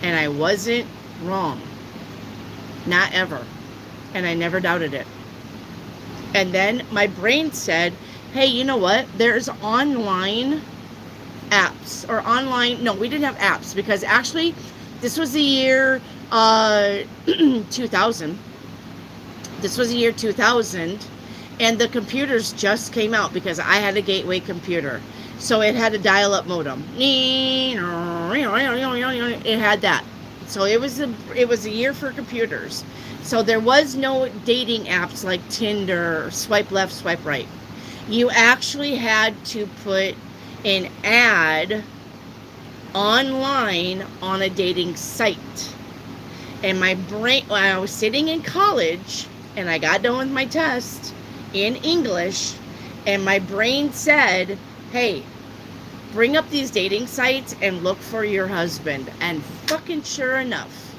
And I wasn't wrong. Not ever. And I never doubted it. And then my brain said, hey, you know what? There's online apps or online. No, we didn't have apps because actually this was the year 2000. This was the year 2000. And the computers just came out because I had a gateway computer. So it had a dial-up modem. It had that. So it was a year for computers. So there was no dating apps like Tinder, swipe left, swipe right. You actually had to put an ad online on a dating site. And my brain, when I was sitting in college and I got done with my test in English, and my brain said, hey, bring up these dating sites and look for your husband. And fucking sure enough,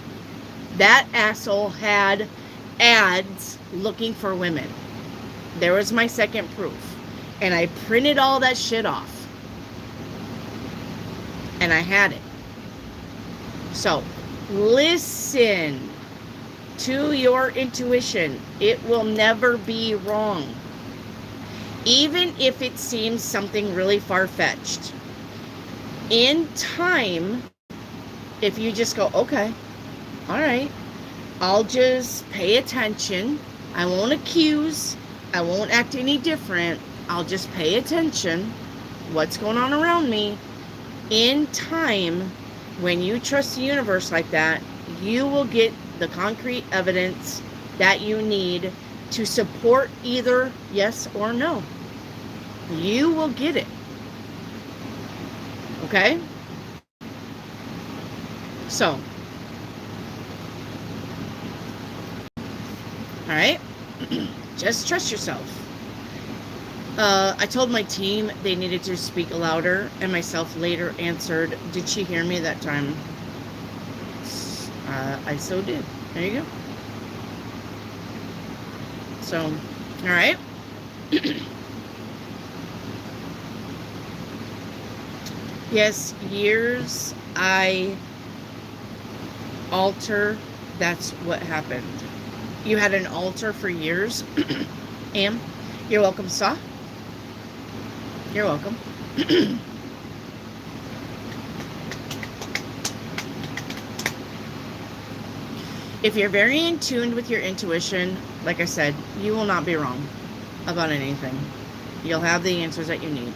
that asshole had ads looking for women. There was my second proof. And I printed all that shit off. And I had it. So, listen to your intuition. It will never be wrong. Even if it seems something really far-fetched. In time, if you just go, okay, all right, I'll just pay attention. I won't accuse. I won't act any different. I'll just pay attention. What's going on around me? In time, when you trust the universe like that, you will get the concrete evidence that you need to support either yes or no. You will get it. Okay? So, all right? Just trust yourself. I told my team they needed to speak louder, and myself later answered, did she hear me that time? I so did. There you go. So, all right. Yes, years I alter, that's what happened. You had an altar for years? Am, you're welcome, Saw. You're welcome. If you're very in tune with your intuition, like I said, you will not be wrong about anything. You'll have the answers that you need.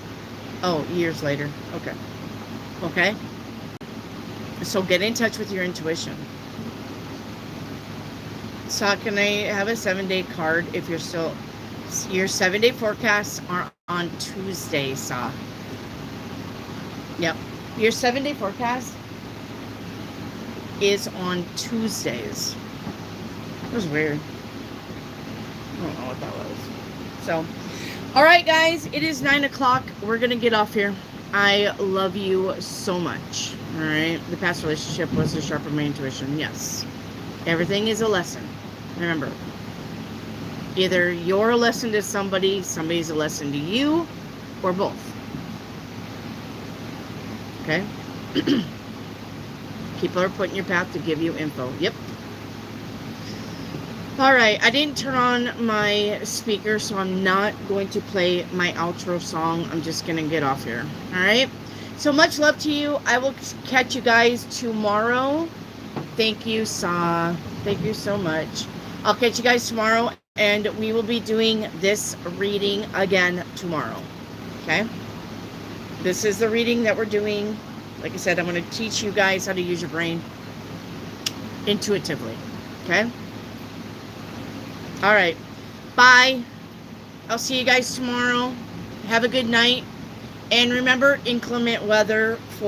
Oh, years later. Okay. Okay? So get in touch with your intuition. So can I have a 7-day card if you're still... Your 7-day forecasts are on Tuesday, Saw. Yep. Your 7-day forecast is on Tuesdays. That was weird. I don't know what that was. So, all right, guys. It is 9 o'clock. We're going to get off here. I love you so much. All right. The past relationship was to sharpen my intuition. Yes. Everything is a lesson. Remember, either you're a lesson to somebody, somebody's a lesson to you, or both. Okay? People are put in your path to give you info. Yep. Alright, I didn't turn on my speaker, so I'm not going to play my outro song. I'm just going to get off here. Alright? So much love to you. I will catch you guys tomorrow. Thank you, Saw. Thank you so much. I'll catch you guys tomorrow, and we will be doing this reading again tomorrow. Okay? This is the reading that we're doing. Like I said, I'm going to teach you guys how to use your brain intuitively. Okay? All right. Bye. I'll see you guys tomorrow. Have a good night. And remember, inclement weather for